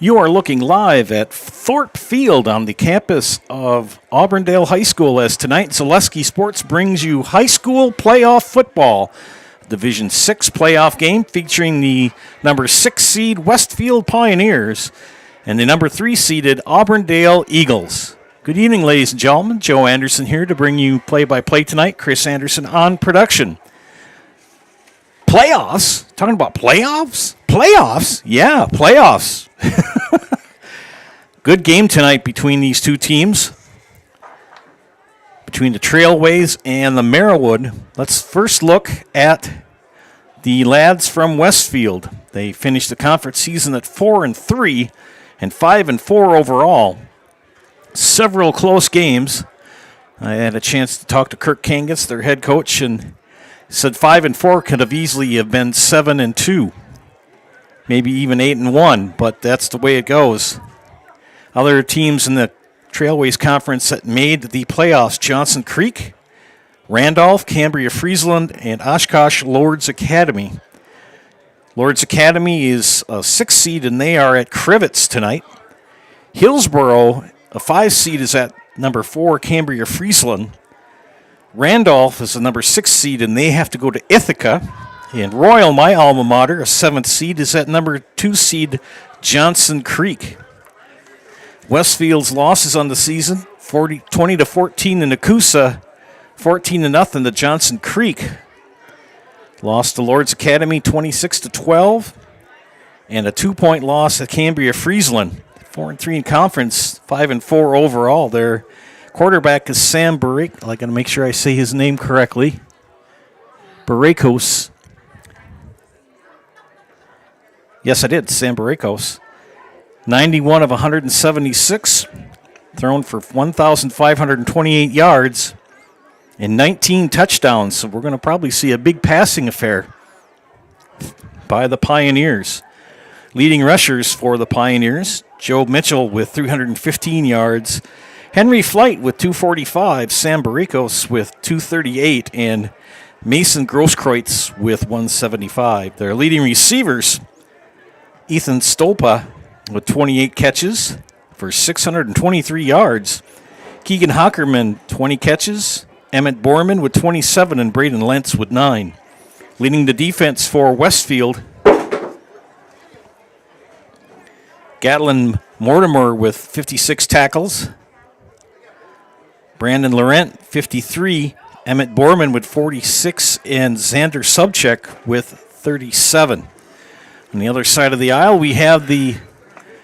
You are looking live at Thorpe Field on the campus of Auburndale High School as tonight Zaleski Sports brings you high school playoff football. Division 6 playoff game featuring the number 6 seed Westfield Pioneers and the number 3 seeded Auburndale Eagles. Good evening, ladies and gentlemen. Joe Anderson here to bring you play-by-play tonight. Chris Anderson on production. Playoffs? Talking about playoffs? Playoffs? Yeah, playoffs. Good game tonight between these two teams, between the Trailways and the Merriwood. Let's first look at the lads from Westfield. They finished the conference season at 4-3 and 5-4 overall. Several close games. I had a chance to talk to Kirk Kangas, their head coach, and said 5-4 could have easily have been 7-2. Maybe even 8-1, but that's the way it goes. Other teams in the Trailways Conference that made the playoffs: Johnson Creek, Randolph, Cambria-Friesland, and Oshkosh Lords Academy. Lords Academy is a 6 seed, and they are at Crivets tonight. Hillsboro, a 5 seed, is at number 4, Cambria-Friesland. Randolph is the number 6 seed, and they have to go to Ithaca. And Royal, my alma mater, a 7th seed, is at number 2 seed Johnson Creek. Westfield's losses on the season: 20-14 in Nakusa, 14-0 to Johnson Creek. Lost to Lords Academy 26-12, and a 2-point loss at Cambria-Friesland. 4-3 in conference, 5-4 overall. Their quarterback is Sam Barakos. I got to make sure I say his name correctly. Barakos. Yes, I did. Sam Barakos. 91 of 176, thrown for 1,528 yards and 19 touchdowns. So we're going to probably see a big passing affair by the Pioneers. Leading rushers for the Pioneers: Joe Mitchell with 315 yards, Henry Flight with 245, Sam Barakos with 238, and Mason Grosskreutz with 175. Their leading receivers: Ethan Stolpa with 28 catches for 623 yards. Keegan Hockerman, 20 catches. Emmett Borman with 27, and Braden Lentz with 9. Leading the defense for Westfield: Gatlin Mortimer with 56 tackles. Brandon Laurent, 53. Emmett Borman with 46, and Xander Subcheck with 37. On the other side of the aisle, we have the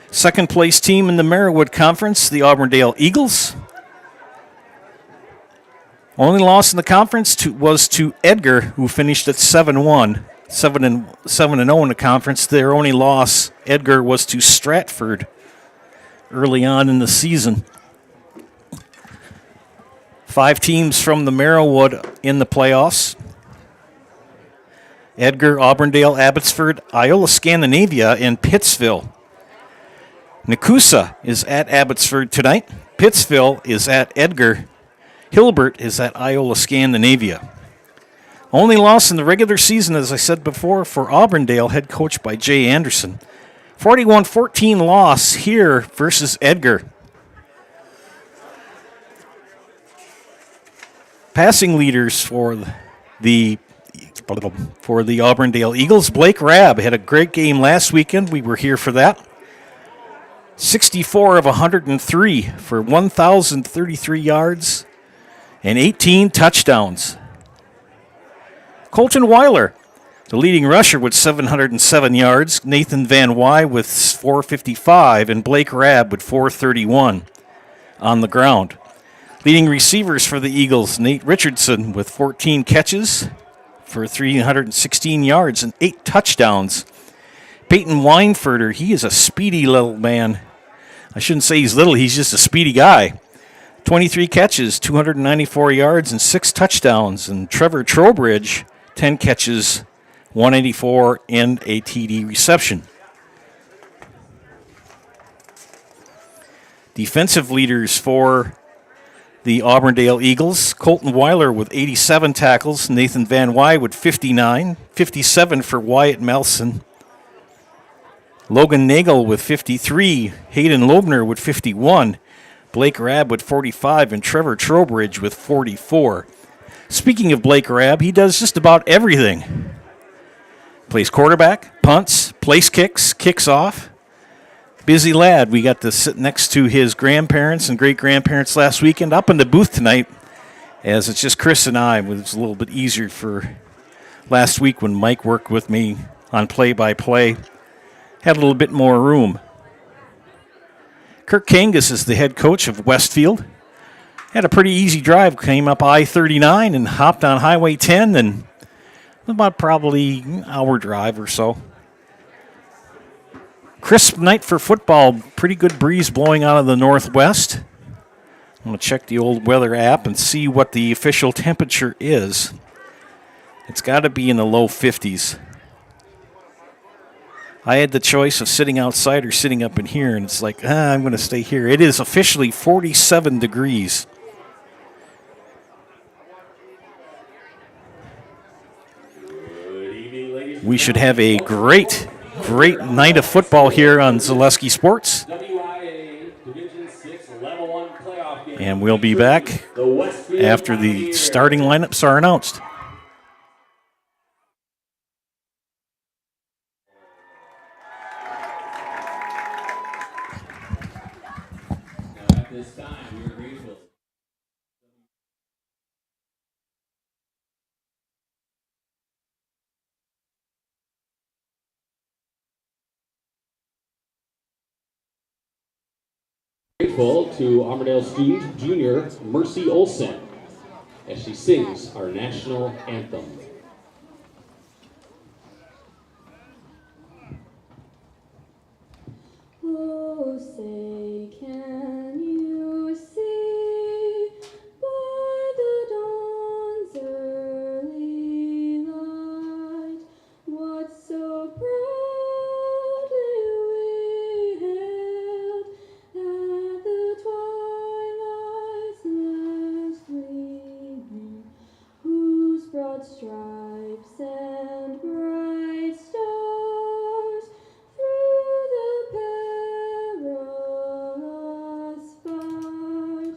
second-place team in the Merriwood Conference, the Auburndale Eagles. Only loss in the conference was to Edgar, who finished at 7-1, 7-0 in the conference. Their only loss, Edgar, was to Stratford early on in the season. 5 teams from the Merriwood in the playoffs: Edgar, Auburndale, Abbotsford, Iola Scandinavia, and Pittsville. Nakusa is at Abbotsford tonight. Pittsville is at Edgar. Hilbert is at Iola Scandinavia. Only loss in the regular season, as I said before, for Auburndale, head coached by Jay Anderson. 41-14 loss here versus Edgar. Passing leaders for the Auburndale Eagles: Blake Rabb had a great game last weekend. We were here for that. 64 of 103 for 1,033 yards and 18 touchdowns. Colton Weiler, the leading rusher, with 707 yards. Nathan Van Wy with 455, and Blake Rabb with 431 on the ground. Leading receivers for the Eagles: Nate Richardson with 14 catches for 316 yards and 8 touchdowns. Peyton Weinfurter, he is a speedy little man. I shouldn't say he's little, he's just a speedy guy. 23 catches, 294 yards, and 6 touchdowns. And Trevor Trowbridge, 10 catches, 184, and a TD reception. Defensive leaders for the Auburndale Eagles: Colton Weiler with 87 tackles, Nathan Van Wy with 59, 57 for Wyatt Melson. Logan Nagel with 53, Hayden Loebner with 51, Blake Rabb with 45, and Trevor Trowbridge with 44. Speaking of Blake Rabb, he does just about everything. Plays quarterback, punts, place kicks, kicks off. Busy lad. We got to sit next to his grandparents and great-grandparents last weekend, up in the booth tonight, as it's just Chris and I. It was a little bit easier for last week when Mike worked with me on play-by-play. Had a little bit more room. Kirk Kangas is the head coach of Westfield. Had a pretty easy drive. Came up I-39 and hopped on Highway 10, and about probably an hour drive or so. Crisp night for football. Pretty good breeze blowing out of the northwest. I'm going to check the old weather app and see what the official temperature is. It's got to be in the low 50s. I had the choice of sitting outside or sitting up in here, and it's like, I'm going to stay here. It is officially 47 degrees. We should have a great night of football here on Zaleski Sports. WIAA Division 6 Level 1 playoff game. And we'll be back after the starting lineups are announced. Now at this time, we are grateful. Grateful to Auburndale student junior Mercy Olson as she sings our national anthem. Oh, say, can you see by the dawn's early light what so proudly we hailed at the twilight's last gleaming, whose broad stripes and bright stars through the perilous fight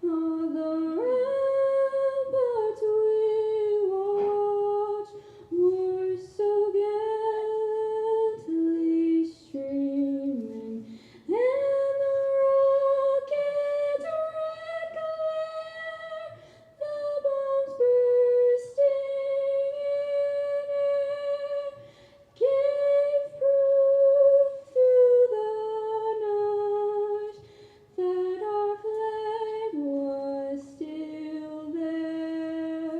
o'er the ramparts we watched were so gallantly streaming, and the rocket's red glare, the bombs bursting in air, gave proof through the night that our flag was still there.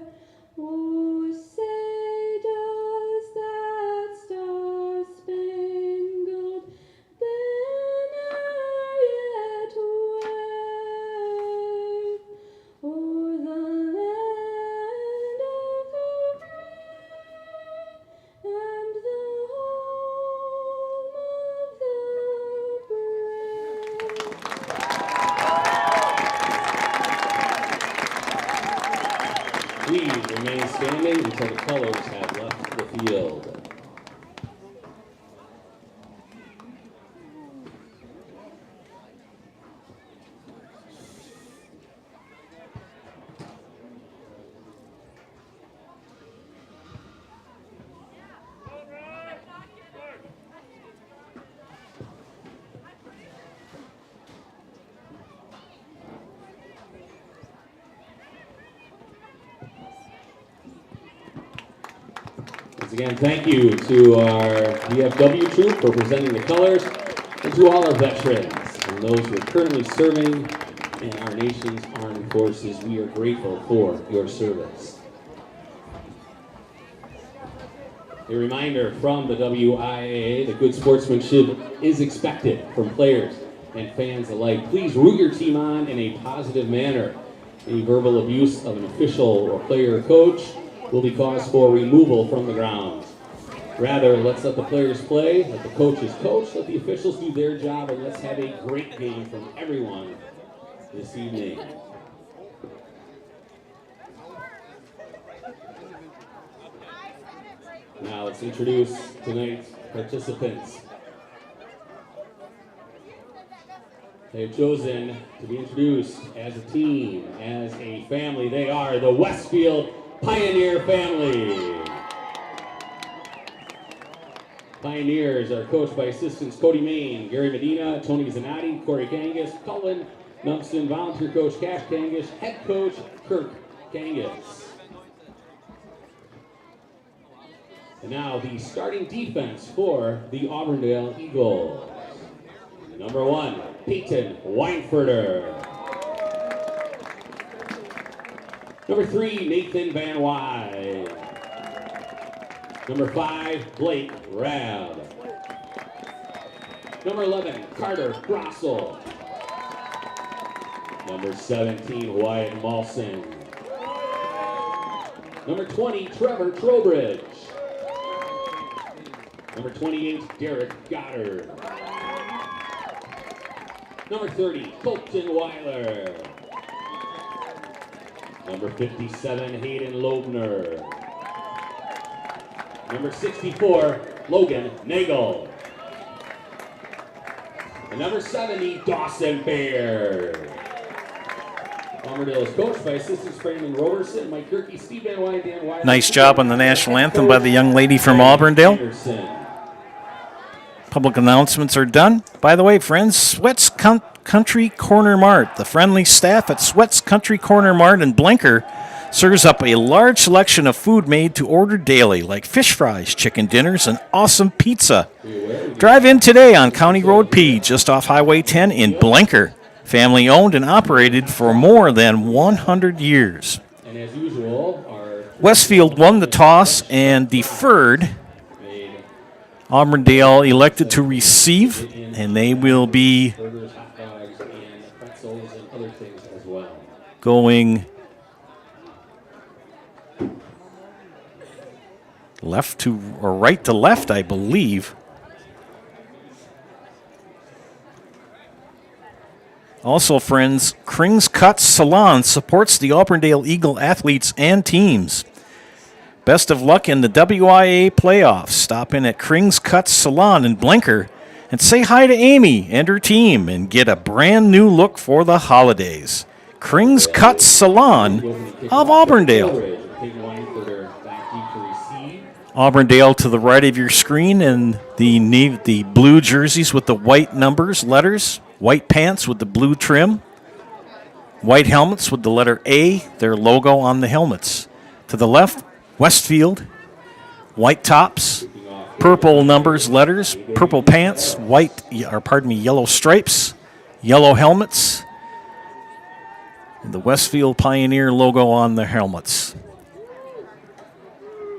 Oh, say, does that star-spangled banner yet wave o'er the land of the free and the home of the brave? Please remain standing until the colors have left the field. Once again, thank you to our VFW troop for presenting the colors, and to all our veterans and those who are currently serving in our nation's armed forces. We are grateful for your service. A reminder from the WIAA that good sportsmanship is expected from players and fans alike. Please root your team on in a positive manner. Any verbal abuse of an official or player or coach will be cause for removal from the grounds. Rather, let's let the players play, let the coaches coach, let the officials do their job, and let's have a great game from everyone this evening. Now let's introduce tonight's participants. They've chosen to be introduced as a team, as a family. They are the Westfield Pioneer family. Pioneers are coached by assistants Cody Main, Gary Medina, Tony Zanotti, Corey Kangas, Cullen Numpson, volunteer coach Cash Kangas, head coach Kirk Kangas. And now the starting defense for the Auburndale Eagles. Number 1, Peyton Weinfurter. Number 3, Nathan Van Wy. Number 5, Blake Rabb. Number 11, Carter Grossel. Number 17, Wyatt Malson. Number 20, Trevor Trowbridge. Number 28, Derek Goddard. Number 30, Colton Weiler. Number 57, Hayden Loebner. Number 64, Logan Nagel. And number 70, Dawson Baird. Auburndale is coached by assistants Brandon Roberson, Mike Kirky, Steve Van Wy, Dan Weiler. Nice job on the national anthem by the young lady from Auburndale. Public announcements are done. By the way, friends, Sweat's Country Corner Mart. The friendly staff at Sweat's Country Corner Mart in Blinker serves up a large selection of food made to order daily, like fish fries, chicken dinners, and awesome pizza. Drive in today on County Road P, just off Highway 10 in Blinker. Family owned and operated for more than 100 years. And as usual, Westfield won the toss and deferred. Auburndale elected to receive, and they will be burgers, hot dogs, and pretzels and other things as well. going left to or right to left, I believe. Also, friends, Kring's Cuts Salon supports the Auburndale Eagle athletes and teams. Best of luck in the WIAA playoffs. Stop in at Kring's Cuts Salon in Blinker and say hi to Amy and her team and get a brand new look for the holidays. Kring's Cuts Salon of Auburndale. Auburndale to the right of your screen, and the blue jerseys with the white numbers, letters, white pants with the blue trim, white helmets with the letter A, their logo on the helmets. To the left, Westfield, white tops, purple numbers, letters, purple pants, yellow stripes, yellow helmets, and the Westfield Pioneer logo on the helmets.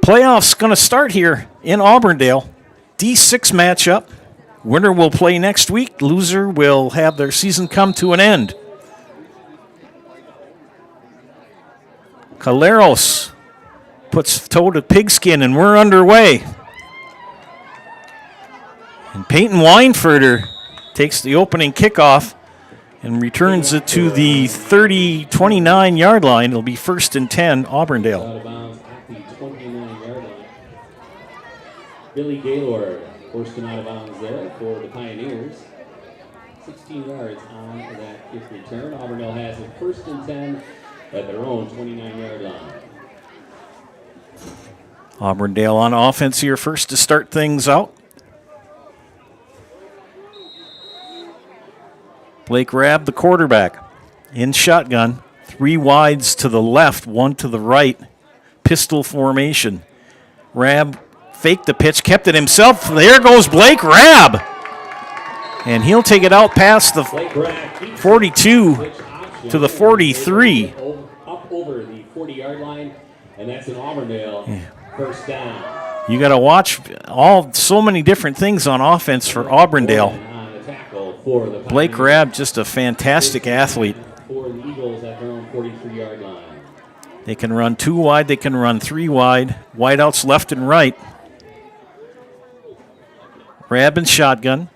Playoffs going to start here in Auburndale. D6 matchup. Winner will play next week. Loser will have their season come to an end. Caleros puts toe to pigskin, and we're underway. And Peyton Weinfurter takes the opening kickoff and returns it to the 29-yard line. It'll be 1st and 10, Auburndale. Out of bounds at the 29-yard line. Billy Gaylord forced him out of bounds there for the Pioneers. 16 yards on that kick return. Auburndale has it 1st and 10 at their own 29-yard line. Auburndale on offense here first to start things out. Blake Rabb, the quarterback, in shotgun. 3 wides to the left, 1 to the right. Pistol formation. Rabb faked the pitch, kept it himself. There goes Blake Rabb. And he'll take it out past the 42 to the 43. Up over the 40-yard line, and that's an Auburndale first down. You got to watch so many different things on offense for Auburndale. Blake Rabb, just a fantastic athlete. For the Eagles at their own 43-yard line. They can run 2 wide, they can run 3 wide. Wideouts left and right. Rabb and shotgun.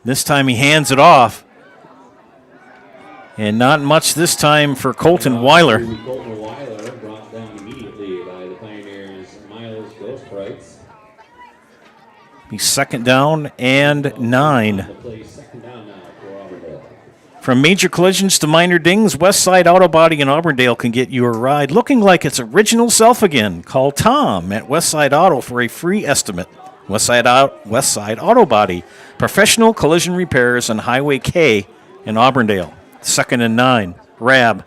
This time he hands it off. And not much this time for Colton Weiler. Colton Weiler brought down immediately by the Pioneers' Miles Ghostbrights. He's 2nd down and 9. The play 2nd down now for Auburndale. From major collisions to minor dings, Westside Auto Body in Auburndale can get you a ride looking like its original self again. Call Tom at Westside Auto for a free estimate. Westside Auto Body, professional collision repairs on Highway K in Auburndale. 2nd and 9. Rab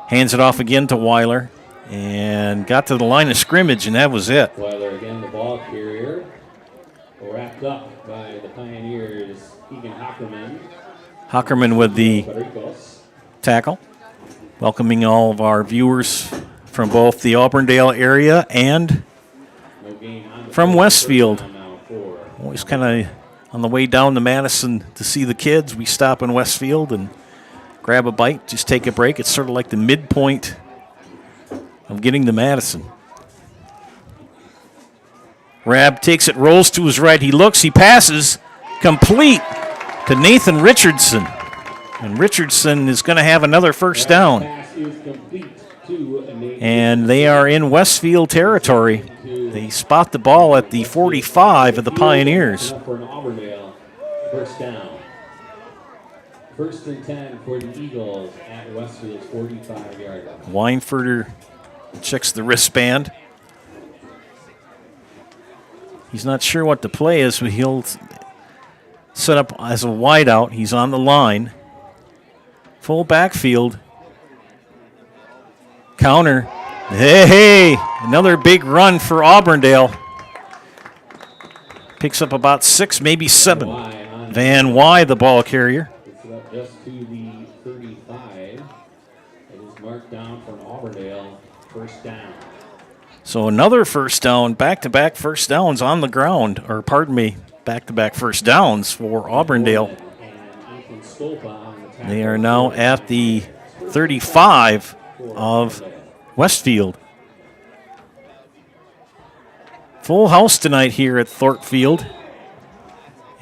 hands it off again to Weiler and got to the line of scrimmage, and that was it. Weiler again, the ball carrier, wrapped up by the Pioneers, Keegan Hockerman. Hockerman with the tackle. Welcoming all of our viewers from both the Auburndale area and from Westfield. Always kind of on the way down to Madison to see the kids. We stop in Westfield and grab a bite, just take a break. It's sort of like the midpoint of getting to Madison. Rab takes it, rolls to his right. He looks, he passes, complete to Nathan Richardson. And Richardson is going to have another first down. And they are in Westfield territory. They spot the ball at the 45 of the Pioneers. For an Auburndale first down. 1st and 10 for the Eagles at Westfield's 45-yard line. Weinfurter checks the wristband. He's not sure what the play is, but he'll set up as a wideout. He's on the line. Full backfield. Counter. Hey, another big run for Auburndale. Picks up about 6, maybe 7. Van Wy, the ball carrier. It's up just to the 35. It is marked down for an Auburndale first down. So another first down, back-to-back first downs on the ground, or pardon me, back-to-back first downs for Auburndale. They are now at the 35 of Westfield. Full house tonight here at Thorpe Field.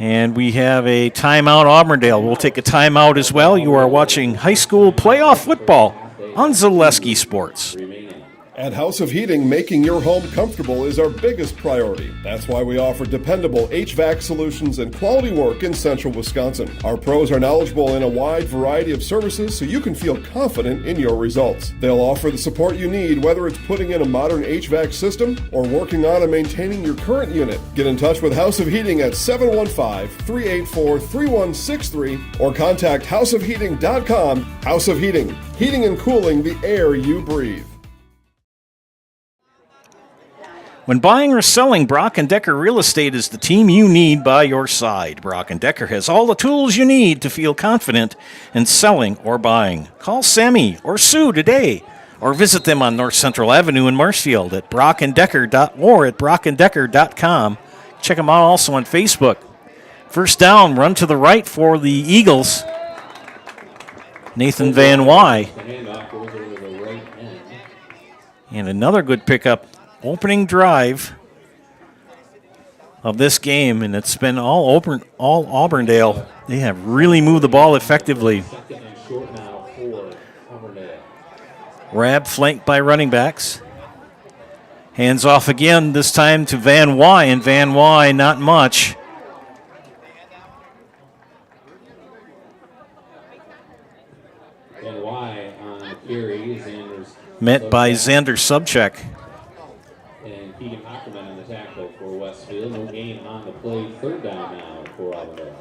And we have a timeout, Auburndale. We'll take a timeout as well. You are watching high school playoff football on Zaleski Sports. At House of Heating, making your home comfortable is our biggest priority. That's why we offer dependable HVAC solutions and quality work in central Wisconsin. Our pros are knowledgeable in a wide variety of services so you can feel confident in your results. They'll offer the support you need, whether it's putting in a modern HVAC system or working on and maintaining your current unit. Get in touch with House of Heating at 715-384-3163 or contact houseofheating.com. House of Heating, heating and cooling the air you breathe. When buying or selling, Brock & Decker Real Estate is the team you need by your side. Brock & Decker has all the tools you need to feel confident in selling or buying. Call Sammy or Sue today or visit them on North Central Avenue in Marshfield at brockanddecker.or at brockanddecker.com. Check them out also on Facebook. First down, run to the right for the Eagles. Nathan Van Wy. And another good pickup. Opening drive of this game, and it's been all Auburndale. They have really moved the ball effectively. Rab flanked by running backs. Hands off again, this time to Van Wy, and Van Wy not much. Van Wy on carry, Met by Xander Subcheck. Keegan Hockerman on the tackle for Westfield. No gain on the play. Third down now for Auburndale.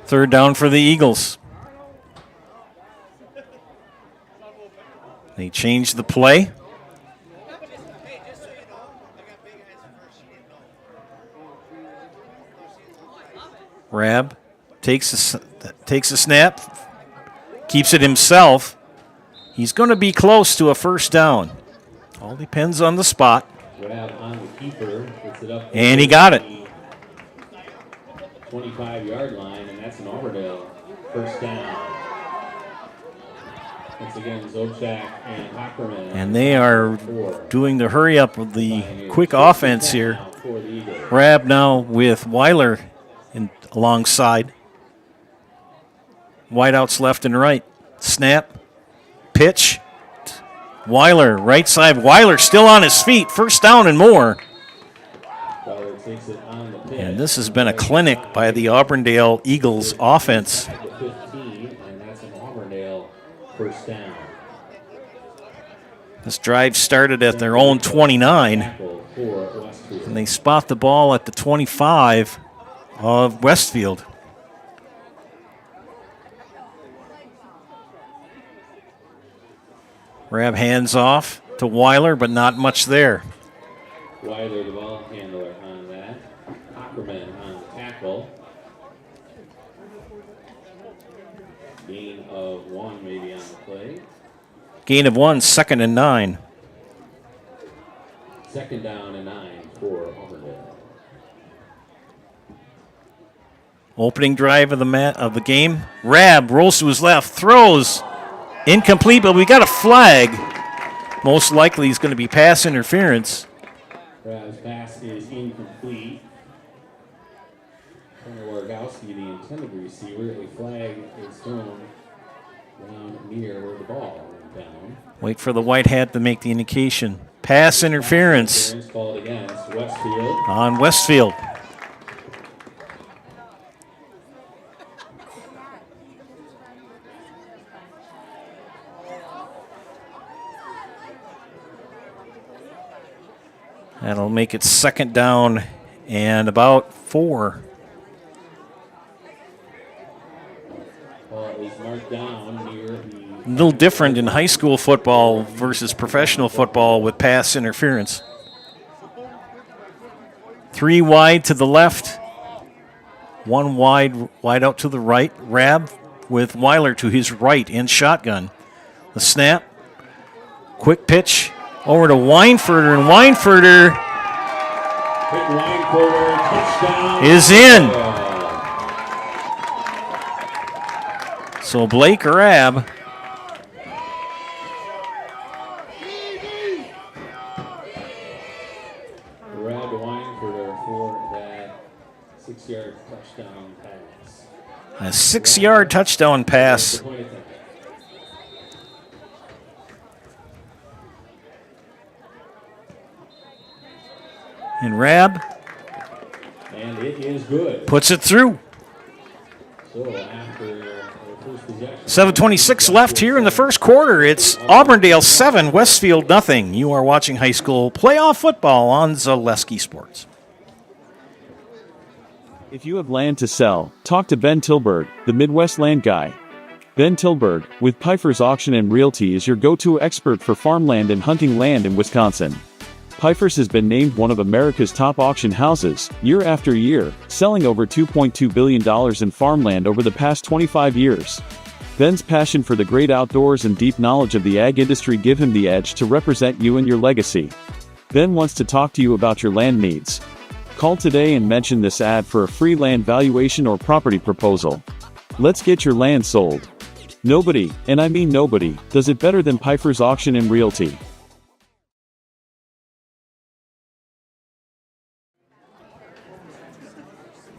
Third down for the Eagles. They changed the play. Rab takes a snap, keeps it himself. He's going to be close to a first down. All depends on the spot. On the keeper, it up and he got it. 25-yard line, and that's an Auburndale first down. Once again, Zobchak and Hockerman. And they are doing the hurry up with the quick offense here. Rab now with Weiler alongside. Wideouts left and right. Snap, pitch. Weiler, right side. Weiler still on his feet. First down and more. Weiler takes it on the pitch. And And this has been a clinic by the Auburndale Eagles offense. 15, and that's an Auburndale first down. This drive started at their own 29, and they spot the ball at the 25 of Westfield. Grab hands off to Weiler, but not much there. Weiler, the ball handler on that. Ackerman on the tackle. Gain of 1 maybe on the play. Gain of 1, 2nd and 9. 2nd down and 9 for Auburndale. Opening drive of the game. Rab rolls to his left, throws. Incomplete, but we got a flag. Most likely he's going to be pass interference. Rab's pass is incomplete. Turner Wargowski, the intended receiver. A flag is thrown down near where the ball went down. Wait for the white hat to make the indication. Pass interference Called against Westfield. on Westfield. That'll make it 2nd down and about 4. Ball is marked down near the A little different in high school football versus professional football with pass interference. 3 wide to the left, 1 wide out to the right. Rab with Weiler to his right in shotgun. The snap, quick pitch over to Weinfurter, and Weinfurter touchdown is in. So Blake Rab Rab to Weinfurter for that 6-yard touchdown pass. a 6-yard touchdown pass. And Rab And it is good. puts it through. So after the first possession, 7:26 left here in the first quarter. It's Auburndale 7, Westfield nothing. You are watching high school playoff football on Zaleski Sports. If you have land to sell, talk to Ben Tilburg, the Midwest land guy. Ben Tilburg, with Pfeiffer's Auction and Realty, is your go-to expert for farmland and hunting land in Wisconsin. Pfeiffer's has been named one of America's top auction houses, year after year, selling over $2.2 billion in farmland over the past 25 years. Ben's passion for the great outdoors and deep knowledge of the ag industry give him the edge to represent you and your legacy. Ben wants to talk to you about your land needs. Call today and mention this ad for a free land valuation or property proposal. Let's get your land sold. Nobody, and I mean nobody, does it better than Pfeiffer's Auction and Realty.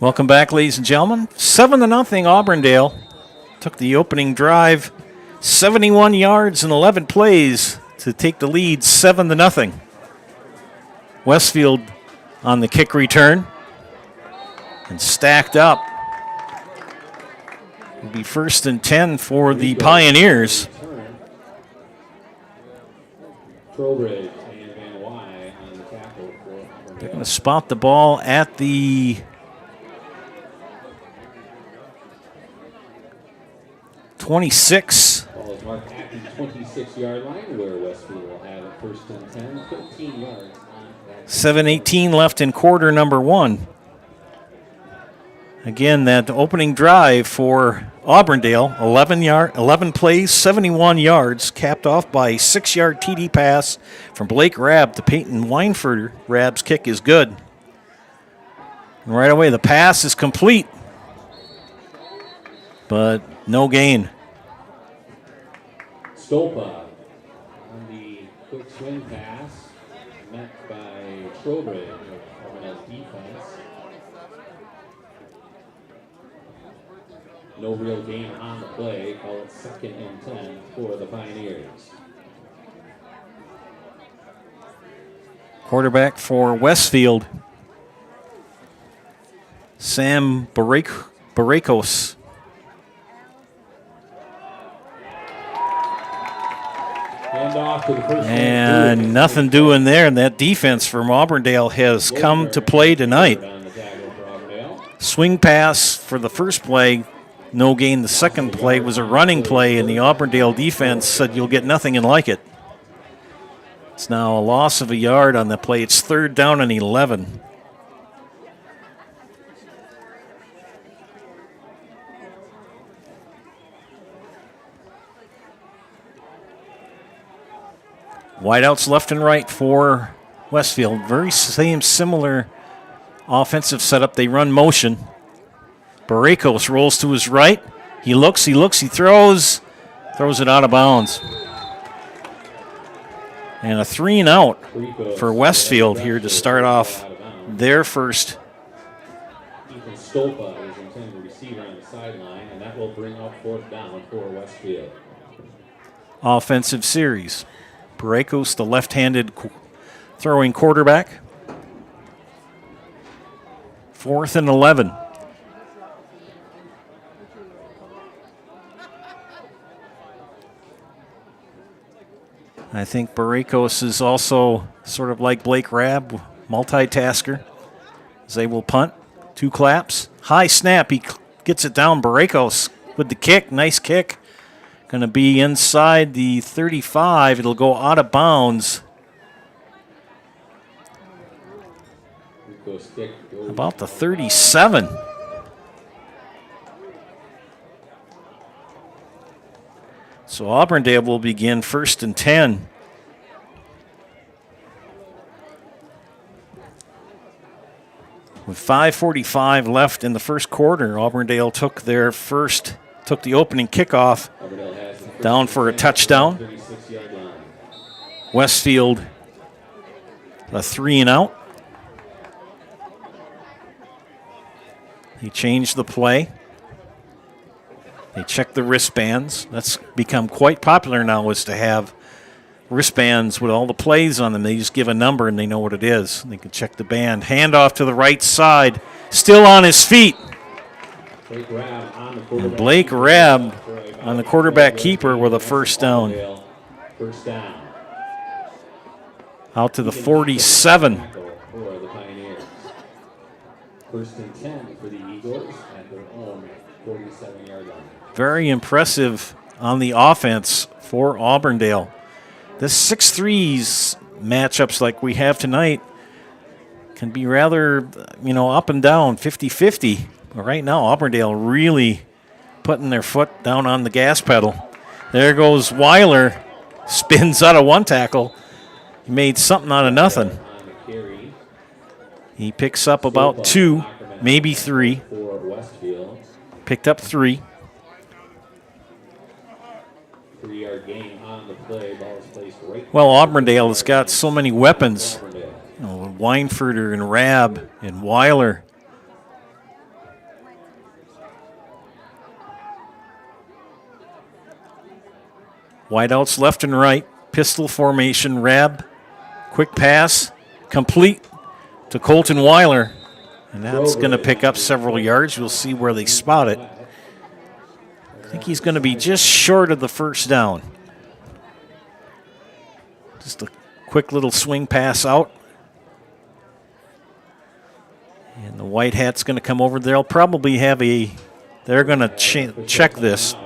Welcome back, ladies and gentlemen. 7-0 Auburndale. Took the opening drive, 71 yards and 11 plays to take the lead 7-0. Westfield on the kick return and stacked up. It'll be 1st and 10 for the Pioneers. Trowbridge and Van Wy on the tackle for Auburndale. They're going to spot the ball at the 26. Ball is marked at the 26-yard line, where Westfield will have it 1st and 10, 15 yards on that. 7:18 left in quarter number 1. Again, that opening drive for Auburndale, 11 plays, 71 yards, capped off by a 6-yard TD pass from Blake Rab to Peyton Weinfurter. Rab's kick is good. And right away, the pass is complete, but no gain. Stolpa on the quick swing pass, met by Trowbridge of Auburndale's defense. No real gain on the play. Call it 2nd and 10 for the Pioneers. Quarterback for Westfield Sam Barakos. Handoff to the first And man. nothing doing there. And that defense from Auburndale has come to play tonight. On the tackle for Auburndale. Swing pass for the first play, no gain. The second play was a running play, and the Auburndale defense said you'll get nothing and like it. It's now a loss of a yard on the play. It's 3rd down and 11. Wideouts left and right for Westfield. Very similar offensive setup. They run motion. Barakos rolls to his right. He looks, he throws it out of bounds. And a 3 and out for Westfield here to start off their first. Ethan Stolpa is intended receiver on the sideline, and that will bring up 4th down for Westfield. Offensive series. Barakos, the left-handed throwing quarterback. 4th and 11. I think Barakos is also sort of like Blake Rabb, multitasker. As they will punt. 2 claps. High snap. He gets it down. Barakos with the kick. Nice kick. Going to be inside the 35. It'll go out of bounds. About the 37. So Auburndale will begin 1st and 10. With 5:45 left in the first quarter, Auburndale took the opening kickoff down for a touchdown. Westfield, a 3 and out. He changed the play. They checked the wristbands. That's become quite popular now, is to have wristbands with all the plays on them. They just give a number and they know what it is. They can check the band. Handoff to the right side. Still on his feet. And Blake Rabb on the quarterback keeper with a 1st down. Out to the 47. 1st and 10 for the Eagles at their own 47-yard line. Very impressive on the offense for Auburndale. The 6-3s matchups like we have tonight can be rather, up and down, 50-50. But right now, Auburndale really putting their foot down on the gas pedal. There goes Weiler. Spins out of 1 tackle. He made something out of nothing. He picks up about 2, maybe 3. Picked up 3. 3-yard gain on the play. Ball is placed right. Well, Auburndale has got so many weapons. Weinfurter and Rabb and Weiler. Wideouts left and right. Pistol formation. Rabb. Quick pass. Complete to Colton Weiler. And that's going to pick up several yards. We'll see where they spot it. I think he's going to be just short of the 1st down. Just a quick little swing pass out. And the white hat's going to come over. They'll probably have they're going to check this.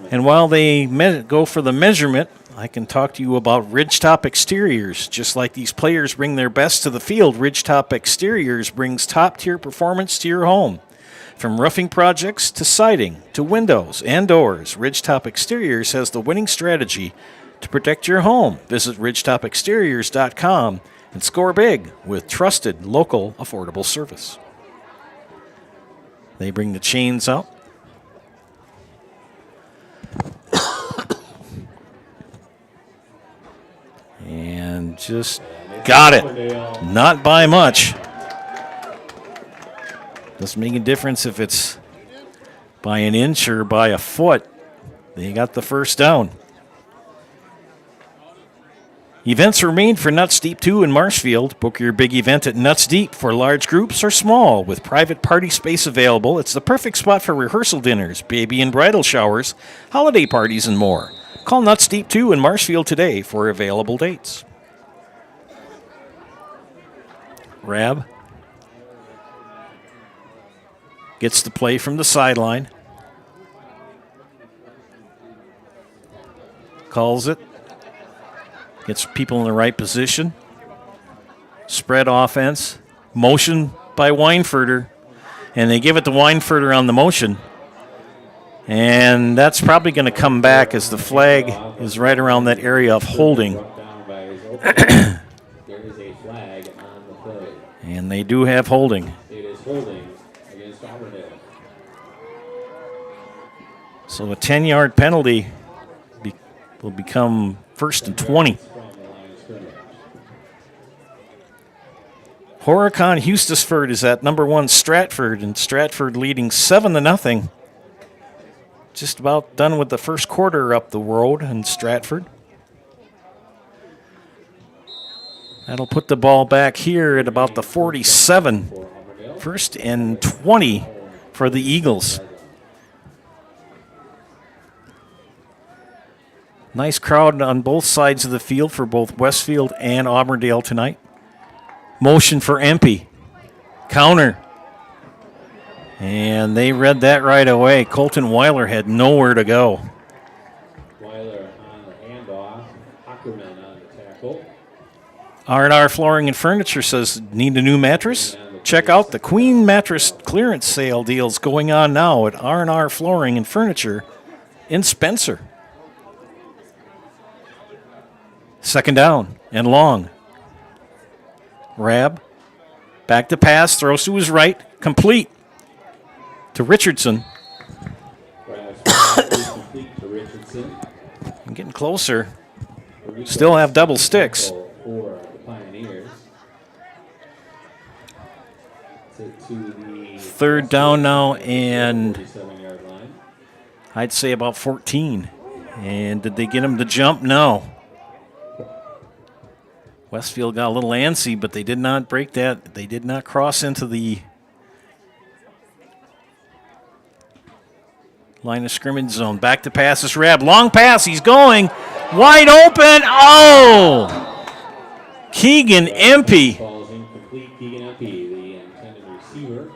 And while they go for the measurement, I can talk to you about Ridgetop Exteriors. Just like these players bring their best to the field, Ridgetop Exteriors brings top-tier performance to your home. From roofing projects to siding to windows and doors, Ridgetop Exteriors has the winning strategy to protect your home. Visit ridgetopexteriors.com and score big with trusted, local, affordable service. They bring the chains out. And just got it. Not by much. Doesn't make a difference if it's by an inch or by a foot. They got the 1st down. Events remain for Nuts Deep 2 in Marshfield. Book your big event at Nuts Deep for large groups or small. With private party space available, it's the perfect spot for rehearsal dinners, baby and bridal showers, holiday parties, and more. Call Nuts Deep 2 in Marshfield today for available dates. Rab gets the play from the sideline. Calls it. Gets people in the right position. Spread offense. Motion by Weinfurter. And they give it to Weinfurter on the motion. And that's probably going to come back as the flag is right around that area of holding. There is a flag on the play. And they do have holding. It is holding against Auburndale. So a 10-yard penalty will become 1st and 20. Horicon Hustisford is at number 1 Stratford, and Stratford leading 7-0. Just about done with the first quarter up the road in Stratford. That'll put the ball back here at about the 47. 1st and 20 for the Eagles. Nice crowd on both sides of the field for both Westfield and Auburndale tonight. Motion for Empey. Counter. And they read that right away. Colton Weiler had nowhere to go. Weiler on the handoff. Ackerman on the tackle. R&R Flooring and Furniture says, need a new mattress? Check out the Queen Mattress clearance sale deals going on now at R&R Flooring and Furniture in Spencer. 2nd down and long. Rab. Back to pass. Throws to his right. Complete to Richardson. Complete to Richardson. I'm getting closer. Still have double sticks. For the Pioneers. To the 3rd down now, and 47-yard line. I'd say about 14. And did they get him to jump? No. Westfield got a little antsy, but they did not break that. They did not cross into the line of scrimmage zone. Back to pass is Rab. Long pass. He's going. Wide open. Oh! Keegan Empey. Falls incomplete. Keegan Empey, the intended receiver.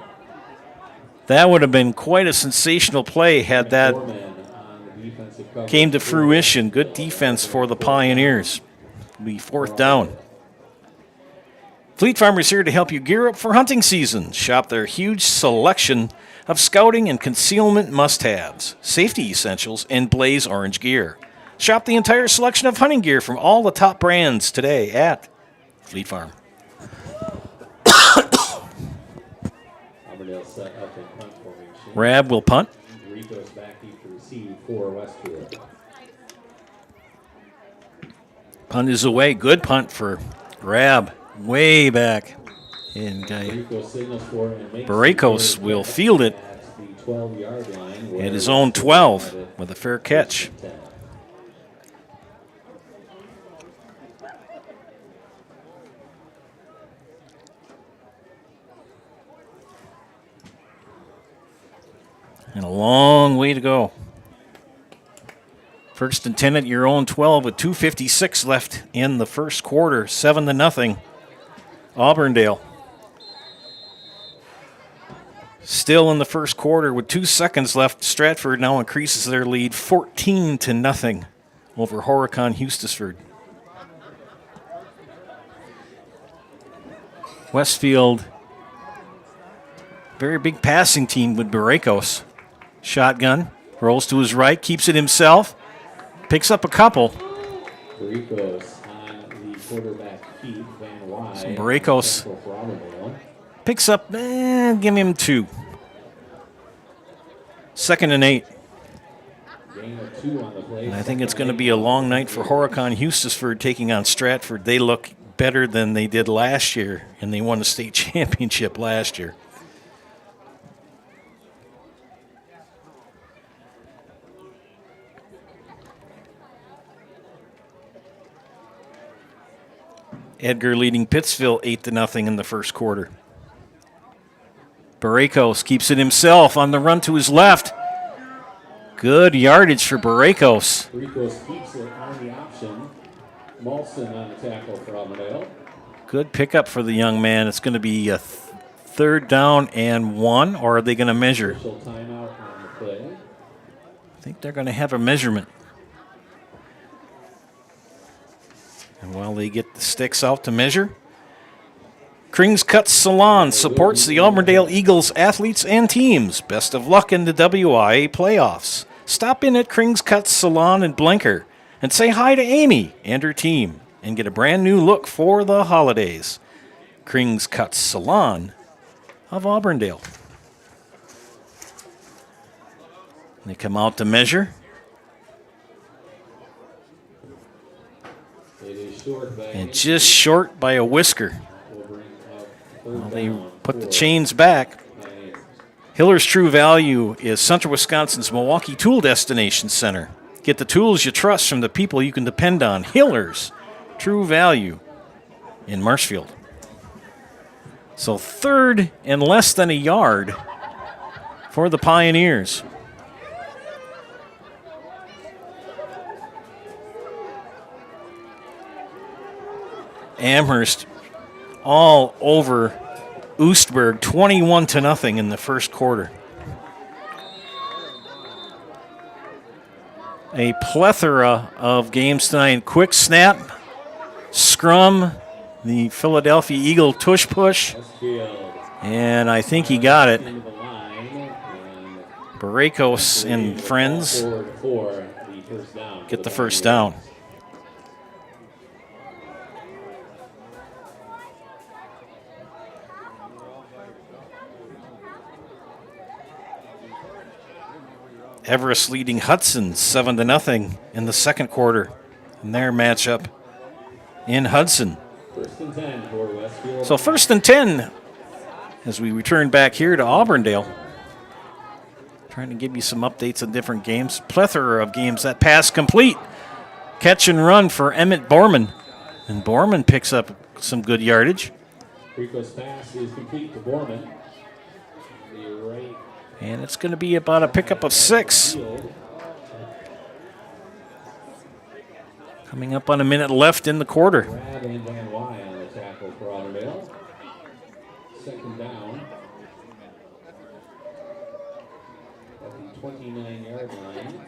That would have been quite a sensational play had that Foreman on the defensive cover. came to fruition. Good defense for the Pioneers. It'll be 4th down. Fleet Farm is here to help you gear up for hunting season. Shop their huge selection of scouting and concealment must-haves, safety essentials, and blaze orange gear. Shop the entire selection of hunting gear from all the top brands today at Fleet Farm. Auburndale set up in punt formation. Rab will punt. Rico's back deep to receive for Westfield. Punt is away. Good punt for Rab. Way back. And Rico signals for it and makes Baracos the will field it at the 12-yard line. at his own 12 with a fair catch. And a long way to go. 1st and 10 at your own 12 with 2:56 left in the first quarter. 7-0. Auburndale. Still in the first quarter with 2 seconds left. Stratford now increases their lead 14-0 over Horicon Hustisford. Westfield, very big passing team with Baracos. Shotgun, rolls to his right, keeps it himself, picks up a couple. Baracos on the quarterback Keith Van Wy. So Baracos picks up, give him 2. 2nd and 8. Gain of 2 on the play. And I think it's going to be a long night for Horicon Hustisford taking on Stratford. They look better than they did last year, and they won the state championship last year. Edgar leading Pittsville 8-0 in the first quarter. Baracos keeps it himself on the run to his left. Good yardage for Baracos. Baracos keeps it on the option. Molson on the tackle for Auburndale. Good pickup for the young man. It's going to be a 3rd down and 1, or are they going to measure? Official timeout on the play. I think they're going to have a measurement. And while they get the sticks out to measure, Krings Cuts Salon supports the Auburndale Eagles athletes and teams. Best of luck in the WIAA playoffs. Stop in at Krings Cuts Salon in Blinker and say hi to Amy and her team and get a brand new look for the holidays. Krings Cuts Salon of Auburndale. They come out to measure. It is short by And just short by a whisker. Well, they put the chains back. Hiller's True Value is Central Wisconsin's Milwaukee Tool Destination Center. Get the tools you trust from the people you can depend on. Hiller's True Value in Marshfield. So 3rd and less than a yard for the Pioneers. Amherst all over Oostburg, 21-0 in the first quarter. A plethora of games tonight. Quick snap, scrum, the Philadelphia Eagle tush push, and I think he got it. Baracos and friends get the first down. Everest leading Hudson 7-0 in the second quarter in their matchup in Hudson. 1st and 10 for Westfield. So 1st and 10 as we return back here to Auburndale. Trying to give you some updates on different games. Plethora of games. That pass complete. Catch and run for Emmett Borman. And Borman picks up some good yardage. Rico's pass is complete to Borman. The right And it's going to be about a pickup of 6. field. Coming up on a minute left in the quarter. Brad and Van Wy on the tackle for Auburndale. 2nd down. At the 29-yard line.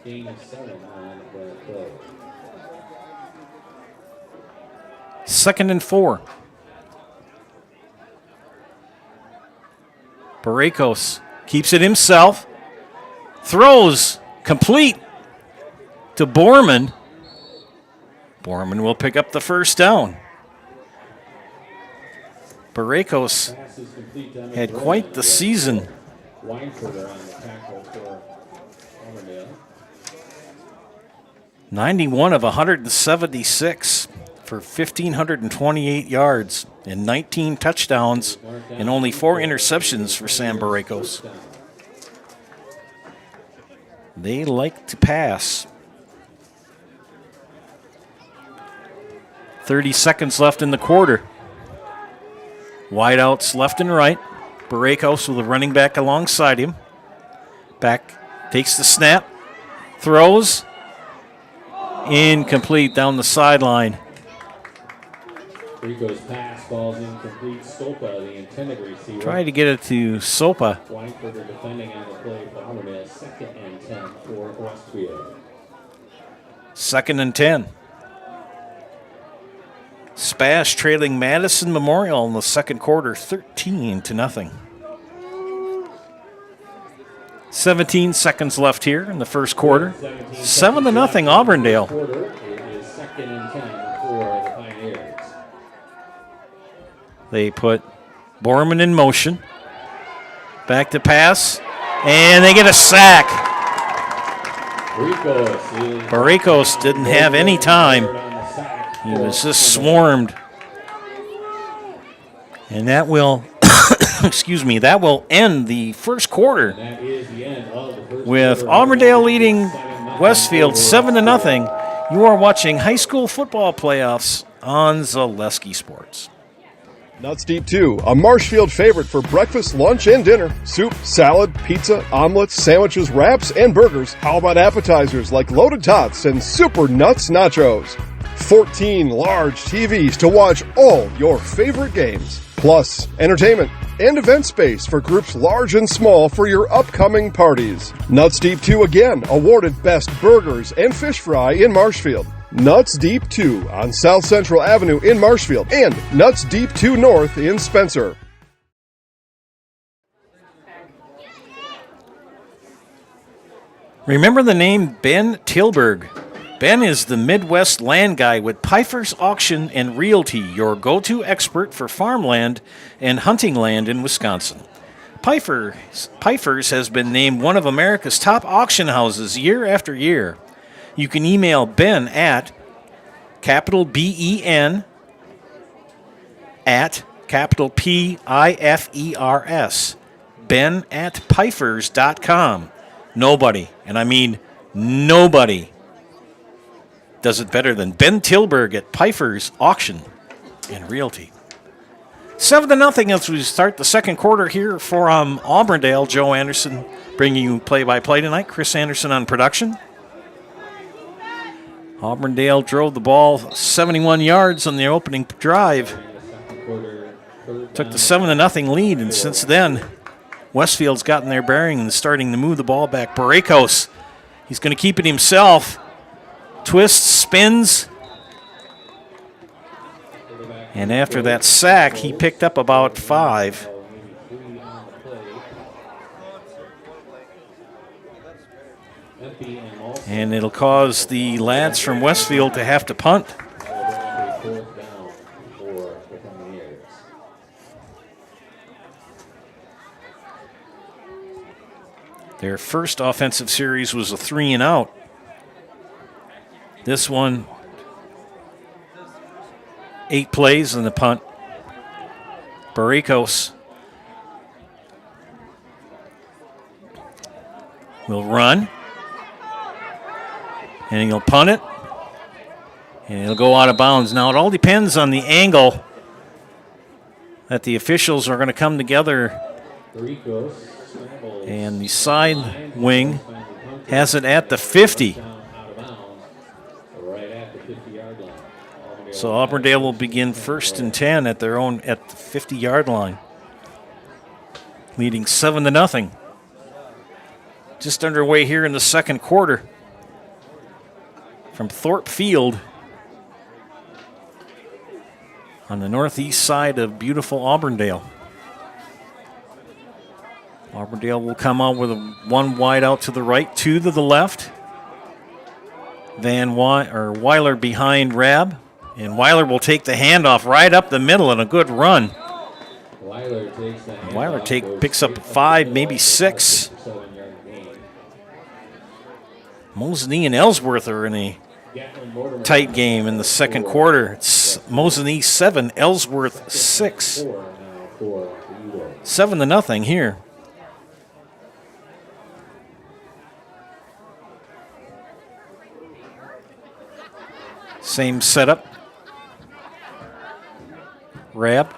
Gain of 7 on the play. 2nd and 4. Baracos keeps it himself. Throws complete to Borman. Borman will pick up the first down. Baracos Pass is complete to Emmett had Borman. quite the season. Weinberger on the tackle for Auburndale. 91 of 176 for 1,528 yards and 19 touchdowns and only 4 interceptions for Sam Baracos. They like to pass. 30 seconds left in the quarter. Wideouts left and right. Baracos with a running back alongside him. Back takes the snap. Throws. Incomplete down the sideline. Rico's pass falls incomplete. Stopa, the intended receiver. Try to get it to Sopa. Weinberger defending on the play for Auburndale. 2nd and 10 for Westfield. 2nd and 10. Spash trailing Madison Memorial in the second quarter, 13-0. 17 seconds left here in the first quarter. 7-0 Auburndale. Quarter, it is 2nd and 10 for the Pioneers. They put Borman in motion. Back to pass. And they get a sack. Baracos didn't have any time. He was just swarmed. And that will, excuse me, that will end the first quarter That is the end of the first with quarter. Auburndale leading Westfield 7-0. You are watching high school football playoffs on Zaleski Sports. Nuts Deep 2, a Marshfield favorite for breakfast, lunch, and dinner. Soup, salad, pizza, omelets, sandwiches, wraps, and burgers. How about appetizers like loaded tots and super nuts nachos? 14 large TVs to watch all your favorite games. Plus, entertainment and event space for groups large and small for your upcoming parties. Nuts Deep 2 again, awarded Best Burgers and Fish Fry in Marshfield. Nuts Deep 2 on South Central Avenue in Marshfield and Nuts Deep 2 North in Spencer. Remember the name Ben Tilburg. Ben is the Midwest land guy with Pfeiffer's Auction and Realty, your go-to expert for farmland and hunting land in Wisconsin. Pfeiffer's has been named one of America's top auction houses year after year. You can email Ben at capital B-E-N at capital P-I-F-E-R-S, Ben at Pfeifers.com. Nobody, and I mean nobody, does it better than Ben Tilburg at Pfeiffer's Auction and Realty. 7-0 as we start the second quarter here for Auburndale. Joe Anderson bringing you play-by-play tonight. Chris Anderson on production. Auburndale drove the ball 71 yards on the opening drive. Took the 7-0 lead, and since then, Westfield's gotten their bearing and starting to move the ball back. Barakos, he's going to keep it himself. Twists, spins. And after that sack, he picked up about 5. And it'll cause the lads from Westfield to have to punt. Their first offensive series was a 3-and-out. This one, 8 plays in the punt. Barakos will run. And he'll punt it. And it'll go out of bounds. Now, it all depends on the angle that the officials are going to come together. And the side wing has it at the 50. So Auburndale will begin 1st and 10 at their own at the 50-yard line, leading 7-0. Just underway here in the second quarter. From Thorpe Field on the northeast side of beautiful Auburndale. Auburndale will come out with one wide out to the right, 2 to the left. Weiler behind Rab, and Weiler will take the handoff right up the middle and a good run. Weiler picks up 5, maybe 6. Mosinee and Ellsworth are in a tight game in the second quarter. It's Mosinee 7, Ellsworth 6. 7-0 here. Same setup. Rab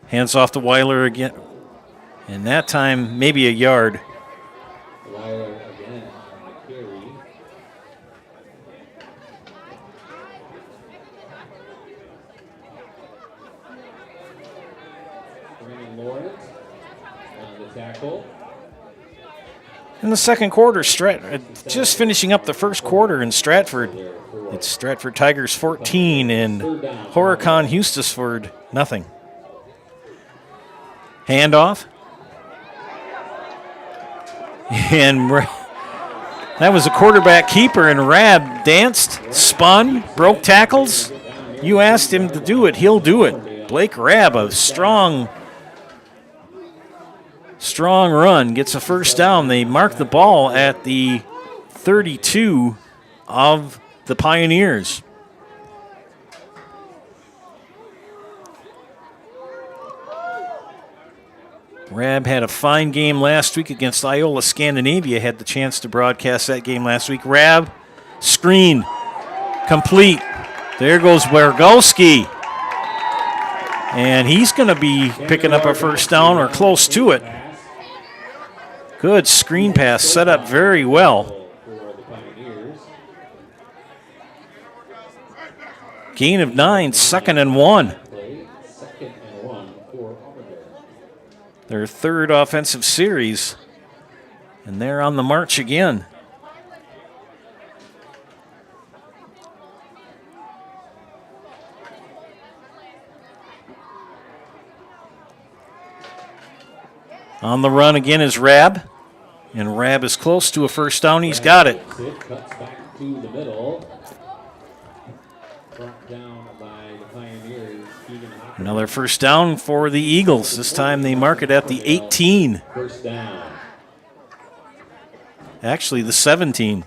hands off to Weiler again. And that time, maybe a yard. Weiler again on the carry. Brandon Lawrence on the tackle. In the second quarter, just finishing up the first quarter in Stratford. It's Stratford Tigers 14 and Horicon Hustisford nothing. Handoff. And that was a quarterback keeper, and Rab danced, spun, broke tackles. You asked him to do it, he'll do it. Blake Rab, a strong run, gets a first down. They mark the ball at the 32 of the Pioneers. Rab had a fine game last week against Iola Scandinavia. Had the chance to broadcast that game last week. Rab, screen, complete. There goes Bergowski. And he's going to be picking up a first down or close to it. Good screen pass, set up very well. Gain of 9, 2nd and 1. Their third offensive series. And they're on the march again. On the run again is Rab. And Rab is close to a first down. He's got it. Cuts back to the middle. Brought down by the Pioneers. Another first down for the Eagles. This time they mark it at the 18. First down. Actually, the 17.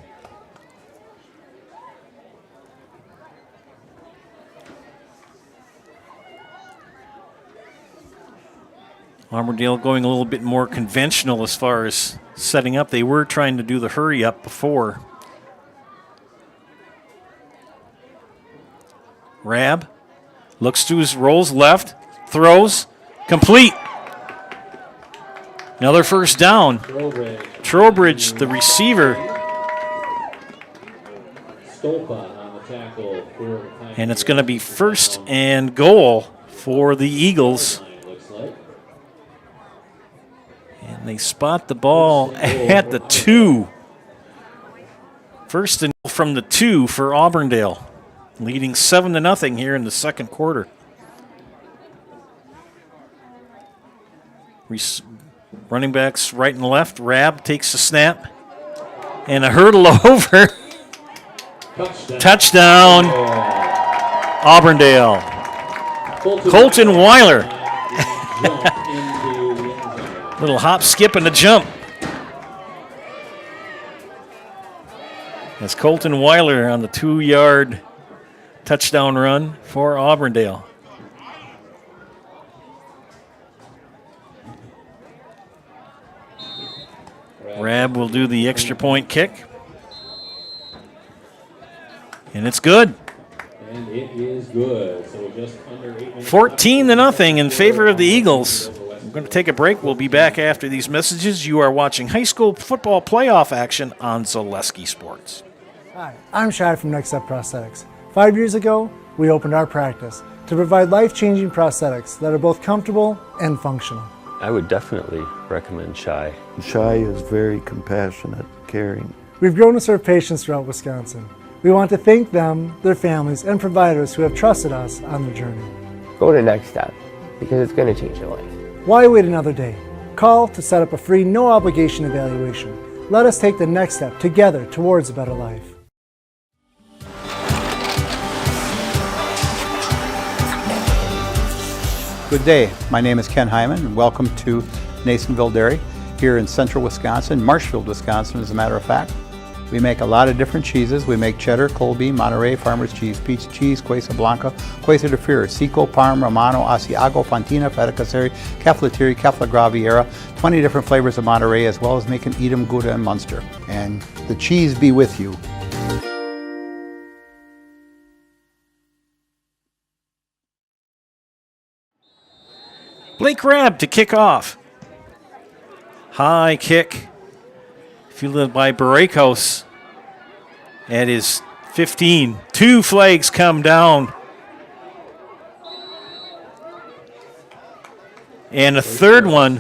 Auburndale going a little bit more conventional as far as setting up. They were trying to do the hurry up before. Rab looks to his rolls left, throws, complete. Another first down. Trowbridge, the receiver. And it's going to be first and goal for the Eagles. And they spot the ball at the 2. First and goal from the 2 for Auburndale, leading 7-0 here in the second quarter. Running backs right and left. Rab takes the snap. And a hurdle over. Touchdown. Auburndale. Colton Weiler. Little hop, skip, and a jump. That's Colton Weiler on the 2-yard touchdown run for Auburndale. Rab will do the extra point kick. And it's good. And it is good. So just under 8 minutes. 14-0 in favor of the Eagles. We're going to take a break. We'll be back after these messages. You are watching high school football playoff action on Zaleski Sports. Hi, I'm Shad from Next Step Prosthetics. 5 years ago, we opened our practice to provide life-changing prosthetics that are both comfortable and functional. I would definitely recommend Shy. Shy is very compassionate, caring. We've grown to serve patients throughout Wisconsin. We want to thank them, their families, and providers who have trusted us on their journey. Go to Next Step because it's going to change your life. Why wait another day? Call to set up a free, no-obligation evaluation. Let us take the next step together towards a better life. Good day. My name is Ken Hyman, and welcome to Nasonville Dairy here in central Wisconsin, Marshfield, Wisconsin, as a matter of fact. We make a lot of different cheeses. We make cheddar, Colby, Monterey, Farmer's Cheese, Peach Cheese, Quesa Blanca, Quesa de Fear, Seco, Parm, Romano, Asiago, Fontina, Feta Caseri, Caflatiri, Cafla Graviera, 20 different flavors of Monterey, as well as making Edam, Gouda, and Munster. And the cheese be with you. Blake Rab to kick off. High kick. Fielded by Barakos at his 15. 2 flags come down. And a third one.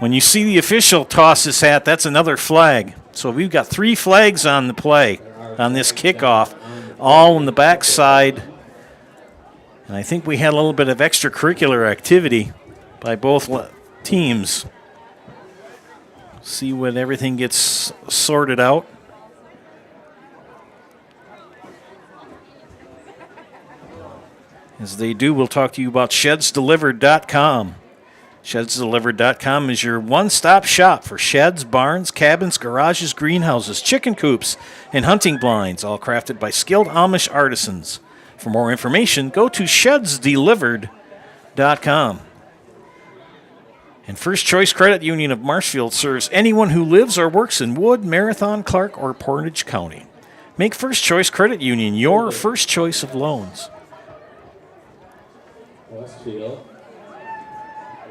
When you see the official toss his hat, that's another flag. So we've got 3 flags on the play on this kickoff, all on the backside. And I think we had a little bit of extracurricular activity by both teams. See when everything gets sorted out. As they do, we'll talk to you about shedsdelivered.com. Shedsdelivered.com is your one-stop shop for sheds, barns, cabins, garages, greenhouses, chicken coops, and hunting blinds, all crafted by skilled Amish artisans. For more information, go to shedsdelivered.com. And First Choice Credit Union of Marshfield serves anyone who lives or works in Wood, Marathon, Clark, or Portage County. Make First Choice Credit Union your first choice of loans. Westfield.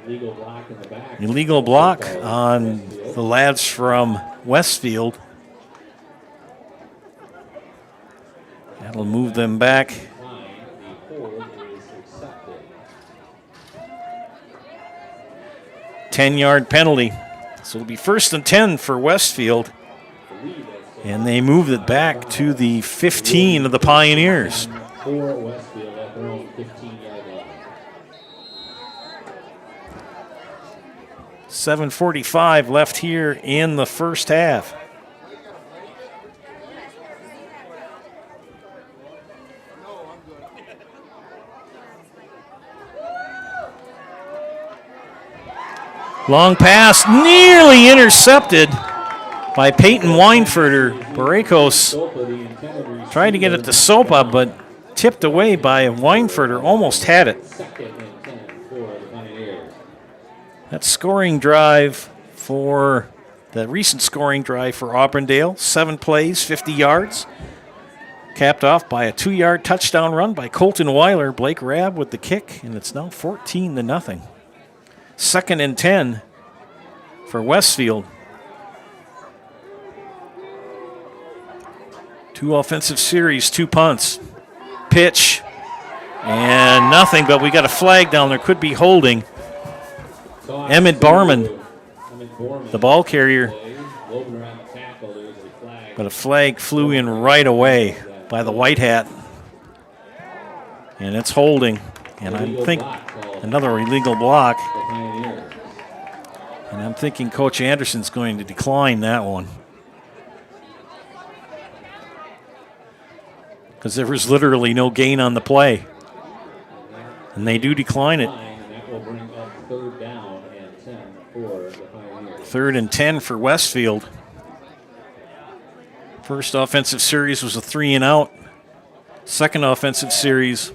Illegal block in the back. Illegal block on the lads from Westfield. That'll move them back. The hold is accepted. 10-yard penalty. So it'll be 1st and 10 for Westfield. And they moved it back to the 15 of the Pioneers. For Westfield at their own 15-yard line. 7:45 left here in the first half. Long pass, nearly intercepted by Peyton Weinfurter. Baracos tried to get it to Sopa, but tipped away by Weinfurter. Almost had it. Second and 10 for the Pioneers. That scoring drive for the recent scoring drive for Auburndale, 7 plays, 50 yards. Capped off by a 2-yard touchdown run by Colton Weiler. Blake Rabb with the kick, and it's now 14-0. 2nd and 10 for Westfield. 2 offensive series, 2 punts. Pitch, and nothing, but we got a flag down there. Could be holding. Emmett Barman, the ball carrier. But a flag flew in right away by the white hat. And it's holding. And I think another illegal block. And I'm thinking Coach Anderson's going to decline that one. Because there was literally no gain on the play. And they do decline it. That will bring up 3rd down and 10 for the Pioneers. 3rd and 10 for Westfield. First offensive series was a 3-and-out. Second offensive series,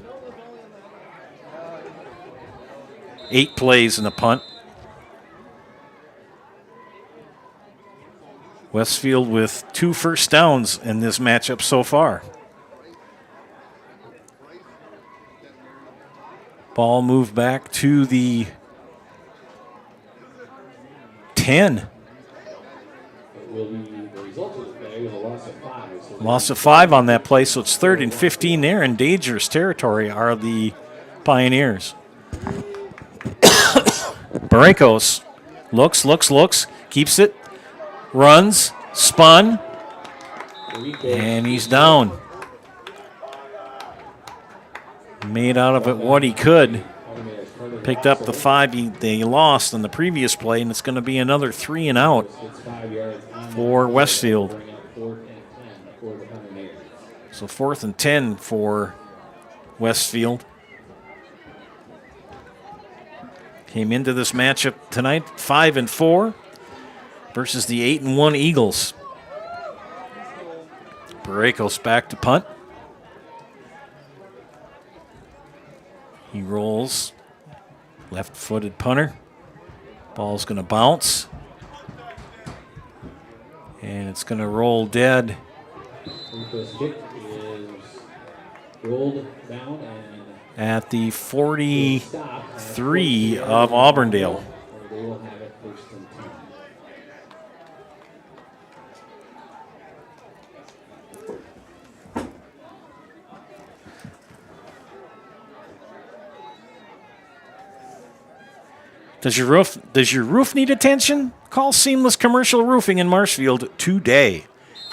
8 plays and a punt. Westfield with 2 first downs in this matchup so far. Ball moved back to the 10. It will be the result of the play with a loss of 5. So Loss of 5 on that play, so it's 3rd and 15 there. In dangerous territory are the Pioneers. Baracos looks, keeps it, runs, spun, and he's down. Made out of it what he could. Picked up the 5 they lost on the previous play, and it's going to be another 3-and-out for Westfield. So 4th and 10 for Westfield. Came into this matchup tonight 5-4 versus the 8-1 Eagles. Baracos back to punt. He rolls, left-footed punter. Ball's going to bounce. And it's going to roll dead. First kick is rolled down and At the 43 of Auburndale. they will have it 1st and 10. Does your roof need attention? Call Seamless Commercial Roofing in Marshfield today.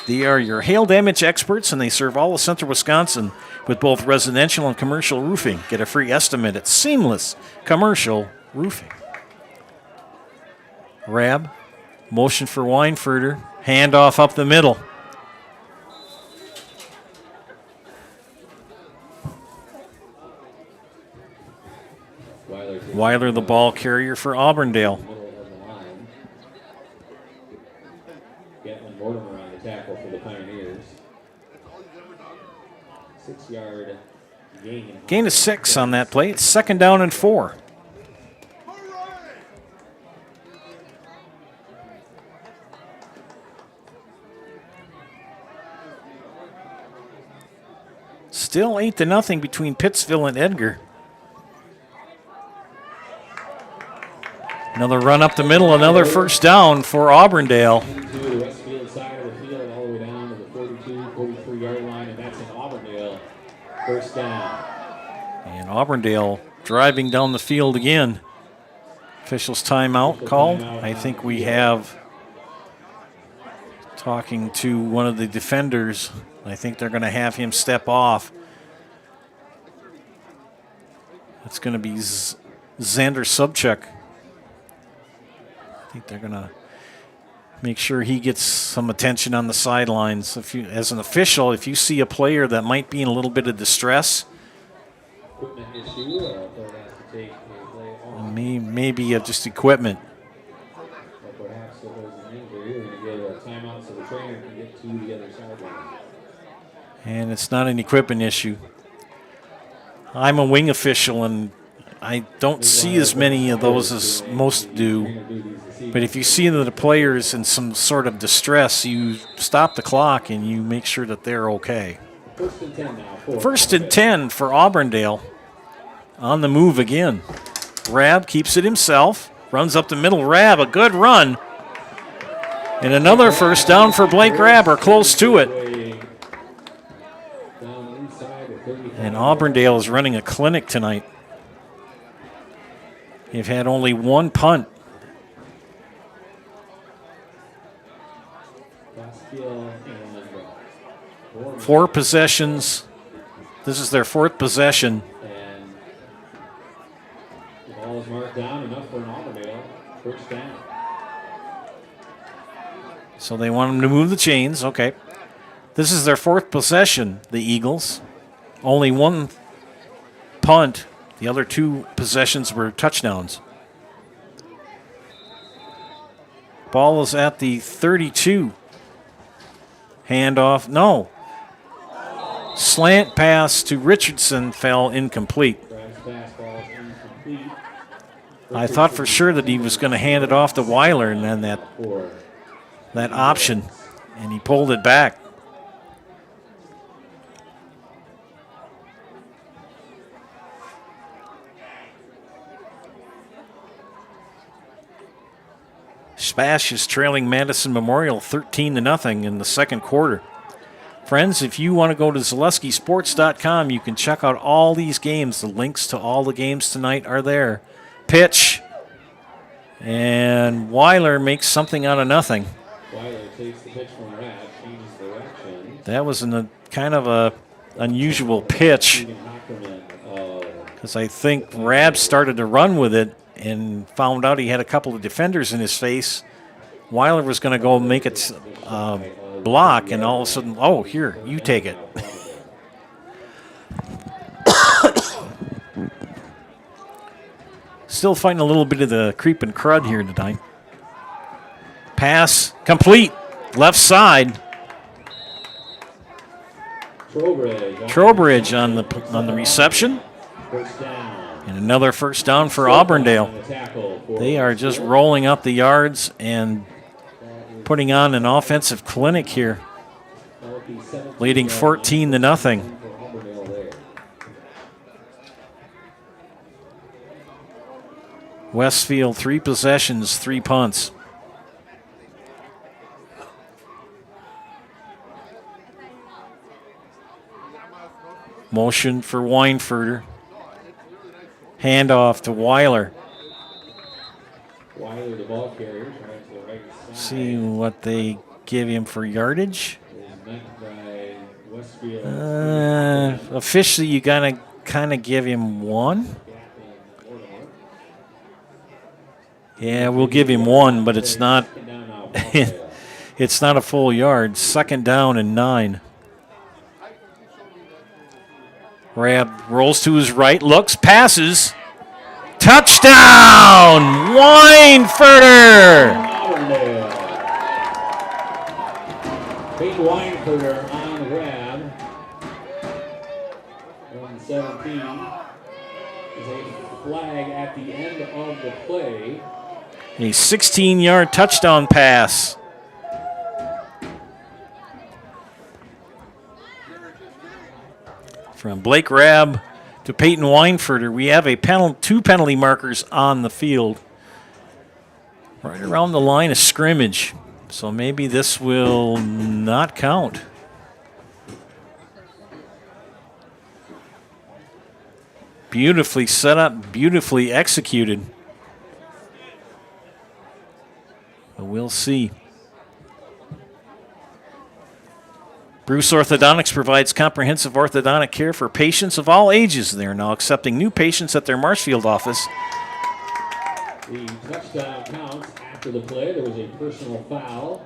They are your hail damage experts, and they serve all of central Wisconsin with both residential and commercial roofing. Get a free estimate at Seamless Commercial Roofing. Rabb, motion for Weinfurter, handoff up the middle. Weiler, the ball carrier for Auburndale. Middle of the line. Gatlin Mortimer on the tackle for the Pioneers. 6-yard gain. Gain of 6 on that play. It's 2nd down and 4. Still 8-0 between Pittsville and Edgar. Another run up the middle, another first down for Auburndale. To the Westfield side of the field, all the way down to the 42, 43-yard line, and that's an Auburndale first down. And Auburndale driving down the field again. Officials timeout called. I think we have talking to one of the defenders. I think they're going to have him step off. It's going to be Xander Subchuk. I think they're going to make sure he gets some attention on the sidelines. If you, as an official, if you see a player that might be in a little bit of distress, Equipment issue, or they'll have to take a play off. maybe just equipment. Or perhaps if there's an injury, we're going to get a timeout so the trainer can get to the other sideline. And it's not an equipment issue. I'm a wing official, and I don't see as many of those as most do. But if you see that the player's in some sort of distress, you stop the clock and you make sure that they're okay. First and 10 now. First and 10 for Auburndale. On the move again. Rabb keeps it himself. Runs up the middle. Rabb, a good run. And another first down for Blake Rabb, or close to it. And Auburndale is running a clinic tonight. They've had only one punt. Four possessions. This is their fourth possession. And the ball is marked down, enough for an Auburndale first down. So they want them to move the chains. Okay. This is their fourth possession, the Eagles. Only one punt. The other two possessions were touchdowns. Ball is at the 32. Handoff. No. Slant pass to Richardson fell incomplete. I thought for sure that he was going to hand it off to Weiler, and then that option, and he pulled it back. Spash is trailing Madison Memorial 13-0 in the second quarter. Friends, if you want to go to ZaleskiSports.com, you can check out all these games. The links to all the games tonight are there. Pitch. And Weiler makes something out of nothing. Weiler takes the pitch from Rabb, changes direction. That was a kind of a unusual pitch, because I think Rabb started to run with it and found out he had a couple of defenders in his face. Weiler was going to go make it block, and all of a sudden, oh, here, you take it. Still fighting a little bit of the creeping crud here tonight. Pass complete, left side. Trowbridge on the reception. First down. And another first down for Auburndale. They are just rolling up the yards and putting on an offensive clinic here, leading 14-0. Westfield, 3 possessions, 3 punts. Motion for Weinfurter. Handoff to Weiler. Weiler, the ball carrier, trying to the right side. See what they give him for yardage. Is met by Westfield. Officially, you gotta kind of give him 1. Yeah, we'll give him 1, but it's not. It's not a full yard. Second down and 9. Rabb rolls to his right, looks, passes. Touchdown! Weinfurter! Big Weinfurter on the grab. Run 17. There's a flag at the end of the play. A 16-yard touchdown pass. From Blake Rabb to Peyton Weinfurter, we have two penalty markers on the field right around the line of scrimmage. So maybe this will not count. Beautifully set up, beautifully executed. But we'll see. Bruce Orthodontics provides comprehensive orthodontic care for patients of all ages. They are now accepting new patients at their Marshfield office. The touchdown counts after the play. There was a personal foul.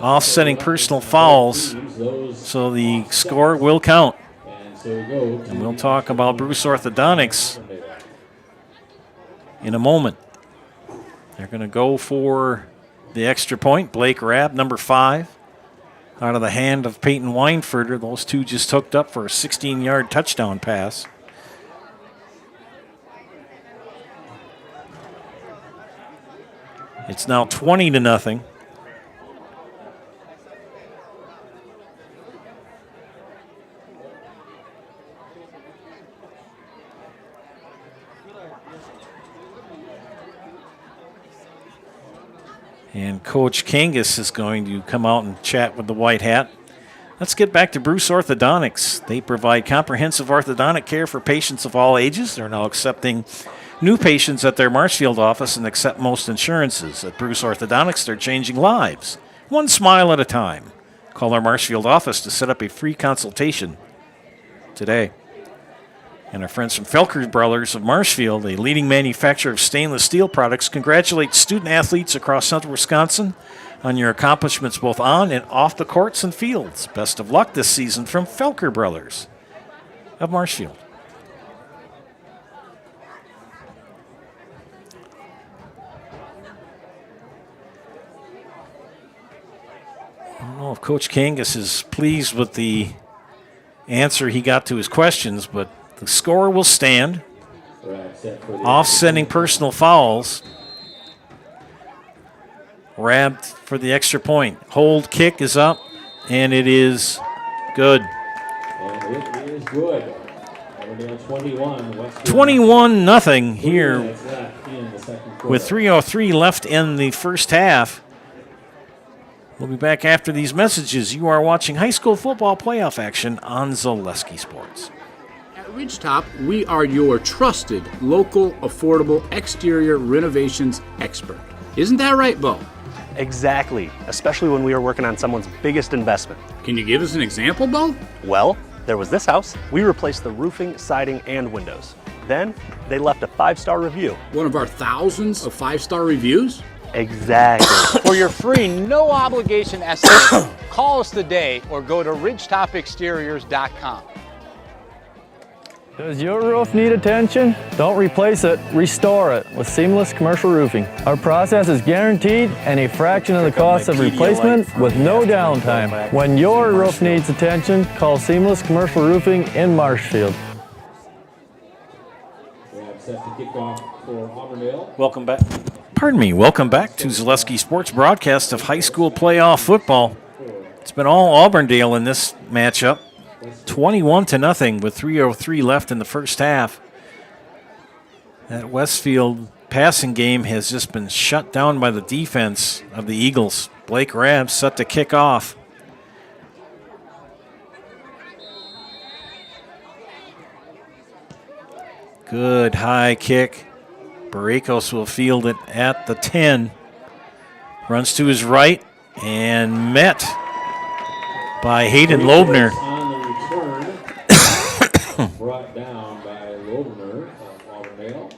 Offsetting personal fouls, so the score will count. And we'll talk about Bruce Orthodontics in a moment. They're going to go for the extra point. Blake Rabb, number 5. Out of the hand of Peyton Weinfurter. Those two just hooked up for a 16-yard touchdown pass. It's now 20-0. And Coach Kangas is going to come out and chat with the White Hat. Let's get back to Bruce Orthodontics. They provide comprehensive orthodontic care for patients of all ages. They're now accepting new patients at their Marshfield office and accept most insurances. At Bruce Orthodontics, they're changing lives, one smile at a time. Call our Marshfield office to set up a free consultation today. And our friends from Felker Brothers of Marshfield, a leading manufacturer of stainless steel products, congratulate student athletes across central Wisconsin on your accomplishments both on and off the courts and fields. Best of luck this season from Felker Brothers of Marshfield. I don't know if Coach Kangas is pleased with the answer he got to his questions, but the score will stand. Offsetting personal fouls. Rabb for the extra point. Hold kick is up, and it is good. And it is good. Auburndale 21-0 here with 3:03 left in the first half. We'll be back after these messages. You are watching high school football playoff action on Zaleski Sports. At Ridgetop, we are your trusted, local, affordable exterior renovations expert. Isn't that right, Bo? Exactly, especially when we are working on someone's biggest investment. Can you give us an example, Bo? Well, there was this house. We replaced the roofing, siding, and windows. Then, they left a 5-star review. One of our thousands of 5-star reviews? Exactly. For your free, no obligation estimate, call us today or go to ridgetopexteriors.com. Does your roof need attention? Don't replace it, restore it with Seamless Commercial Roofing. Our process is guaranteed and a fraction of the cost of replacement with no downtime. When your roof needs attention, call Seamless Commercial Roofing in Marshfield. Set to kick off for Auburndale. Welcome back. Welcome back to Zaleski Sports broadcast of high school playoff football. It's been all Auburndale in this matchup. 21-0 with 3:03 left in the first half. That Westfield passing game has just been shut down by the defense of the Eagles. Blake Rabb set to kick off. Good high kick. Baracos will field it at the 10. Runs to his right and met by Hayden Loebner. Brought down by Loebner of Auburndale.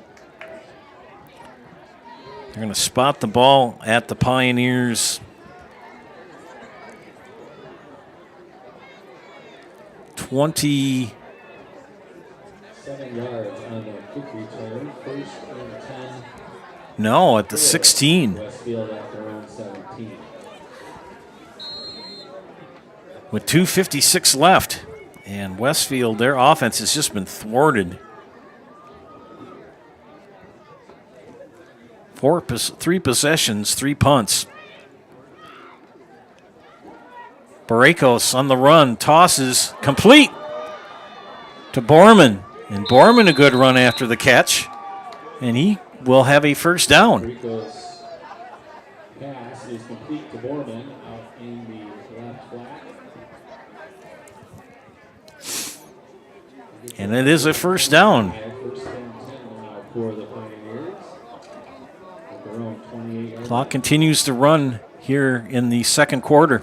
They're going to spot the ball at the Pioneers. 7 yards on the kick return. First and 10. No, at the 16. Westfield at their own 17. With 2:56 left. And Westfield, their offense has just been thwarted. 3 possessions, 3 punts. Baracos on the run, tosses, complete. to Borman. And Borman a good run after the catch. And he will have a first down. Rico's pass is complete to Borman out in the left flat. And it is a first down. First and 10 now for the Pioneers. At their own 28-yard Clock continues to run here in the second quarter.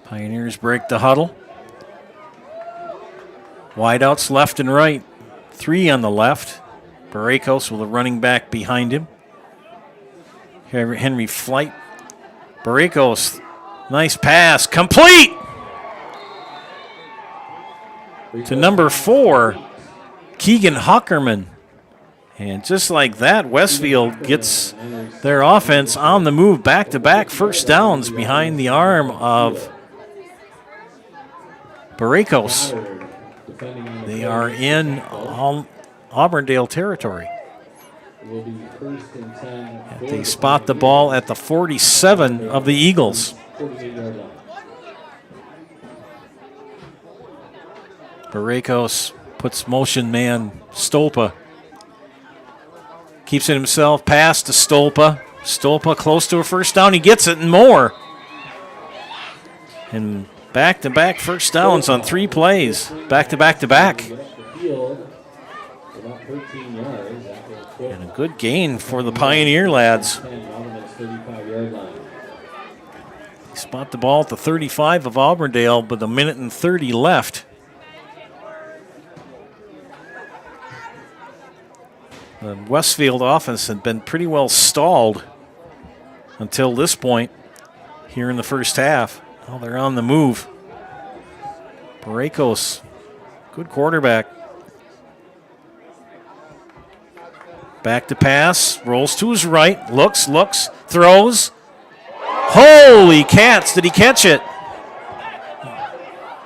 Pioneers break the huddle. Wideouts left and right. 3 on the left. Baracos with a running back behind him. Henry Flight. Baracos, nice pass, complete to number 4, Keegan Huckerman. And just like that, Westfield gets their offense on the move, back-to-back first downs behind the arm of Baracos. They are in Auburndale territory. will be first and 10. They spot the ball at the 47 of the Eagles. 48-yard line. Baracos puts motion man Stolpa. Keeps it himself, pass to Stolpa. Stolpa close to a first down. He gets it and more. And back-to-back first downs on 3 plays. Back-to-back-to-back. And a good gain for the Pioneer lads. They spot the ball at the 35 of Auburndale with 1:30 left. The Westfield offense had been pretty well stalled until this point here in the first half. Now they're on the move. Baracos, good quarterback. Back to pass, rolls to his right, looks, throws. Holy cats, did he catch it?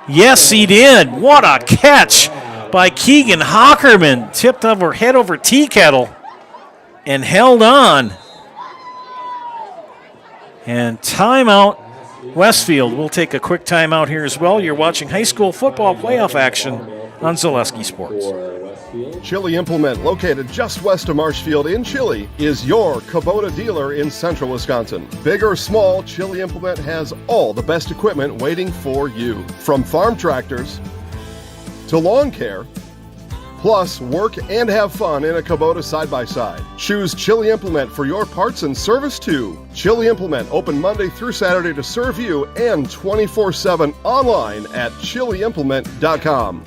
Yes, he did. What a catch by Keegan Hockerman. Tipped over head over tea kettle and held on. And timeout. Westfield will take a quick timeout here as well. You're watching high school football playoff action on Zaleski Sports. Chili Implement, located just west of Marshfield in Chili, is your Kubota dealer in central Wisconsin. Big or small, Chili Implement has all the best equipment waiting for you. From farm tractors to lawn care, plus work and have fun in a Kubota side-by-side. Choose Chili Implement for your parts and service too. Chili Implement, open Monday through Saturday to serve you and 24/7 online at chiliimplement.com.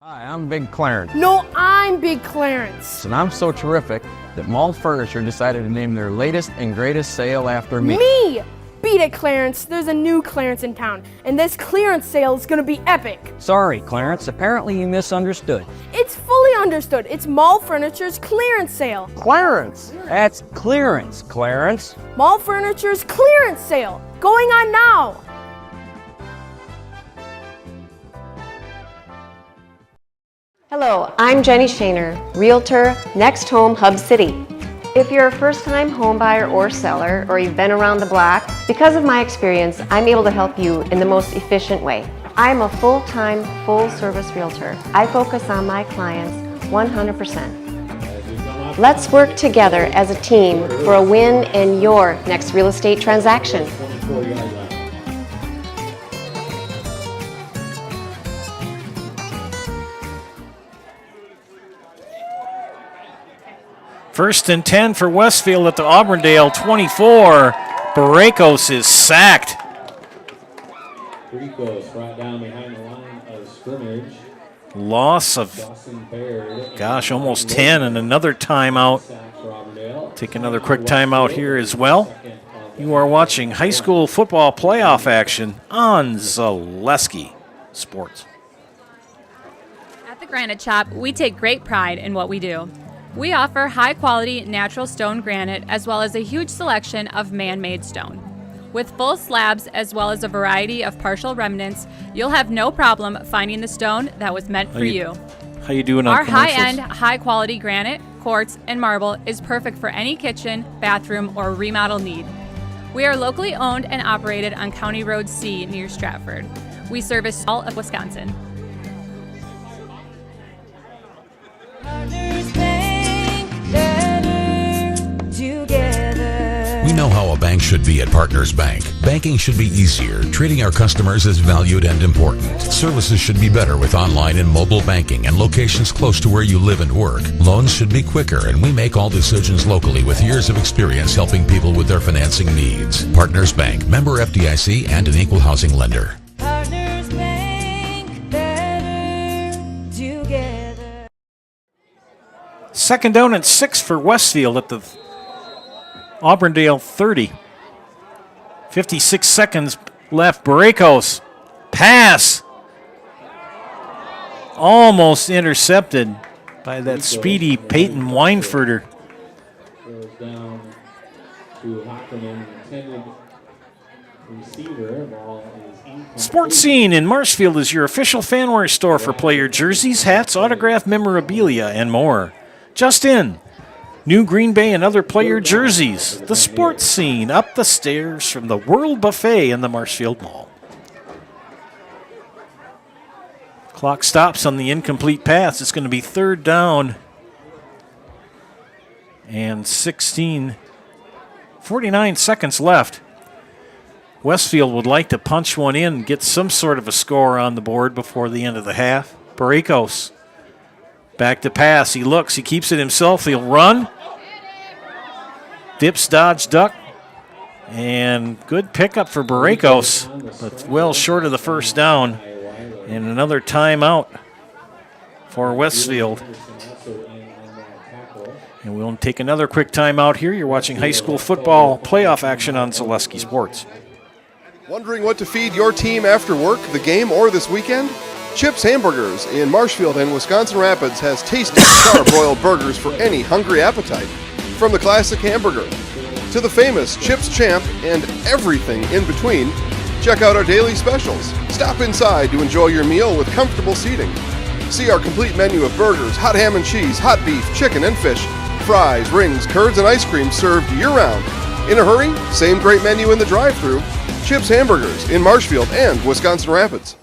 Hi, I'm Big Clarence. No, I'm Big Clarence. And I'm so terrific that Mall Furniture decided to name their latest and greatest sale after me. Me! Beat it, Clarence. There's a new Clarence in town, and this clearance sale is gonna be epic. Sorry, Clarence. Apparently you misunderstood. It's fully understood. It's Mall Furniture's clearance sale. Clarence! That's clearance, Clarence. Mall Furniture's clearance sale. Going on now. Hello, I'm Jenny Shaner, Realtor, Next Home Hub City. If you're a first-time home buyer or seller, or you've been around the block, because of my experience, I'm able to help you in the most efficient way. I'm a full-time, full-service realtor. I focus on my clients 100%. Let's work together as a team for a win in your next real estate transaction. 24-yard line. First and 10 for Westfield at the Auburndale 24. Baracos is sacked. Rico's brought down behind the line of scrimmage. Loss of, almost 10, and another timeout. Take another quick timeout here as well. You are watching high school football playoff action on Zaleski Sports. At the Granite Shop, we take great pride in what we do. We offer high-quality natural stone granite as well as a huge selection of man-made stone. With full slabs as well as a variety of partial remnants, you'll have no problem finding the stone that was meant for you. How you doing on Our commercials? high-end, high-quality granite, quartz, and marble is perfect for any kitchen, bathroom, or remodel need. We are locally owned and operated on County Road C near Stratford. We service all of Wisconsin. We know how a bank should be at Partners Bank. Banking should be easier. Treating our customers as valued and important. Services should be better with online and mobile banking and locations close to where you live and work. Loans should be quicker, and we make all decisions locally with years of experience helping people with their financing needs. Partners Bank, member FDIC, and an equal housing lender. Partners Bank, better together. Second down and 6 for Westfield at the Auburndale 30. 56 seconds left. Barakos. Pass. Almost intercepted by that speedy Peyton Weinfurter. Goes down to Hockerman, intended receiver. Ball is incomplete. Sports Scene in Marshfield is your official fanware store for player jerseys, hats, autographed memorabilia, and more. Just in. New Green Bay and other player jerseys. The Sports Scene up the stairs from the World Buffet in the Marshfield Mall. Clock stops on the incomplete pass. It's going to be third down and 49 seconds left. Westfield would like to punch one in and get some sort of a score on the board before the end of the half. Barakos back to pass. He looks. He keeps it himself. He'll run. Dips, dodge, duck. And good pickup for Barakos, but well short of the first down. And another timeout for Westfield. And we'll take another quick timeout here. You're watching high school football playoff action on Zaleski Sports. Wondering what to feed your team after work, the game, or this weekend? Chips Hamburgers in Marshfield and Wisconsin Rapids has tasty char-broiled burgers for any hungry appetite. From the classic hamburger to the famous Chips Champ and everything in between, check out our daily specials. Stop inside to enjoy your meal with comfortable seating. See our complete menu of burgers, hot ham and cheese, hot beef, chicken and fish, fries, rings, curds, and ice cream served year-round. In a hurry? Same great menu in the drive-thru. Chips Hamburgers in Marshfield and Wisconsin Rapids.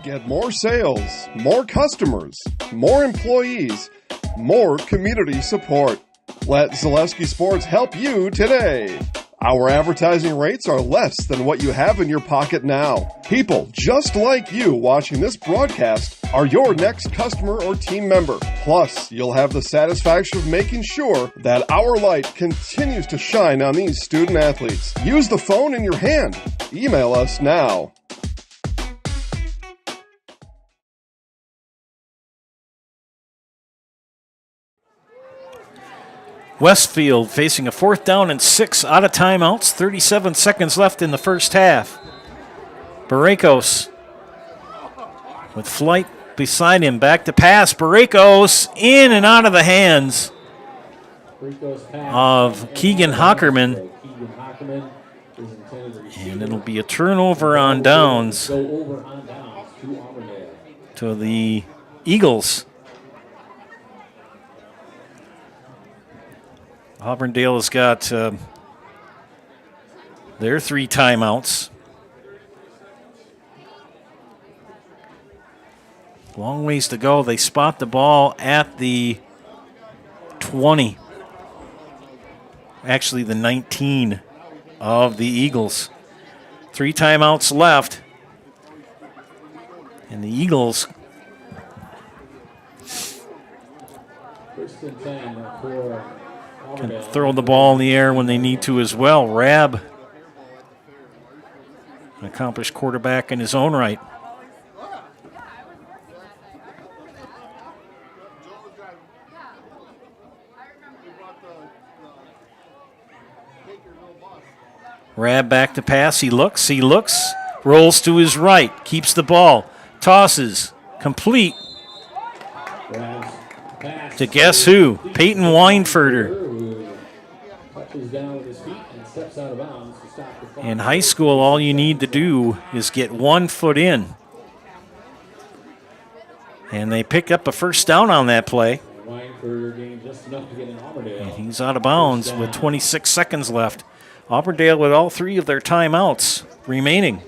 Get more sales, more customers, more employees, more community support. Let Zaleski Sports help you today. Our advertising rates are less than what you have in your pocket now. People just like you watching this broadcast are your next customer or team member. Plus, you'll have the satisfaction of making sure that our light continues to shine on these student athletes. Use the phone in your hand. Email us now. Westfield facing a fourth down and 6 out of timeouts. 37 seconds left in the first half. Barakos with flight beside him. Back to pass. Barakos in and out of the hands of Keegan Hockerman. And it'll be a turnover on downs to the Eagles. Auburndale has got their 3 timeouts. Long ways to go. They spot the ball at the 20. Actually, the 19 of the Eagles. 3 timeouts left. And the Eagles can throw the ball in the air when they need to as well. Rabb, an accomplished quarterback in his own right. Rabb back to pass. He looks, rolls to his right, keeps the ball, tosses, complete. To guess who? Peyton Weinfurter. In high school, all you need to do is get 1 foot in. And they picked up a first down on that play. Weinfurter gains just enough to get an Auburndale. And he's out of bounds with 26 seconds left. Auburndale with all 3 of their timeouts remaining.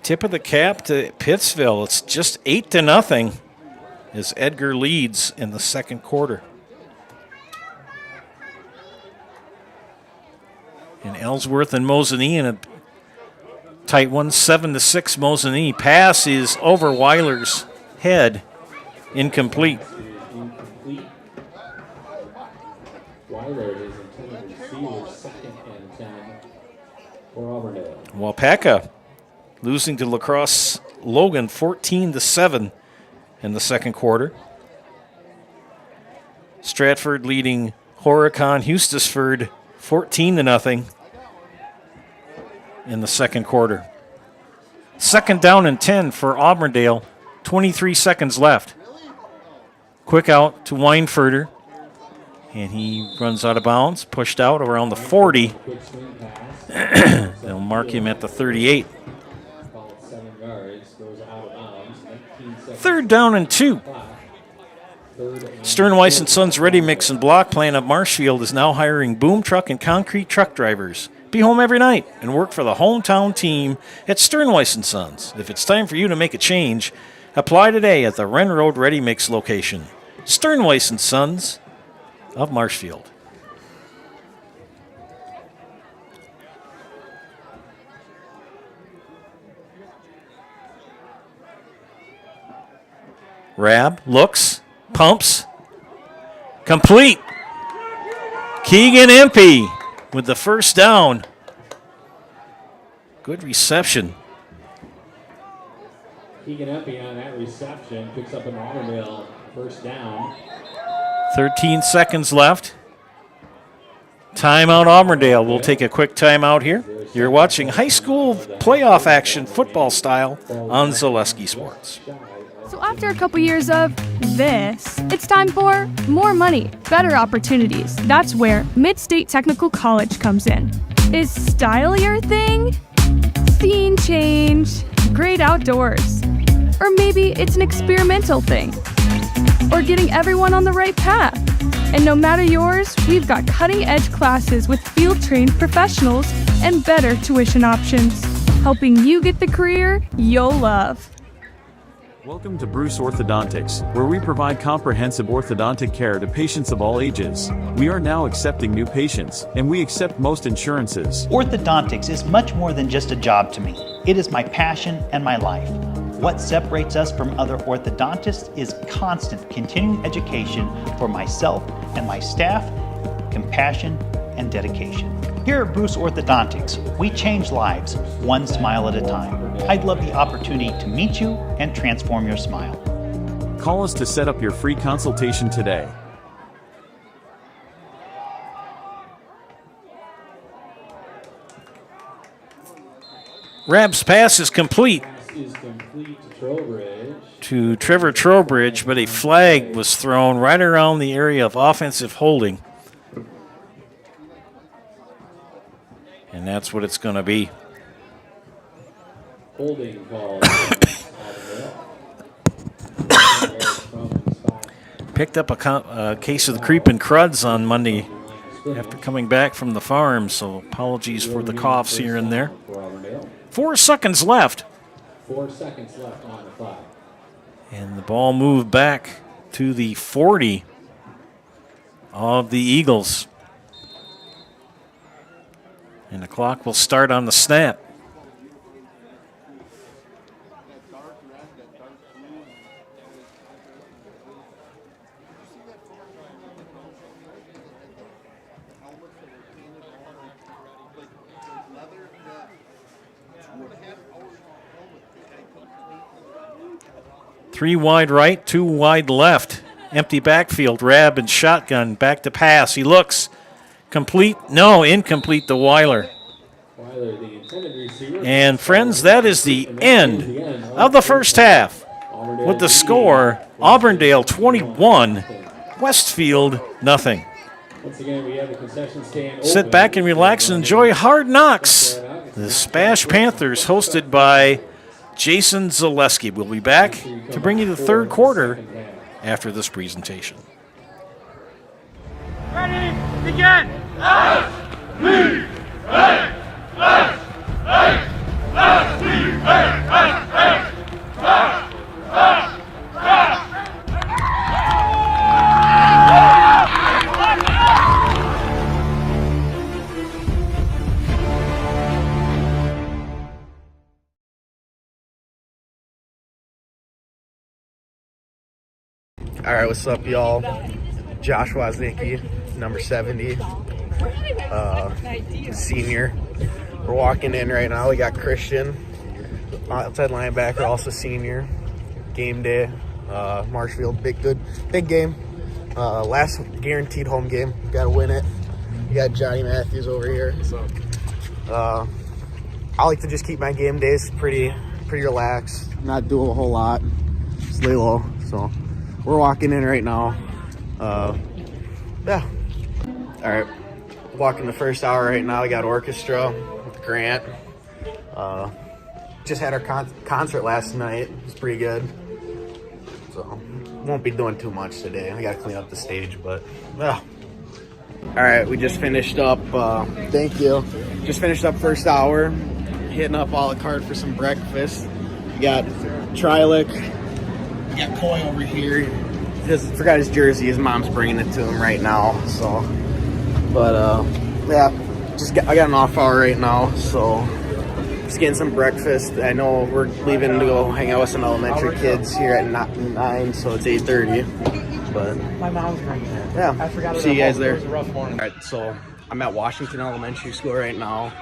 Tip of the cap to Pittsville. It's just 8-0 as Edgar leads in the second quarter. And Ellsworth and Mosinee in a tight one, 7-6 Mosinee. Pass is over Weiler's head, incomplete. Weiler is intended receiver, 2nd and 10 for Auburndale. Wapaka losing to La Crosse Logan 14-7 in the second quarter. Stratford leading Horicon Hustisford 14-0 in the second quarter. 2nd down and 10 for Auburndale. 23 seconds left. Quick out to Weinfurter. And he runs out of bounds, pushed out around the 40. They'll mark him at the 38. 3rd down and 2. Sternweiss and Sons Ready Mix and Block Plant of Marshfield is now hiring boom truck and concrete truck drivers. Be home every night and work for the hometown team at Sternweiss and Sons. If it's time for you to make a change, apply today at the Wren Road Ready Mix location. Sternweiss and Sons of Marshfield. Rab looks, pumps, complete. Keegan Impey with the first down. Good reception. Keegan Impey on that reception picks up an Auburndale first down. 13 seconds left. Timeout Auburndale. We'll take a quick timeout here. You're watching high school playoff action football style on Zaleski Sports. So after a couple years of this, it's time for more money, better opportunities. That's where Mid-State Technical College comes in. Is style your thing? Scene change, great outdoors. Or maybe it's an experimental thing. Or getting everyone on the right path. And no matter yours, we've got cutting-edge classes with field-trained professionals and better tuition options, helping you get the career you'll love. Welcome to Bruce Orthodontics, where we provide comprehensive orthodontic care to patients of all ages. We are now accepting new patients, and we accept most insurances. Orthodontics is much more than just a job to me. It is my passion and my life. What separates us from other orthodontists is constant continuing education for myself and my staff, compassion, and dedication. Here at Bruce Orthodontics, we change lives one smile at a time. I'd love the opportunity to meet you and transform your smile. Call us to set up your free consultation today. Rab's pass is complete to Trevor Trowbridge, but a flag was thrown right around the area of offensive holding. And that's what it's going to be. Holding call. Picked up a case of the creeping cruds on Monday after coming back from the farm, so apologies for the coughs here and there. 4 seconds left. 4 seconds left on the clock. And the ball moved back to the 40 of the Eagles. And the clock will start on the snap. Three wide right, 2 wide left. Empty backfield. Rab and shotgun. Back to pass. He looks. Complete. No, incomplete to Weiler. And friends, that is the end of the first half. With the score, Auburndale 21, Westfield nothing. Once again, we have the concession stand Sit back and relax and enjoy Hard Knocks. The Spash Panthers, hosted by Jason Zaleski will be back to bring you the third quarter after this presentation. Ready, begin! Let's leave! Let's leave! All right, what's up, y'all? Josh Woznicki, number 70, senior. We're walking in right now. We got Christian, outside linebacker, also senior. Game day, Marshfield, big game. Last guaranteed home game. Got to win it. We got Johnny Matthews over here. I like to just keep my game days pretty relaxed. Not do a whole lot. Just lay low. So we're walking in right now. Yeah. All right. Walking the first hour right now. We got orchestra with Grant. Just had our concert last night. It was pretty good. So won't be doing too much today. I got to clean up the stage, but yeah. All right, we just finished up. Thank you. Just finished up first hour. Hitting up a la carte for some breakfast. We got Trilek. We got Coy over here. Just forgot his jersey. His mom's bringing it to him right now. So, but yeah, I got an off hour right now. So, just getting some breakfast. I know we're leaving to go hang out with some elementary kids here at 9, so it's 8:30. But my mom's bringing it. Yeah, I forgot. See you guys there. It was a rough morning. All right, so I'm at Washington Elementary School right now.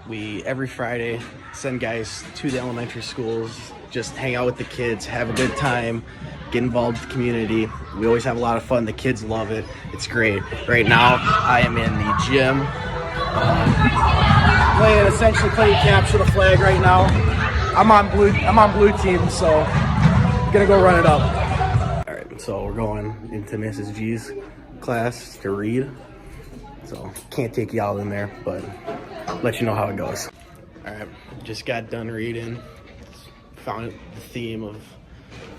We every Friday send guys to the elementary schools, just hang out with the kids, have a good time, get involved with the community. We always have a lot of fun. The kids love it. It's great. Right now, I am in the gym. Essentially playing capture the flag right now. I'm on blue team, so I'm gonna go run it up. All right, so we're going into Mrs. G's class to read. So can't take y'all in there, but let you know how it goes. All right, just got done reading. Found the theme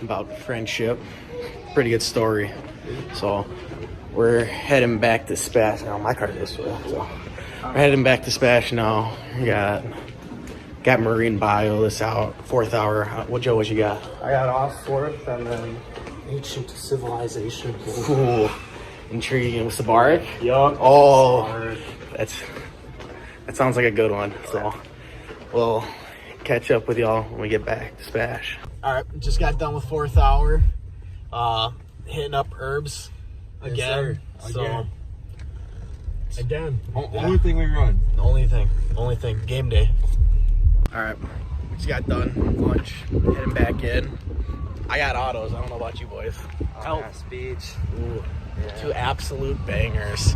about friendship. Pretty good story. So we're heading back to Spash. Oh, my car's this way. So we're heading back to Spash now. We got marine bio this out, 4th hour. What you got? I got off 4th and then ancient civilization. Ooh, intriguing. With Sabaric? Yup. Oh, that sounds like a good one. So we'll catch up with y'all when we get back to Spash. All right, just got done with 4th hour. Hitting up herbs again. Yes, so again. Only thing we run. Only thing. Game day. All right, we just got done lunch. Heading back in. I got autos. I don't know about you boys. Help speech. Ooh, yeah. 2 absolute bangers.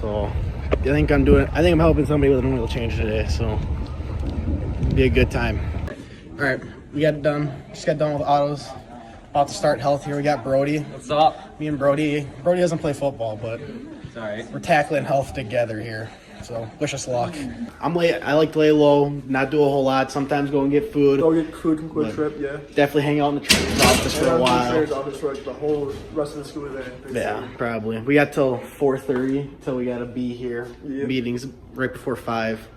So I think I'm helping somebody with an oil change today. So it'll be a good time. All right, we got done. Just got done with autos. About to start health here. We got Brody. What's up? Me and Brody. Brody doesn't play football, but it's all right. We're tackling health together here. So wish us luck. I'm late. I like to lay low, not do a whole lot. Sometimes go and get food. Go get food from Quick Trip, yeah. Definitely hang out in the trainer's office for a while. Office for the whole rest of the school day. Yeah, probably. We got till 4:30 till we gotta be here. Yep. Meetings right before 5.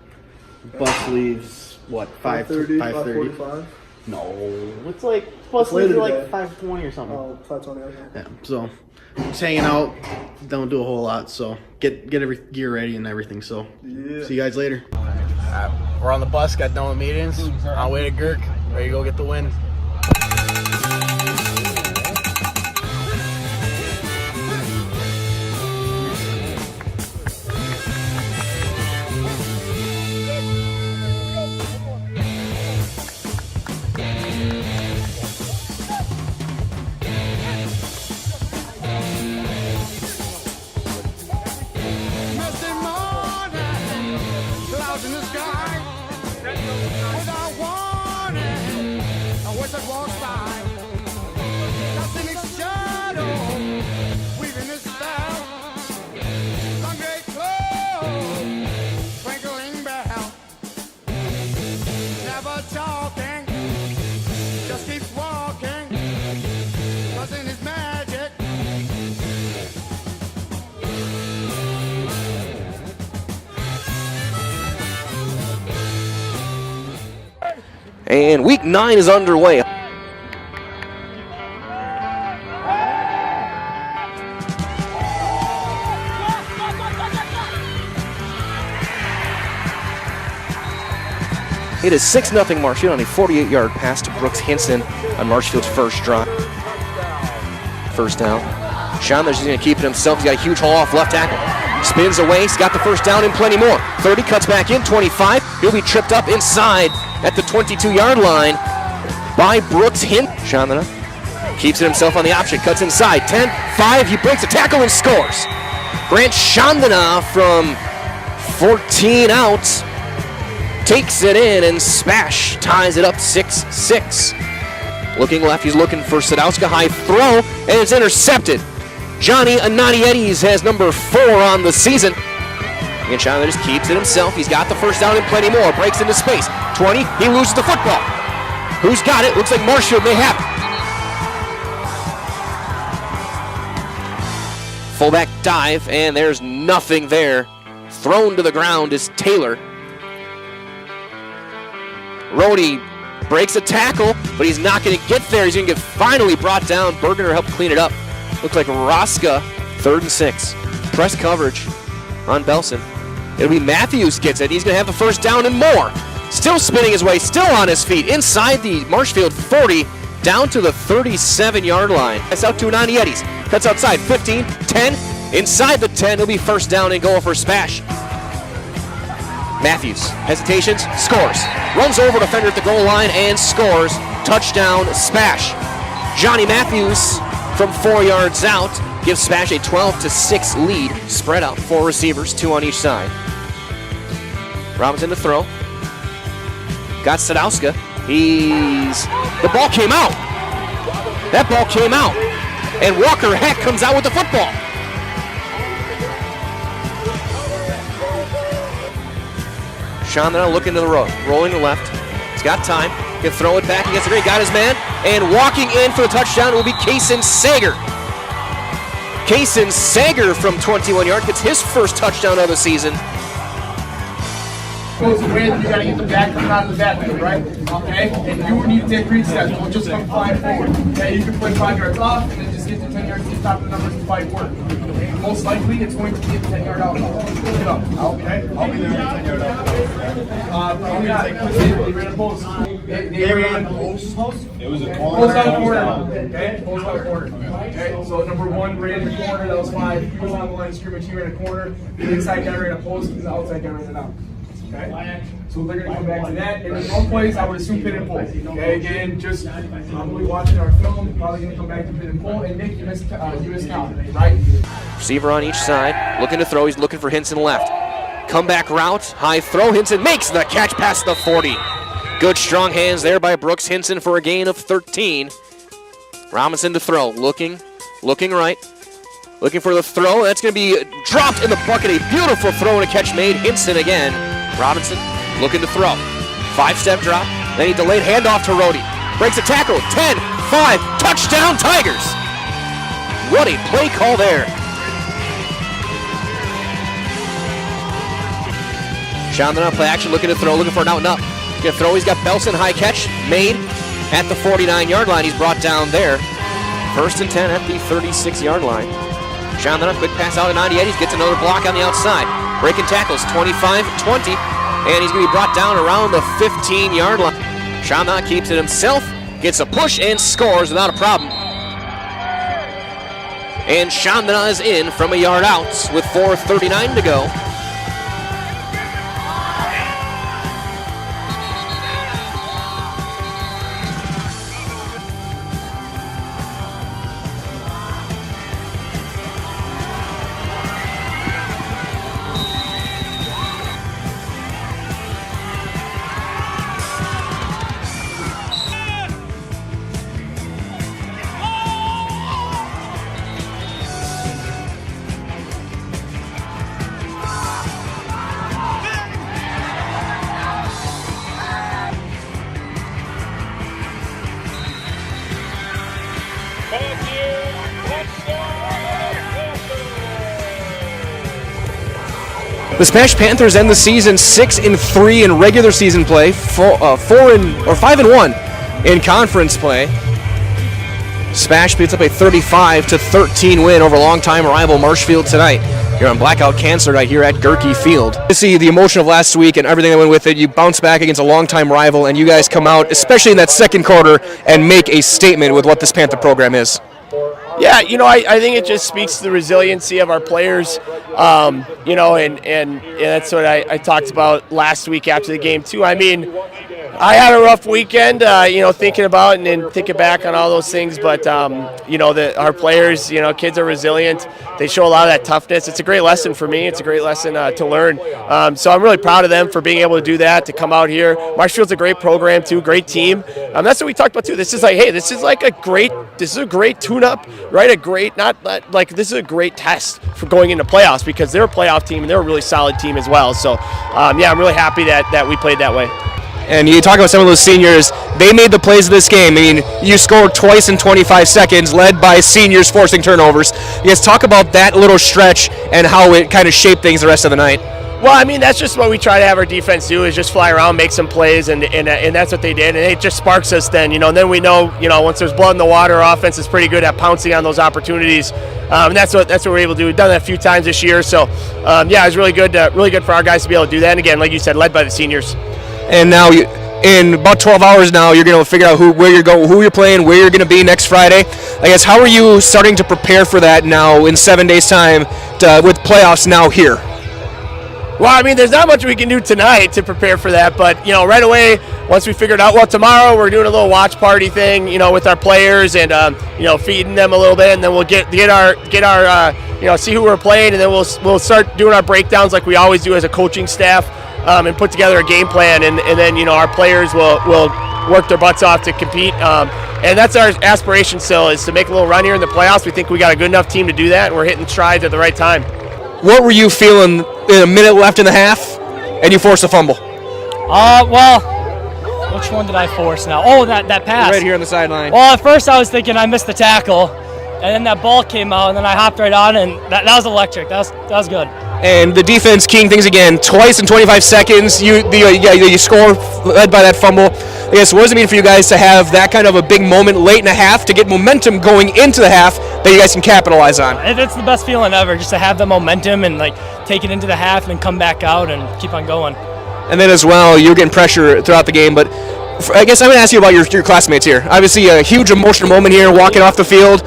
Bus leaves what 5:30? 5:45. No, it's like supposed to leave at like 5:20 or something. Oh, 5:20. Okay. Yeah. So just hanging out. Don't do a whole lot. So get every gear ready and everything. So see you guys later. We're on the bus. Got done with meetings. On our way to Girk. Ready to go get the win. Without warning, never talking, just keeps walking, 'cause in his magic. And week 9 is underway. It is 6-0 Marshfield on a 48-yard pass to Brooks Hinson on Marshfield's first drive. First down. Chandler's going to keep it himself. He's got a huge haul off left tackle. Spins away. He's got the first down and plenty more. 30, cuts back in, 25. He'll be tripped up inside at the 22-yard line by Brooks Hinson. Chandler keeps it himself on the option. Cuts inside. 10, 5. He breaks a tackle and scores. Grant Chandana from 14 out takes it in, and Spash ties it up 6-6. Looking left, he's looking for Sadowska. High throw, and it's intercepted. Johnny Ananiedis has number 4 on the season. And Chandler just keeps it himself. He's got the first down and plenty more. Breaks into space. 20, he loses the football. Who's got it? Looks like Marshfield may have it. Fullback dive, and there's nothing there. Thrown to the ground is Taylor. Rhodey breaks a tackle, but he's not going to get there. He's going to get finally brought down. Bergener helped clean it up. Looks like Roska, 3rd and 6. Press coverage on Belson. It'll be Matthews gets it. He's going to have the first down and more. Still spinning his way, still on his feet, inside the Marshfield 40, down to the 37-yard line. That's out to Ananiedis. Cuts outside, 15, 10, inside the 10. It'll be first down and goal for Spash. Matthews, hesitations, scores. Runs over defender at the goal line and scores. Touchdown, Spash. Johnny Matthews from 4 yards out gives Spash a 12-6 lead. Spread out, 4 receivers, 2 on each side. Robinson to throw. Got Sadowska. The ball came out. That ball came out. And Walker Heck comes out with the football. Chandler looking to the road, rolling to left. He's got time. Can throw it back against the green. Got his man. And walking in for the touchdown will be Kaysen Sager. Kaysen Sager from 21 yards gets his first touchdown of the season. Goes away, you gotta get the back coming out of the backfield, right? Okay? And you need to take 3 steps. Don't just come flying forward. Okay? You can play 5 yards off and then just get to 10 yards to stop the numbers and fight work. Okay? Most likely it's going to be a 10-yard out. Get up. Okay? I'll be there at 10-yard out. They ran a post. They ran a post. It was a corner. Post out corner. Okay? Post out corner. Okay? So number 1 ran the corner. That was 5. He was on the line of scrimmage. He ran a corner. The inside guy ran a post. The outside guy ran it out. Okay, so they're going to come back to that. And in one place, I would assume pin and pull. Okay, again, just probably watching our film, probably going to come back to pin and pull. And Nick, you missed count, right? Receiver on each side, looking to throw. He's looking for Hinson left. Comeback route, high throw. Hinson makes the catch past the 40. Good strong hands there by Brooks Hinson for a gain of 13. Robinson to throw, looking right. Looking for the throw. That's going to be dropped in the bucket. A beautiful throw and a catch made. Hinson again. Robinson looking to throw. 5-step drop. Then he delayed handoff to Rhodey. Breaks a tackle. 10, 5, touchdown Tigers. What a play call there. Chandler play action, looking to throw, looking for an out and up. Gonna throw. He's got Belson, high catch made at the 49-yard line. He's brought down there. 1st and 10 at the 36-yard line. Chandler, quick pass out to Ananiedis, gets another block on the outside. Breaking tackles, 25-20, and he's going to be brought down around the 15-yard line. Chandler keeps it himself, gets a push, and scores without a problem. And Chandler is in from a yard out with 4:39 to go. The Smash Panthers end the season 6-3 in regular season play, 5-1 in conference play. Smash beats up a 35-13 win over longtime rival Marshfield tonight. Here on Blackout Cancer Night here at Gerke Field. To see the emotion of last week and everything that went with it, you bounce back against a longtime rival, and you guys come out, especially in that second quarter, and make a statement with what this Panther program is. Yeah, I think it just speaks to the resiliency of our players, and that's what I talked about last week after the game too. I mean, I had a rough weekend, thinking about and thinking back on all those things, but our players, kids are resilient. They show a lot of that toughness. It's a great lesson for me. It's a great lesson to learn. So I'm really proud of them for being able to do that, to come out here. Marshfield's a great program too, great team. That's what we talked about too. This is a great tune-up, right? This is a great test for going into playoffs, because they're a playoff team and they're a really solid team as well. So I'm really happy that we played that way. And you talk about some of those seniors, they made the plays of this game. I mean, you scored twice in 25 seconds, led by seniors forcing turnovers. You guys talk about that little stretch and how it kind of shaped things the rest of the night. Well, I mean, that's just what we try to have our defense do, is just fly around, make some plays, and that's what they did. And it just sparks us then, and then we know, once there's blood in the water, our offense is pretty good at pouncing on those opportunities. And that's what we're able to do. We've done that a few times this year. So, it was really good for our guys to be able to do that. And again, like you said, led by the seniors. And now, in about 12 hours now, you're going to figure out where you're going, who you're playing, where you're going to be next Friday. I guess, how are you starting to prepare for that now in 7 days' time with playoffs now here? Well, I mean, there's not much we can do tonight to prepare for that, but right away, once we figured out, tomorrow we're doing a little watch party thing, with our players and feeding them a little bit, and then we'll get our see who we're playing, and then we'll start doing our breakdowns like we always do as a coaching staff, and put together a game plan, and then our players will work their butts off to compete, and that's our aspiration still, is to make a little run here in the playoffs. We think we got a good enough team to do that, and we're hitting strides at the right time. What were you feeling in a minute left in the half, and you forced a fumble? Which one did I force now? Oh, that pass. Right here on the sideline. Well, at first I was thinking I missed the tackle, and then that ball came out, and then I hopped right on, and that was electric. That was good. And the defense keying things again, twice in 25 seconds. You score led by that fumble. I guess, what does it mean for you guys to have that kind of a big moment late in the half to get momentum going into the half that you guys can capitalize on? It's the best feeling ever, just to have the momentum and take it into the half and then come back out and keep on going. And then as well, you're getting pressure throughout the game, but I guess I'm going to ask you about your classmates here. Obviously, a huge emotional moment here, walking off the field.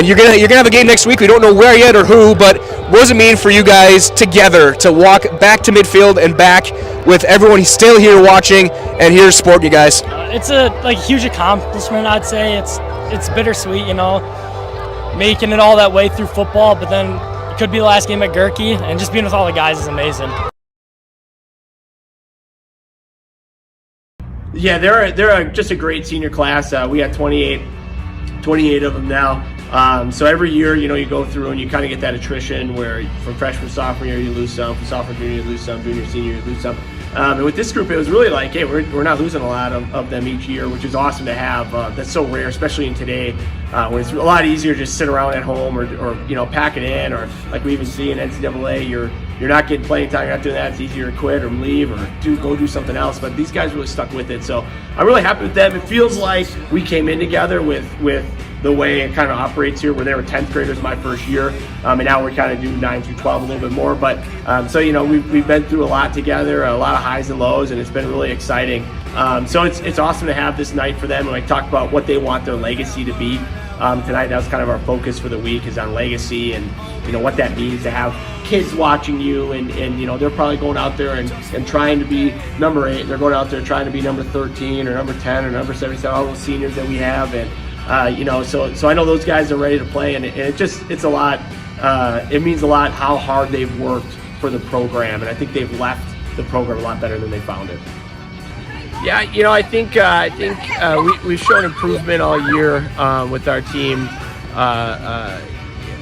You're gonna have a game next week. We don't know where yet or who, but what does it mean for you guys together to walk back to midfield and back with everyone still here watching and here to support you guys? It's a huge accomplishment, I'd say. It's bittersweet, making it all that way through football, but then it could be the last game at Gerke, and just being with all the guys is amazing. Yeah, they're just a great senior class. We got 28 of them now. So every year, you go through and you kind of get that attrition where from freshman, sophomore year, you lose some. From sophomore, junior, you lose some. Junior, senior, you lose some. And with this group, it was really hey, we're not losing a lot of them each year, which is awesome to have. That's so rare, especially in today, when it's a lot easier to just sit around at home or pack it in, or like we even see in NCAA, you're not getting playing time, you're not doing that. It's easier to quit or leave or go do something else. But these guys really stuck with it, so I'm really happy with them. It feels like we came in together with the way it kind of operates here, where they were 10th graders my first year, and now we kind of do 9 through 12 a little bit more. But so we've been through a lot together, a lot of highs and lows, and it's been really exciting. So it's awesome to have this night for them, and talk about what they want their legacy to be. Tonight, that was kind of our focus for the week, is on legacy and what that means to have kids watching you, and they're probably going out there and trying to be number 8. They're going out there trying to be number 13 or number 10 or number 77, all those seniors that we have, and so I know those guys are ready to play, and it's a lot. It means a lot how hard they've worked for the program, and I think they've left the program a lot better than they found it. Yeah, I think we've shown improvement all year with our team.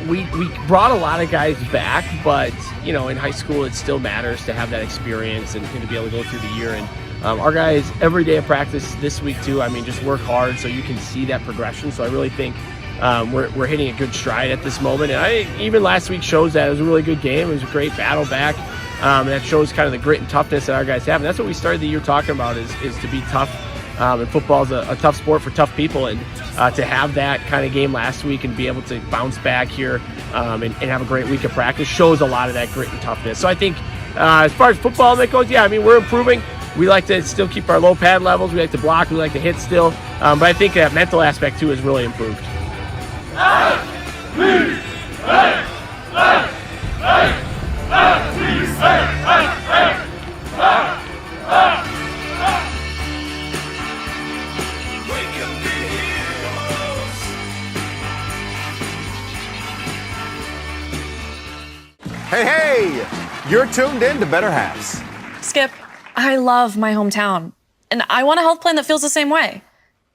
We brought a lot of guys back, but in high school it still matters to have that experience and to be able to go through the year. And our guys every day of practice this week too. Just work hard so you can see that progression. So I really think we're hitting a good stride at this moment. And even last week shows that it was a really good game. It was a great battle back. That shows kind of the grit and toughness that our guys have. And that's what we started the year talking about is to be tough. And football is a tough sport for tough people. And to have that kind of game last week and be able to bounce back here and have a great week of practice shows a lot of that grit and toughness. So I think as far as football that goes, yeah, I mean, we're improving. We like to still keep our low pad levels. We like to block. We like to hit still. But I think that mental aspect, too, has really improved. Hey, you're tuned in to Better Halves. Skip, I love my hometown, and I want a health plan that feels the same way.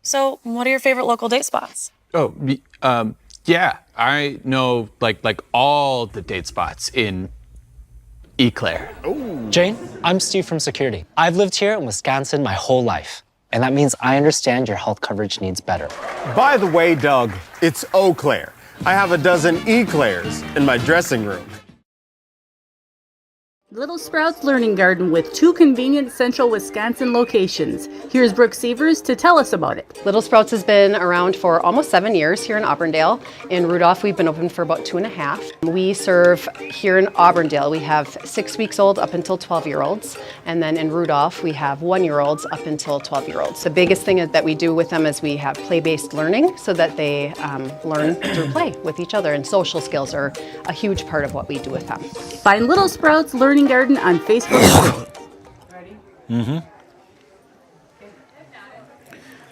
So, what are your favorite local date spots? Oh, yeah, I know like all the date spots in Eau Claire. Jane, I'm Steve from security. I've lived here in Wisconsin my whole life, and that means I understand your health coverage needs better. By the way, Doug, it's Eau Claire. I have a dozen Eclairs in my dressing room. Little Sprouts Learning Garden with 2 convenient central Wisconsin locations. Here's Brooke Severs to tell us about it. Little Sprouts has been around for almost 7 years here in Auburndale. In Rudolph, we've been open for about 2.5. We serve here in Auburndale, we have 6 weeks old up until 12-year-olds. And then in Rudolph, we have 1-year-olds up until 12-year-olds. The biggest thing that we do with them is we have play-based learning so that they learn through play with each other. And social skills are a huge part of what we do with them. Find Little Sprouts Learning Garden on Facebook.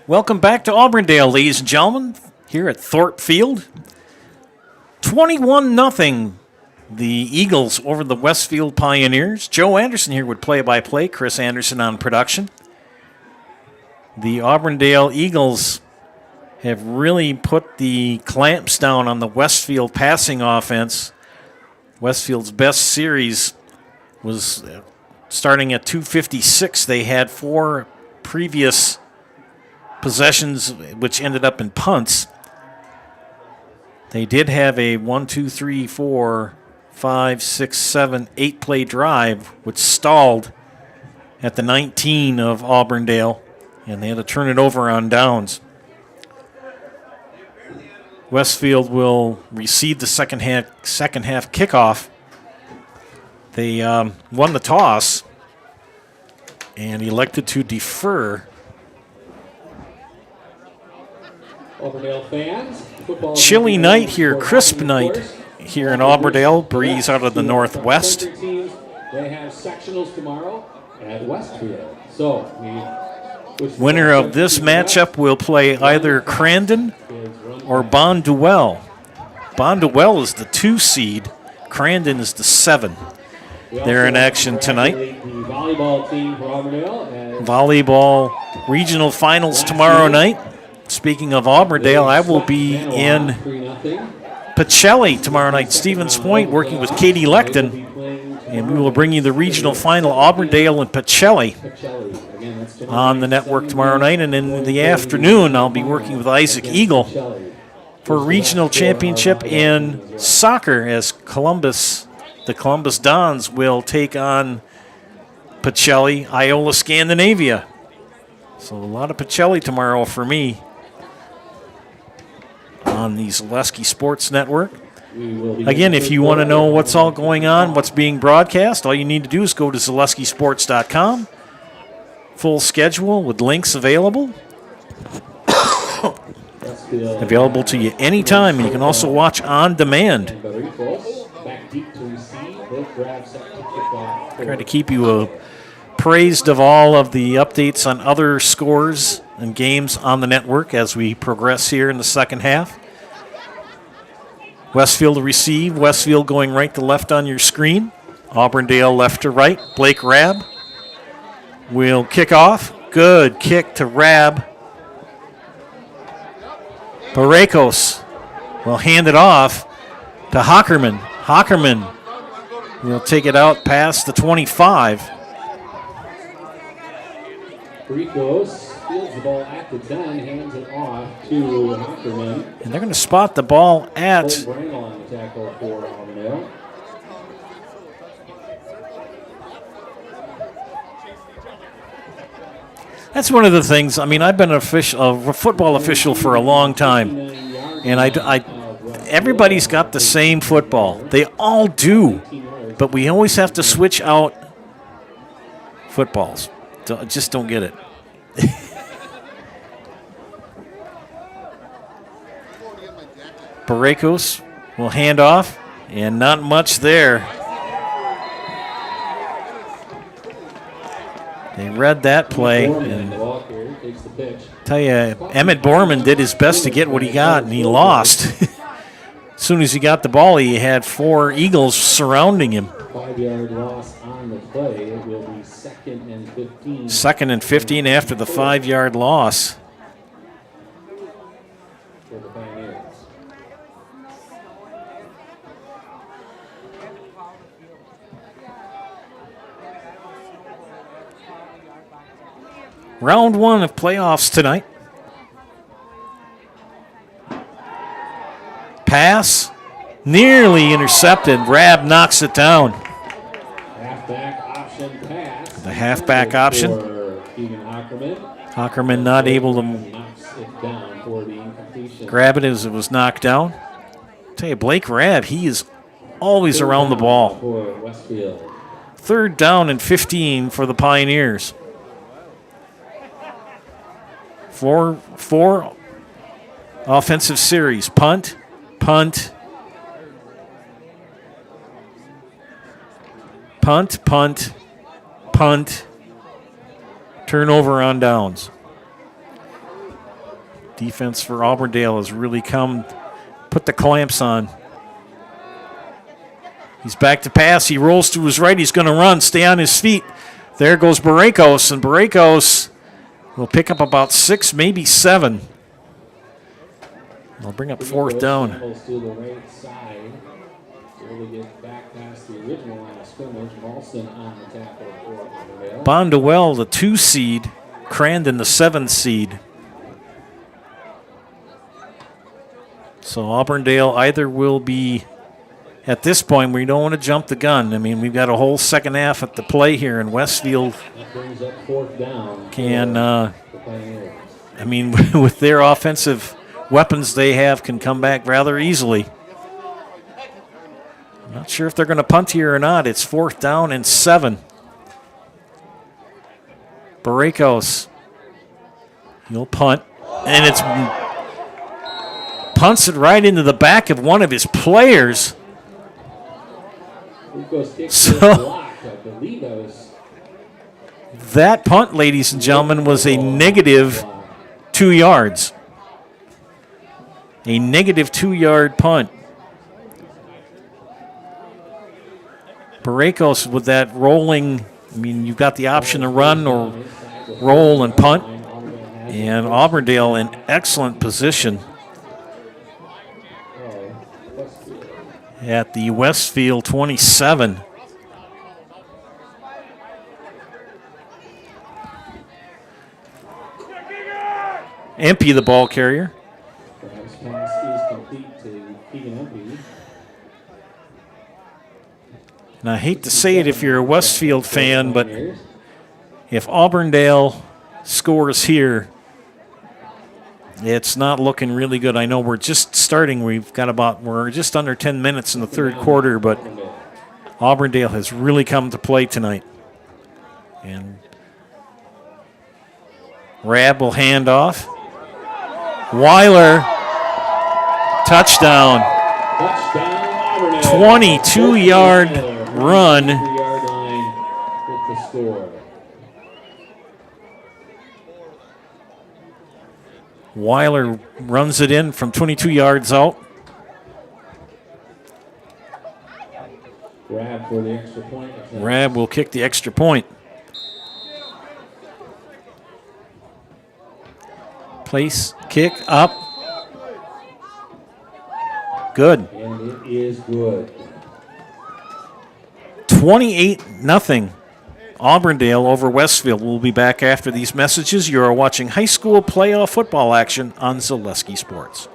Welcome back to Auburndale, ladies and gentlemen, here at Thorpe Field. 21-0, the Eagles over the Westfield Pioneers. Joe Anderson here with play-by-play, Chris Anderson on production. The Auburndale Eagles have really put the clamps down on the Westfield passing offense. Westfield's best series was starting at 256. They had 4 previous possessions which ended up in punts. They did have a 8-play drive which stalled at the 19 of Auburndale, and they had to turn it over on downs. Westfield will receive the second half kickoff. They won the toss and elected to defer. Auburndale fans, Chilly night here, crisp night here in Auburndale. Breeze out of the northwest. They have sectionals tomorrow at Westfield. So, winner of this matchup will play either Crandon or Bonduelle. Bonduelle is the 2 seed. Crandon is the 7. They're in action tonight. The volleyball team for Auburndale. Volleyball regional finals tomorrow night. Speaking of Auburndale, I will be in Pacelli tomorrow night, Stevens Point, working with Katie Lecton. And we will bring you the regional final, Auburndale and Pacelli, on the network tomorrow night. And in the afternoon, I'll be working with Isaac Eagle for a regional championship in soccer as the Columbus Dons will take on Pacelli, Iola Scandinavia. So a lot of Pacelli tomorrow for me on the Zaleski Sports Network. Again, if you want to know what's all going on, what's being broadcast, all you need to do is go to ZaleskiSports.com. Full schedule with links available. Available to you anytime, and you can also watch on demand. Try to keep you appraised of all of the updates on other scores and games on the network as we progress here in the second half. Westfield to receive. Westfield going right to left on your screen. Auburndale left to right. Blake Rabb will kick off. Good kick to Rabb. Barekos will hand it off to Hockerman. Hockerman will take it out past the 25. Barekos fields the ball at the 10, hands it off to Hockerman. And they're going to spot the ball at Brandel on the tackle for Auburndale. That's one of the things. I mean, I've been a football official for a long time, and everybody's got the same football. They all do, but we always have to switch out footballs. Just don't get it. Baracos will hand off, and not much there. They read that play. And tell you, Emmett Borman did his best to get what he got, and he lost. As soon as he got the ball, he had 4 Eagles surrounding him. 5-yard loss on the play. It will be 2nd and 15. 2nd and 15 after the 5-yard loss. For the Pioneers. Round 1 of playoffs tonight. Pass, nearly intercepted. Rab knocks it down. Halfback option pass. The halfback option. Hockerman not able to grab it as it was knocked down. Tell you, Blake Rab, he is always around the ball. 3rd down and 15 for the Pioneers. Four offensive series. Punt, punt, punt, punt, punt, turnover on downs. Defense for Auburndale has really put the clamps on. He's back to pass. He rolls to his right. He's going to run, stay on his feet. There goes Baracos, and Baracos will pick up about 6, maybe 7. They'll bring up 4th down. To the right side. So get back past the original line of scrimmage. Molson on the tackle for Auburndale. Bondwell, the 2 seed. Crandon, the 7 seed. So Auburndale either will be, at this point, we don't want to jump the gun. I mean, we've got a whole second half at the play here, and Westfield brings up 4th down. Can, I mean, with their offensive weapons they have, can come back rather easily. I'm not sure if they're going to punt here or not. It's 4th down and 7. Baracos, he'll punt, and it's punts it right into the back of one of his players. So that punt, ladies and gentlemen, was a negative 2 yards. A negative 2-yard punt. Baracos with that rolling, I mean, you've got the option to run or roll and punt. And Auburndale in excellent position at the Westfield 27. Empty, the ball carrier. And I hate to say it if you're a Westfield fan, but if Auburndale scores here, it's not looking really good. I know we're just starting. We're just under 10 minutes in the 3rd quarter, but Auburndale has really come to play tonight. And Rab will hand off. Weiler, touchdown. 22-yard run. Weiler runs it in from 22 yards out. Rab for the extra point. Rab will kick the extra point. Place, kick, up. Good. And it is good. 28-0. Auburndale over Westfield. We'll be back after these messages. You are watching high school playoff football action on Zaleski Sports.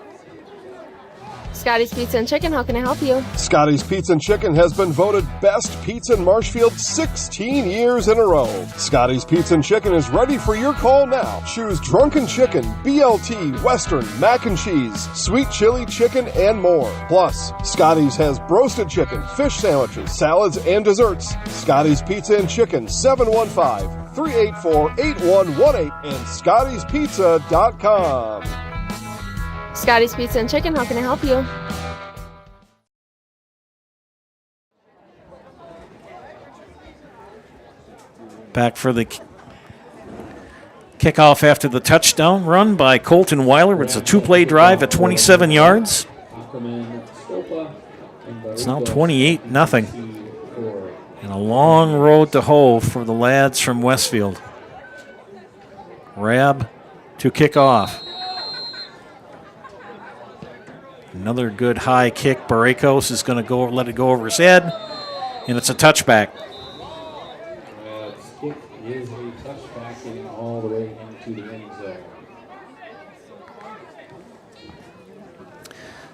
Scotty's Pizza and Chicken, how can I help you? Scotty's Pizza and Chicken has been voted best pizza in Marshfield 16 years in a row. Scotty's Pizza and Chicken is ready for your call now. Choose drunken chicken, BLT, Western, mac and cheese, sweet chili chicken, and more. Plus, Scotty's has broasted chicken, fish sandwiches, salads, and desserts. Scotty's Pizza and Chicken, 715-384-8118 and Scotty'sPizza.com. Scotty's Pizza and Chicken, how can I help you? Back for the kickoff after the touchdown run by Colton Weiler. It's a two-play drive at 27 yards. It's now 28-0. And a long road to hoe for the lads from Westfield. Rab to kick off. Another good high kick. Baracos is going to let it go over his head, and it's a touchback. Kick is a touchback getting all the way into the end zone.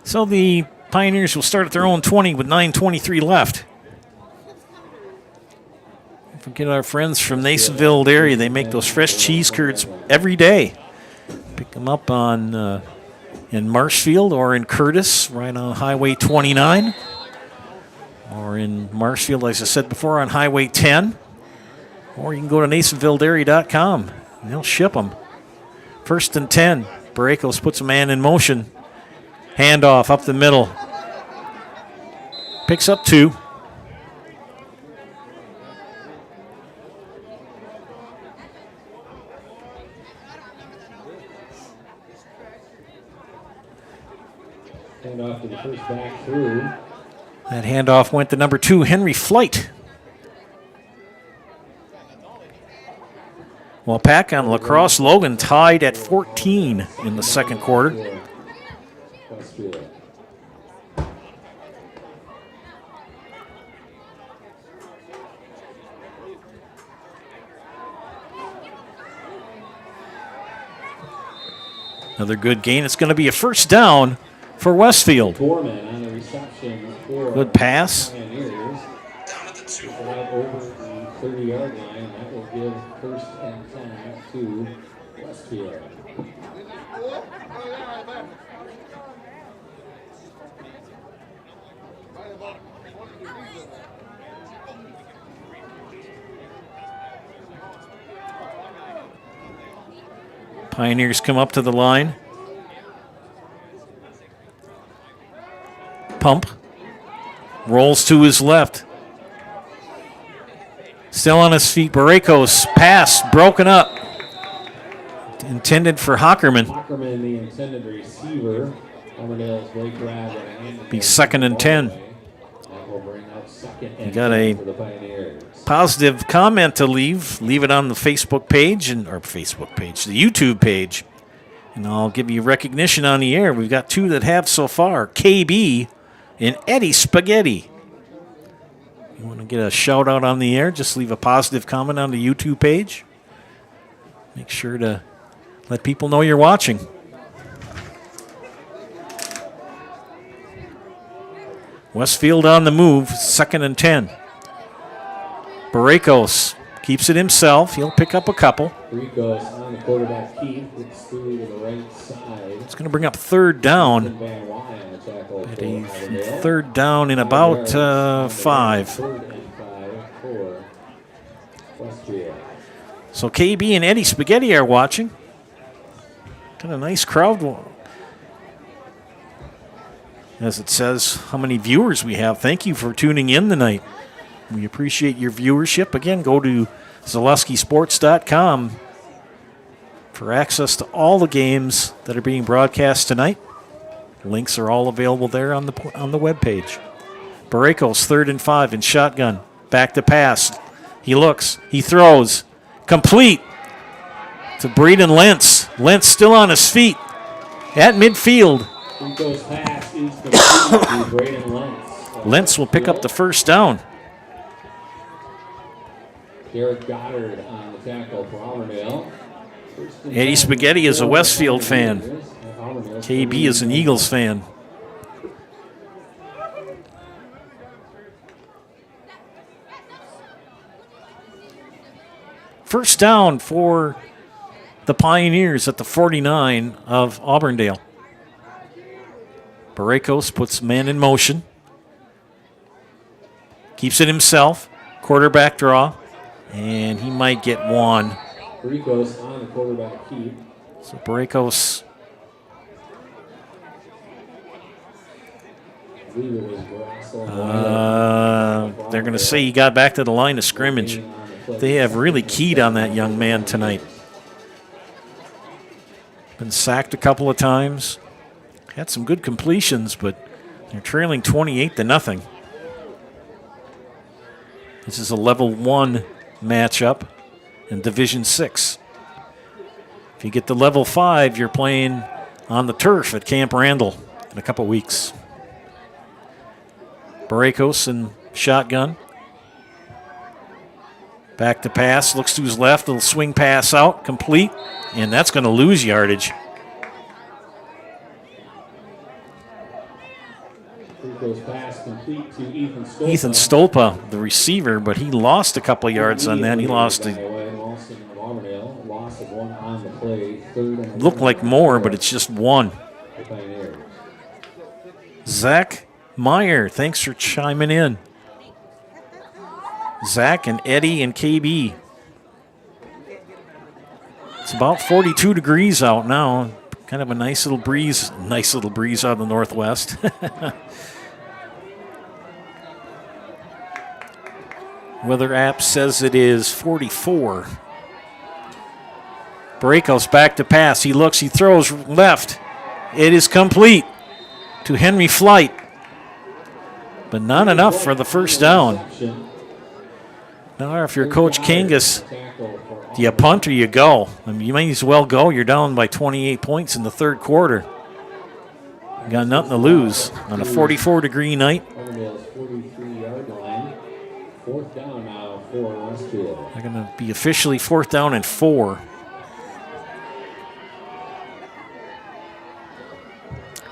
So the Pioneers will start at their own 20 with 9:23 left. Don't forget our friends from Nasonville area. They make those fresh cheese curds every day. Pick them up on in Marshfield or in Curtis, right on Highway 29. Or in Marshfield, as I said before, on Highway 10. Or you can go to NasonvilleDairy.com and they'll ship them. 1st and 10. Baracos puts a man in motion. Handoff up the middle. Picks up 2. Handoff to the first back through. That handoff went to number 2, Henry Flight. Well, Pack on Lacrosse Logan tied at 14 in the second quarter. Another good gain. It's going to be a first down for Westfield. Good pass. Over the 30-yard line, that will give 1st and 10 to Westfield. Pioneers come up to the line. Pump. Rolls to his left. Still on his feet. Baracos. Pass broken up. Intended for Hockerman. Hockerman, the intended receiver. Auburndale's Blake Grab. Be 2nd and 10. That will bring up 2nd and You got 10 a for the Pioneers. positive comment to leave. Leave it on the Facebook page the YouTube page. And I'll give you recognition on the air. We've got 2 that have so far. KB and Eddie Spaghetti. You want to get a shout out on the air, just leave a positive comment on the YouTube page. Make sure to let people know you're watching. Westfield on the move, 2nd and 10. Baracos keeps it himself. He'll pick up a couple. Baracos on the quarterback Keith. It's through to the right side. It's going to bring up 3rd down. At a 3rd down in about 5. So KB and Eddie Spaghetti are watching. Got a nice crowd. As it says, how many viewers we have. Thank you for tuning in tonight. We appreciate your viewership. Again, go to ZaleskiSports.com for access to all the games that are being broadcast tonight. Links are all available there on the webpage. Baracos, 3rd and 5 in shotgun. Back to pass. He looks. He throws. Complete to Braden Lentz. Lentz still on his feet at midfield. Rico's pass is complete to Braden Lentz. Lentz will pick up the 1st down. Derek Goddard on the tackle for Auburndale. Eddie Spaghetti is a Westfield fan. KB is an Eagles fan. first down for the Pioneers at the 49 of Auburndale. Barakos puts man in motion. Keeps it himself. Quarterback draw. And he might get one. Barakos on the quarterback keep. So Barakos. They're going to say he got back to the line of scrimmage. They have really keyed on that young man tonight. Been sacked a couple of times. Had some good completions, but they're trailing 28-0. This is a level 1 matchup in Division 6. If you get to level 5, you're playing on the turf at Camp Randall in a couple weeks. Barakos and shotgun. Back to pass, looks to his left, little swing pass out, complete, and that's going to lose yardage. Pass complete to Ethan Stolpa. Ethan Stolpa, the receiver, but he lost a couple yards on that. He lost looked like more, but it's just one. Zach Meyer, thanks for chiming in. Zach and Eddie and KB. It's about 42 degrees out now. Kind of a nice little breeze out of the northwest. Weather app says it is 44. Barakos back to pass. He looks, he throws left. It is complete to Henry Flight. But not enough for the first down. Now, if you're Coach Kangas, do you punt or you go? I mean, you might as well go. You're down by 28 points in the third quarter. You got nothing to lose on a 44-degree night. Fourth down now for Westfield. They're going to be officially 4th down and 4.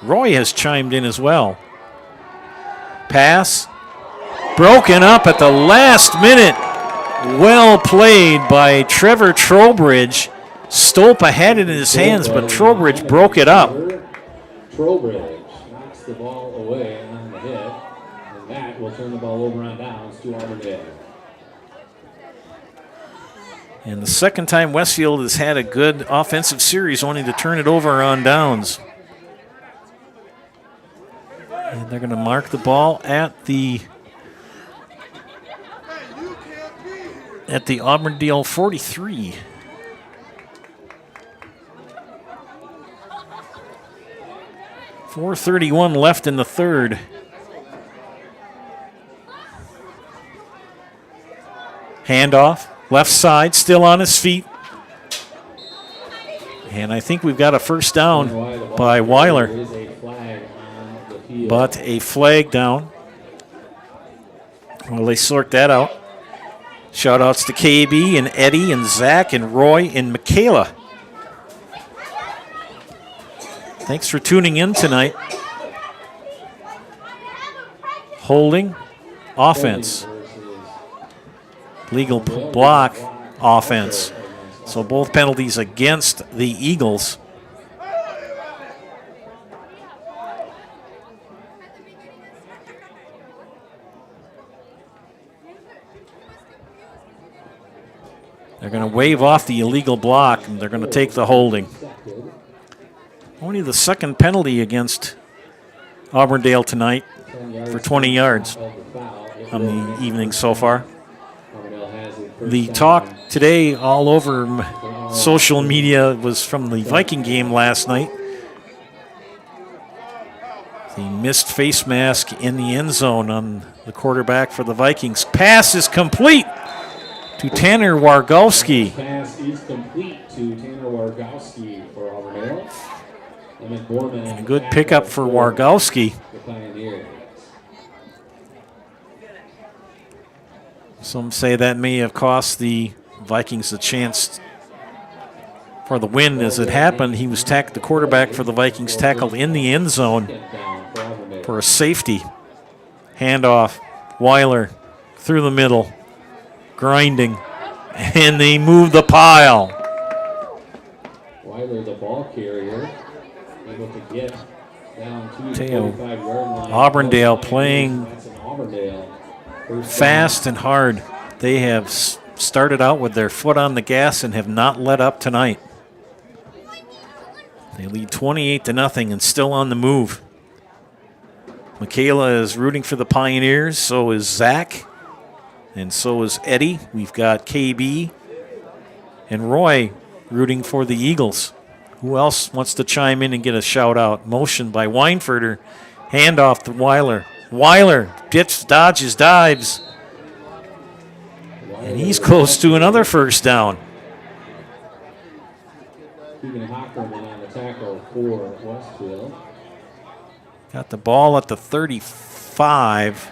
Roy has chimed in as well. Pass. Broken up at the last minute. Well played by Trevor Trowbridge. Stolpa had it in his hands, but Trowbridge broke it up. Trowbridge knocks the ball away on the hit, and that will turn the ball over on downs to Auburndale. And the second time Westfield has had a good offensive series, only to turn it over on downs. And they're going to mark the ball at the Auburndale 43. .431 left in the third. Handoff, left side, still on his feet. And I think we've got a first down by Weiler. But a flag down. Well, they sort that out. Shout-outs to KB and Eddie and Zach and Roy and Michaela. Thanks for tuning in tonight. Holding, offense. Legal block, offense. So both penalties against the Eagles. They're going to wave off the illegal block, and they're going to take the holding. Only the second penalty against Auburndale tonight for 20 yards on the evening so far. The talk today all over social media was from the Viking game last night. The missed face mask in the end zone on the quarterback for the Vikings. Pass is complete to Tanner Wargowski. Pass is complete to Tanner Wargowski for Auburndale. And a good pickup for Wargowski. Some say that may have cost the Vikings a chance for the win. As it happened, he was the quarterback for the Vikings tackled in the end zone for a safety. Handoff, Weiler through the middle, grinding, And they move the pile. Weiler, the ball carrier, able to get down to the Teo, 45-yard line. Auburndale playing That's an Auburndale. First fast and hard. They have started out with their foot on the gas and have not let up tonight. They lead 28-0 and still on the move. Michaela is rooting for the Pioneers. So is Zach. And so is Eddie. We've got KB and Roy rooting for the Eagles. Who else wants to chime in and get a shout out? Motion by Weinfurter. Handoff to Weiler. Weiler dips, dodges, dives. And he's close to another first down. Keegan Hockerman on the tackle for Westfield. Got the ball at the 35,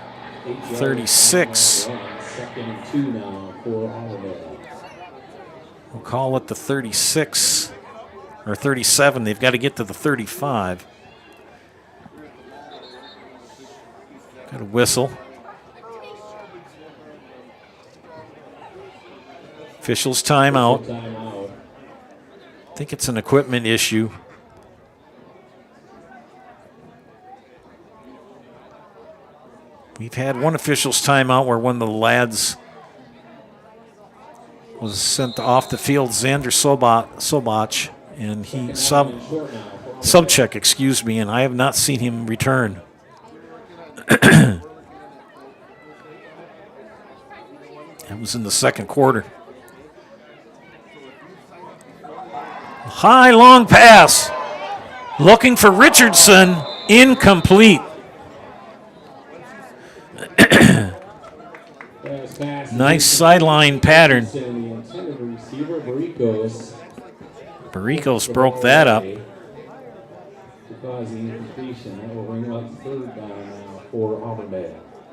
36. Second and 2 now for Auburndale. We'll call it the 36 or 37. They've got to get to the 35. Got a whistle. Officials timeout. I think it's an equipment issue. We've had one official's timeout where one of the lads was sent off the field, Xander Sobach, and he sub-check, excuse me, and I have not seen him return. That was in the second quarter. High long pass. Looking for Richardson. Incomplete. Nice sideline pattern. Barricos broke that up.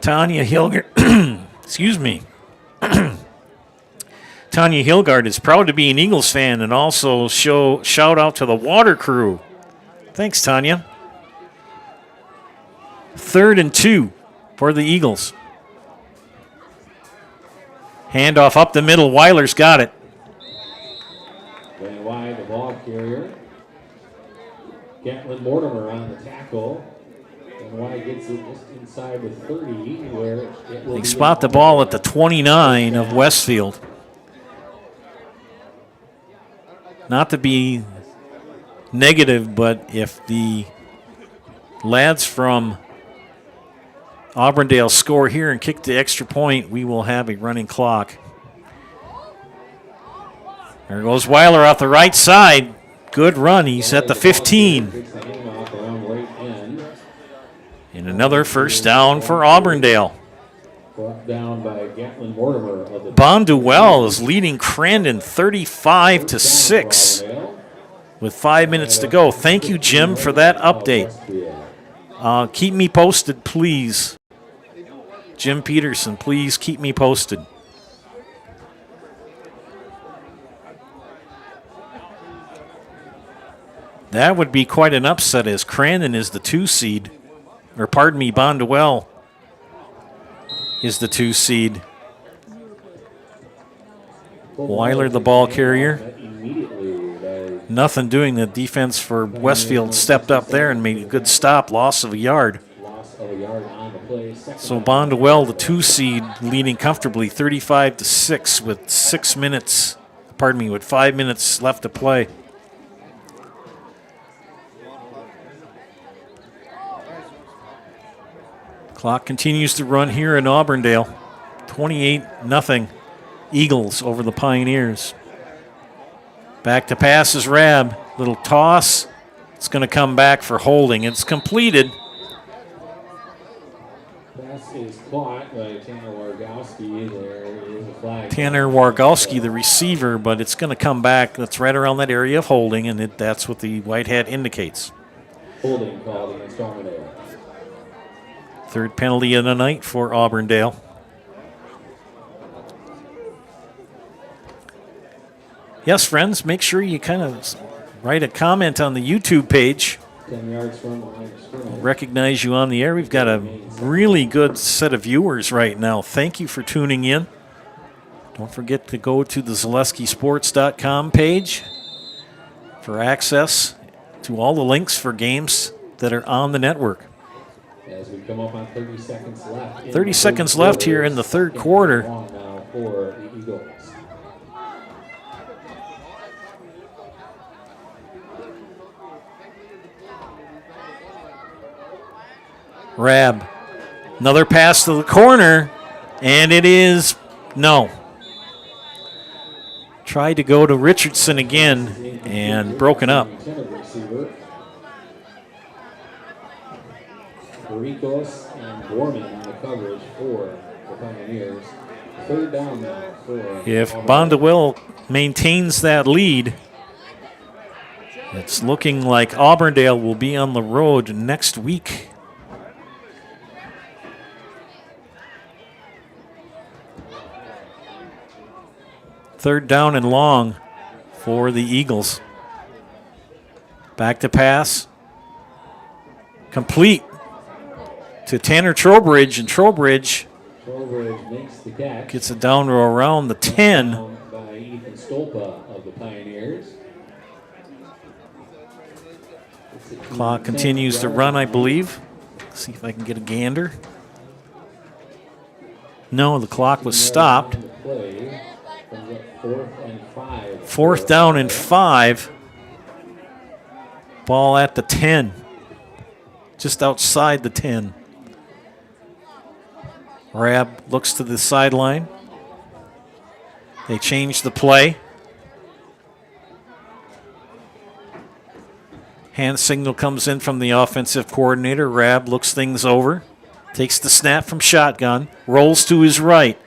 Tanya Hilgard, excuse me. Tanya Hilgard is proud to be an Eagles fan and also shout out to the water crew. Thanks, Tanya. 3rd and 2 for the Eagles. Handoff up the middle. Weiler's got it. Going wide, the ball carrier. Gatlin Mortimer on the tackle. And Wide gets it just inside the 30, where it will They spot the ball at the 29 of Westfield. Not to be negative, but if the lads from Auburndale score here and kick the extra point, we will have a running clock. There goes Weiler off the right side. Good run. He's at the 15. And another first down for Auburndale. Brought down by Gatlin Mortimer of the Bonduel is leading Crandon 35-6 with 5 minutes to go. Thank you, Jim, for that update. Keep me posted, please. Jim Peterson, please keep me posted. That would be quite an upset as Crandon is the 2 seed. Or pardon me, Bonduel is the 2 seed. Weiler, the ball carrier. Nothing doing. The defense for Westfield stepped up there and made a good stop. Loss of a yard. So Bonduel, the 2 seed, leading comfortably 35-6 with 5 minutes left to play. Clock continues to run here in Auburndale. 28-0 Eagles over the Pioneers. Back to pass is Rab. Little toss. It's going to come back for holding. It's completed. Pass is caught by Tanner Wargowski. There is a flag. Tanner Wargowski, the receiver, but it's going to come back. That's right around that area of holding, and that's what the white hat indicates. Holding called against Auburndale. Third penalty of the night for Auburndale. Yes, friends, make sure you kind of write a comment on the YouTube page. 10 yards from the line of scrimmage. Recognize you on the air. We've got a really good set of viewers right now. Thank you for tuning in Don't forget to go to the ZaleskiSports.com page for access to all the links for games that are on the network. As we come up on 30 seconds left. 30 seconds left here in the third quarter. Now for the Eagles. Rab, another pass to the corner, and it is no. Tried to go to Richardson again and broken up. Barricos and Gorman on the coverage for the Pioneers. Third down now for If Bondwell maintains that lead, it's looking like Auburndale will be on the road next week. Third down and long for the Eagles. Back to pass. Complete to Tanner Trowbridge, and Trowbridge makes the catch. gets it down to around the 10. By Ethan Stolpa of the Pioneers. Clock continues to run, I believe. See if I can get a gander. No, the clock was stopped. Fourth down and 5. Ball at the 10. Just outside the 10. Rab looks to the sideline. They change the play. Hand signal comes in from the offensive coordinator. Rab looks things over. Takes the snap from shotgun. Rolls to his right.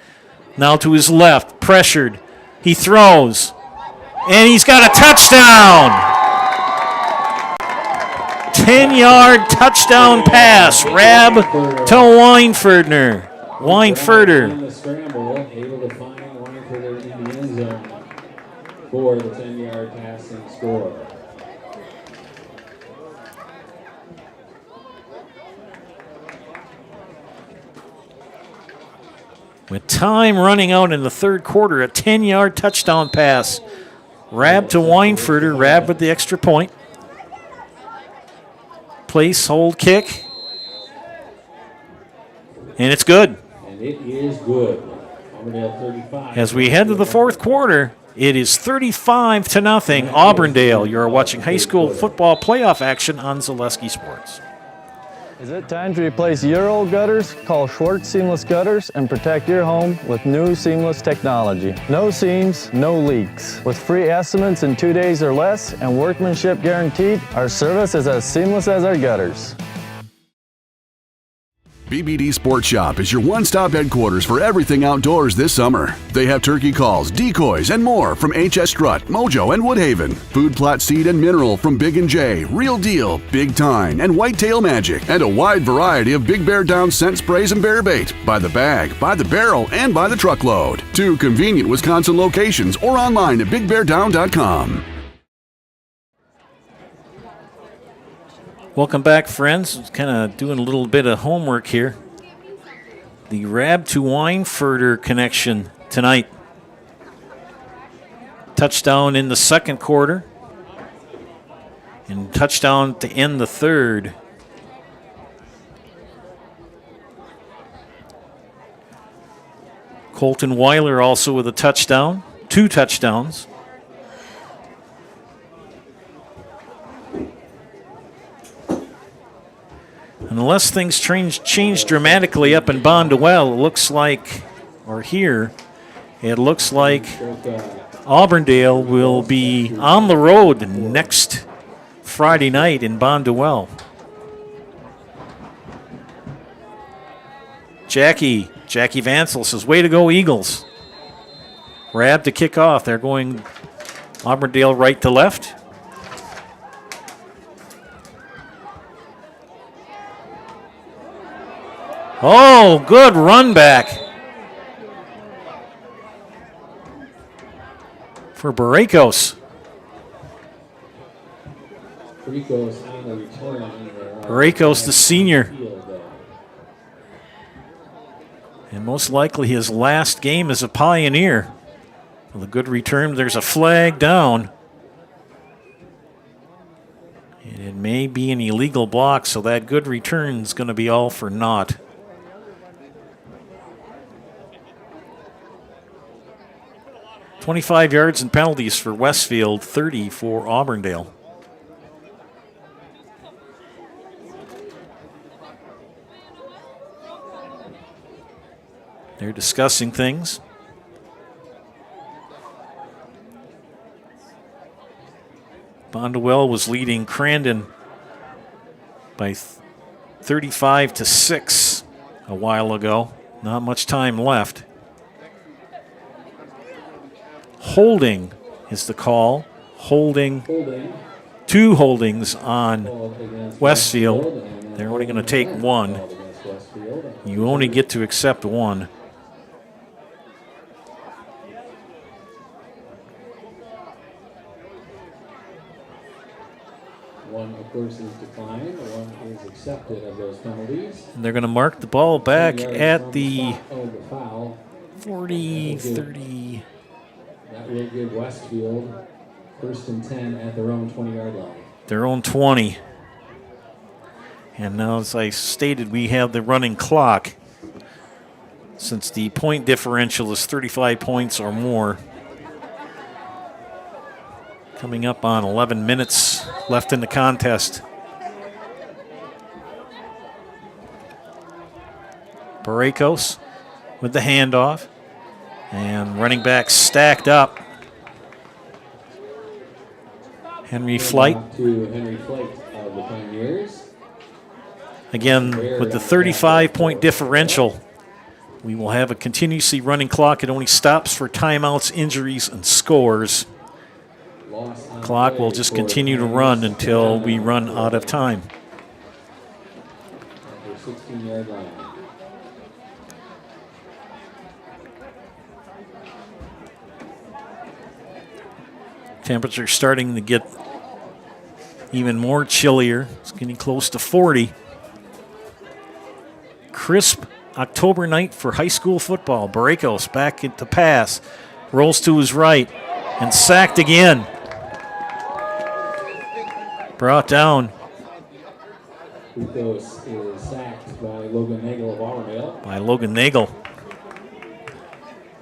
Now to his left. Pressured. He throws. And he's got a touchdown. 10-yard touchdown pass. Rab to Weinfurter. In the scramble, able to find Weinfurter in the end zone for the 10-yard passing score. With time running out in the third quarter, a 10-yard touchdown pass. Rab to Weinfurter. Rab with the extra point. Place, hold, kick. And it's good. And it is good. Auburndale 35. As we head to the fourth quarter, it is 35-0 Auburndale. You're watching high school football playoff action on Zaleski Sports. Is it time to replace your old gutters? Call Schwartz Seamless Gutters and protect your home with new seamless technology. No seams, no leaks. With free estimates in 2 days or less and workmanship guaranteed, our service is as seamless as our gutters. BBD Sports Shop is your one-stop headquarters for everything outdoors this summer. They have turkey calls, decoys, and more from HS Strut, Mojo, and Woodhaven. Food plot seed and mineral from Big & J, Real Deal, Big Tine, and Whitetail Magic. And a wide variety of Big Bear Down scent sprays and bear bait. By the bag, by the barrel, and by the truckload. 2 convenient Wisconsin locations or online at BigBearDown.com. Welcome back, friends. Kind of doing a little bit of homework here. The Rab to Weinfurter connection tonight. Touchdown in the second quarter. And touchdown to end the third. Colton Weiler also with a touchdown. 2 touchdowns. Unless things change dramatically up in Bondwell, it looks like, or here, it looks like Auburndale will be on the road next Friday night in Bondwell. Jackie Vansel says, way to go, Eagles. Rab to kick off. They're going Auburndale right to left. Oh, good run back for Barricos. Barricos, the senior. And most likely his last game as a Pioneer. With a good return, there's a flag down. And it may be an illegal block, so that good return is going to be all for naught. "25 yards and penalties for Westfield, 30 for Auburndale." They're discussing things. Bondwell was leading Crandon by 35-6 a while ago. Not much time left. Holding is the call. Holding. Two holdings on Westfield. They're only going to take one. You only get to accept one. One, of course, is declined. One is accepted of those penalties. And they're going to mark the ball back at the Of the foul. 40, 30. That will give Westfield 1st and 10 at their own 20-yard line. Their own 20. And now, as I stated, we have the running clock. Since the point differential is 35 points or more. Coming up on 11 minutes left in the contest. Baracos with the handoff. And running back stacked up. Henry Flight. To Henry Flight of the Pioneers. Again, with the 35-point differential, we will have a continuously running clock. It only stops for timeouts, injuries, and scores. The clock will just continue to run until we run out of time. At their 16-yard line. Temperature starting to get even more chillier. It's getting close to 40. Crisp October night for high school football. Baracos back at the pass. Rolls to his right and sacked again. Brought down. Baracos is sacked by Logan Nagel of Auburndale. By Logan Nagel.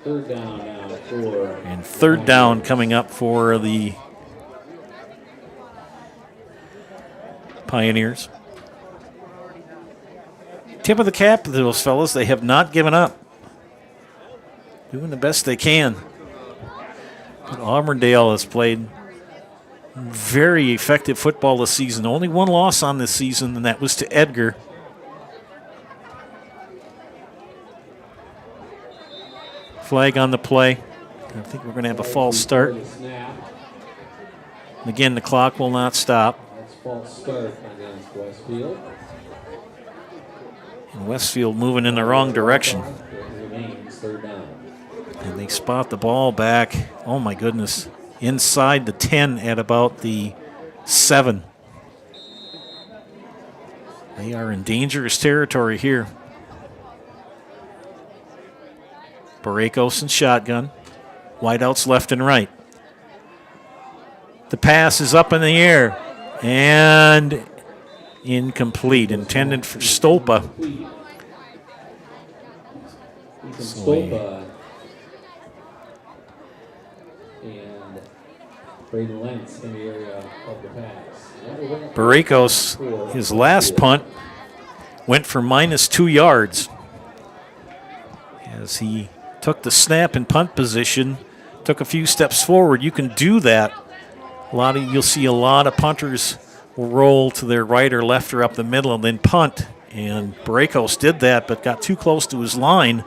3rd down now for. And 3rd down coming up for the Pioneers. Tip of the cap to those fellas. They have not given up. Doing the best they can. But Auburndale has played very effective football this season. Only one loss on this season, and that was to Edgar. Flag on the play. I think we're going to have a false start. Again, the clock will not stop. That's false start against Westfield. And Westfield moving in the wrong direction. It remains 3rd down. And they spot the ball back, oh my goodness, inside the 10 at about the 7. They are in dangerous territory here. Baracos and shotgun. Wideouts left and right. The pass is up in the air and incomplete, intended for Stolpa. Stolpa and Braden Lentz in the area of the pass. Baracos, his last punt, went for -2 yards. As he took the snap and punt position, took a few steps forward. You can do that. You'll see a lot of punters will roll to their right or left or up the middle and then punt. And Baracos did that, but got too close to his line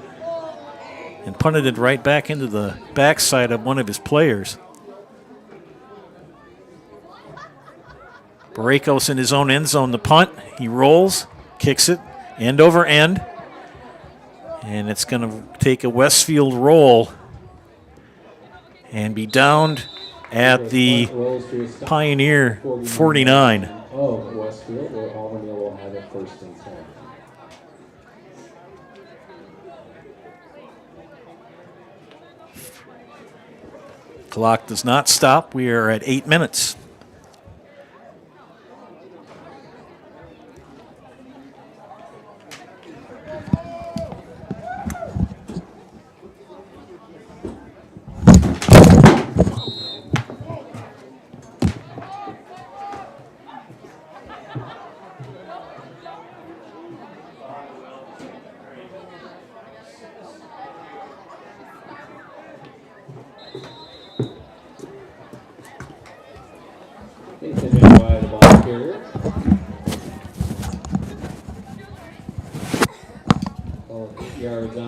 and punted it right back into the backside of one of his players. Baracos in his own end zone, the punt. He rolls, kicks it, end over end. And it's going to take a Westfield roll and be downed at the Pioneer 49. Oh, Westfield, where Auburndale will have it 1st and 10. Clock does not stop. We are at 8 minutes.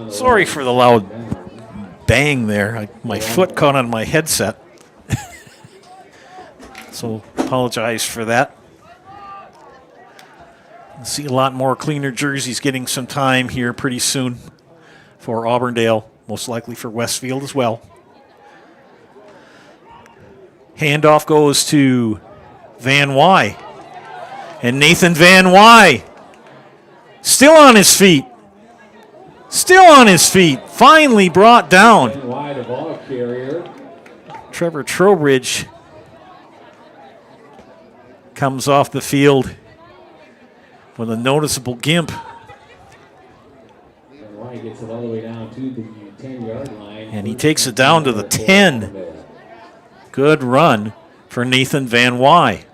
Sorry for the loud bang there. My foot caught on my headset. So apologize for that. We'll see a lot more cleaner jerseys getting some time here pretty soon for Auburndale, most likely for Westfield as well. Handoff goes to Van Wy. And Nathan Van Wy still on his feet. Still on his feet. Finally brought down. The ball carrier. Trevor Trowbridge comes off the field with a noticeable gimp. Van Wy gets it all the way down to the 10-yard line. And he takes it down to the 10. Good run for Nathan Van Wy.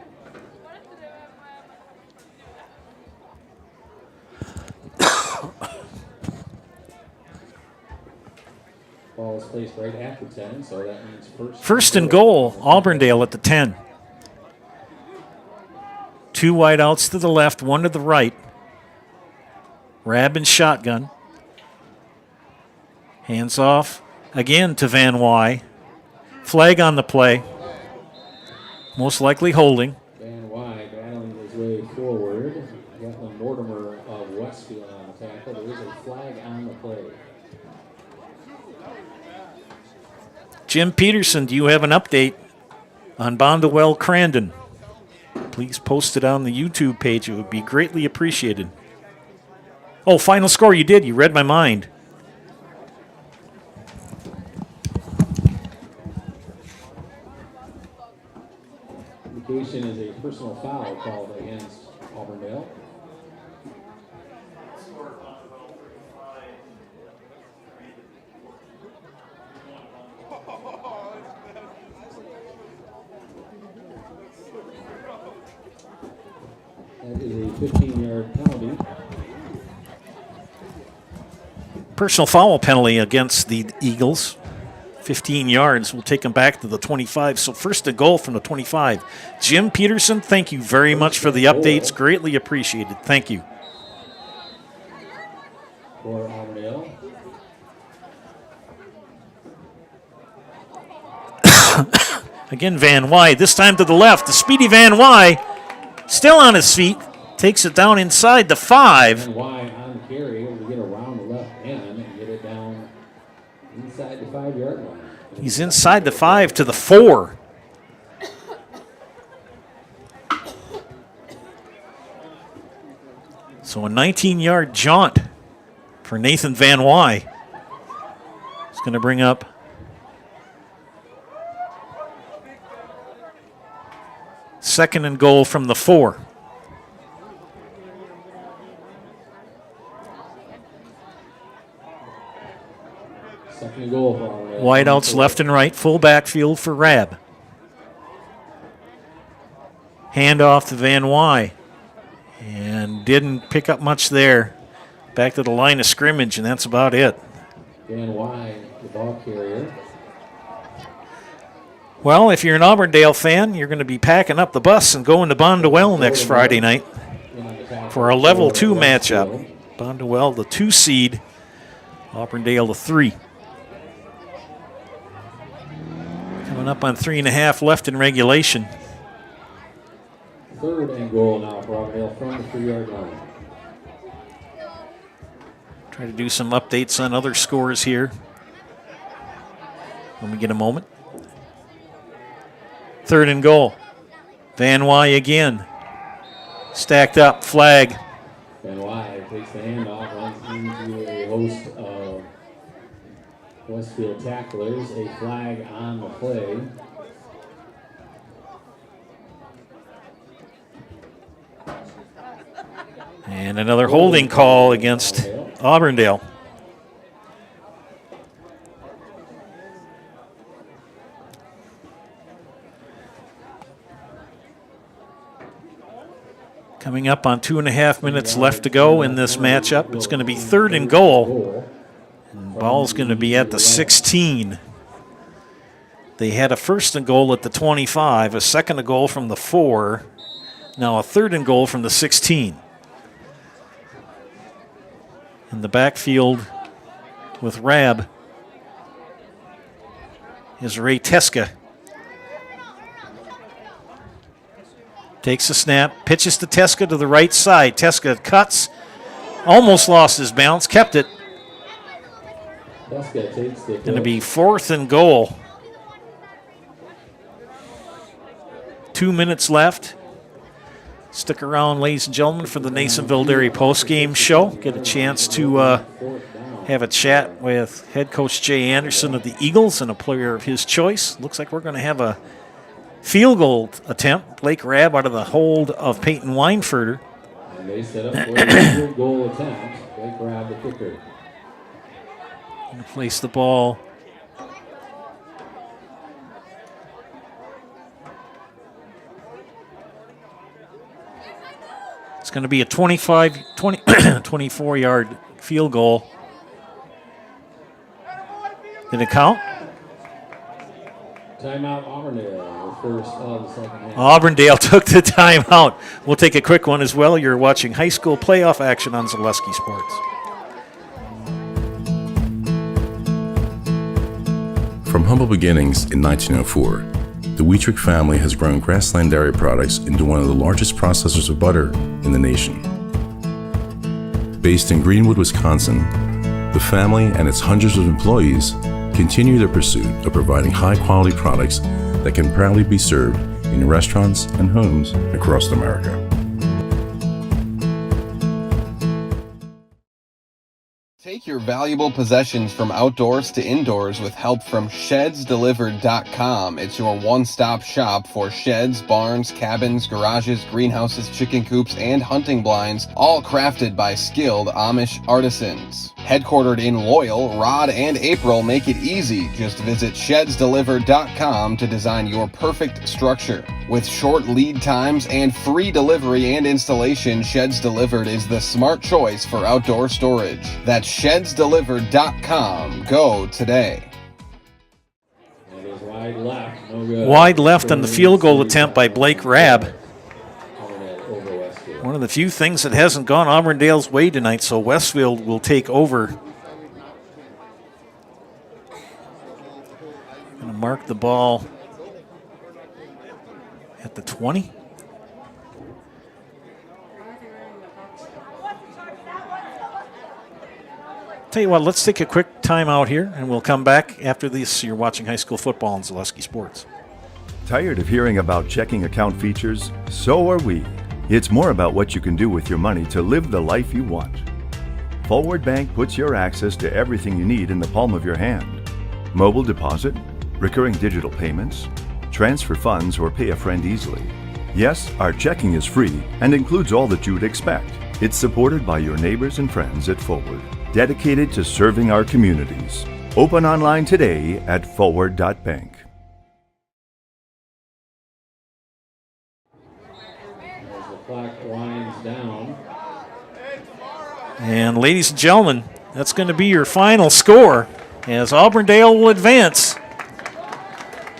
Ball is placed right at the 10, so that means First and goal, Auburndale at the 10. 2 wideouts to the left, 1 to the right. Rabin shotgun. Hands off again to Van Wy. Flag on the play. Most likely holding. Van Wy battling his way forward. Gatlin Mortimer of Westfield on the tackle. There is a flag on the play. Jim Peterson, do you have an update on Bondwell Crandon? Please post it on the YouTube page. It would be greatly appreciated. Oh, final score. You did. You read my mind. Indication is a personal foul called against Auburndale. That is a 15-yard penalty. Personal foul penalty against the Eagles. 15 yards. We'll take them back to the 25. So first and goal from the 25. Jim Peterson, thank you very much for the updates. Greatly appreciated. Thank you. For Auburndale. Again, Van Wy. This time to the left. The speedy Van Wy. Still on his feet. Takes it down inside the 5. Van Wy on the carry able to get around the left end and get it down inside the 5-yard line. He's inside the 5 to the 4. So a 19-yard jaunt for Nathan Van Wy. It's going to bring up second and goal from the 4. Second and goal for Auburndale. Wideouts left and right, full backfield for Rab. Handoff to Van Wy. And didn't pick up much there. Back to the line of scrimmage, and that's about it. Van Wy, the ball carrier. Well, if you're an Auburndale fan, you're going to be packing up the bus and going to Bondwell next Friday night for a level 2 matchup. Bondwell, the 2 seed. Auburndale, the 3. Coming up on 3.5 left in regulation. Third and goal now for Auburndale from the 3-yard line. Try to do some updates on other scores here when we get a moment. Third and goal. Van Wy again. Stacked up, flag. Van Wy takes the handoff, runs into a host of Westfield tacklers, a flag on the play. And another holding call against Auburndale. Coming up on 2.5 minutes left to go in this matchup. It's going to be 3rd and goal. And ball's going to be at the 16. They had a 1st and goal at the 25, a 2nd and goal from the 4, now a 3rd and goal from the 16. In the backfield with Rab is Ray Teska. Takes a snap, pitches to Teska to the right side. Teska cuts, almost lost his balance, kept it. Teska takes the Going to be 4th and goal. 2 minutes left. Stick around, ladies and gentlemen, for the Nasonville Dairy postgame show. Get a chance to have a chat with head coach Jay Anderson of the Eagles and a player of his choice. Looks like we're going to have a field goal attempt. Blake Rabb out of the hold of Peyton Weinfurter. And they set up for a field goal attempt. Blake Rabb, the kicker. Going to place the ball It's going to be a 24-yard field goal. Did it count? Timeout Auburndale, first of the second half. Auburndale took the timeout. We'll take a quick one as well. You're watching high school playoff action on Zaleski Sports. From humble beginnings in 1904, the Wheatrick family has grown Grassland Dairy Products into one of the largest processors of butter in the nation. Based in Greenwood, Wisconsin, the family and its hundreds of employees continue their pursuit of providing high-quality products that can proudly be served in restaurants and homes across America. Take your valuable possessions from outdoors to indoors with help from ShedsDelivered.com. It's your one-stop shop for sheds, barns, cabins, garages, greenhouses, chicken coops, and hunting blinds, all crafted by skilled Amish artisans. Headquartered in Loyal, Rod and April make it easy. Just visit ShedsDelivered.com to design your perfect structure. With short lead times and free delivery and installation, Sheds Delivered is the smart choice for outdoor storage. That's ShedsDelivered.com. Go today. It is wide left, no good. Wide left on the field goal attempt by Blake Rabb. One of the few things that hasn't gone Auburndale's way tonight, so Westfield will take over. Going to mark the ball at the 20. Tell you what, let's take a quick timeout here, and we'll come back after this. You're watching high school football on Zaleski Sports. Tired of hearing about checking account features? So are we. It's more about what you can do with your money to live the life you want. Forward Bank puts your access to everything you need in the palm of your hand. Mobile deposit, recurring digital payments, transfer funds, or pay a friend easily. Yes, our checking is free and includes all that you would expect. It's supported by your neighbors and friends at Forward, dedicated to serving our communities. Open online today at forward.bank. As the clock winds down. And ladies and gentlemen, that's going to be your final score as Auburndale will advance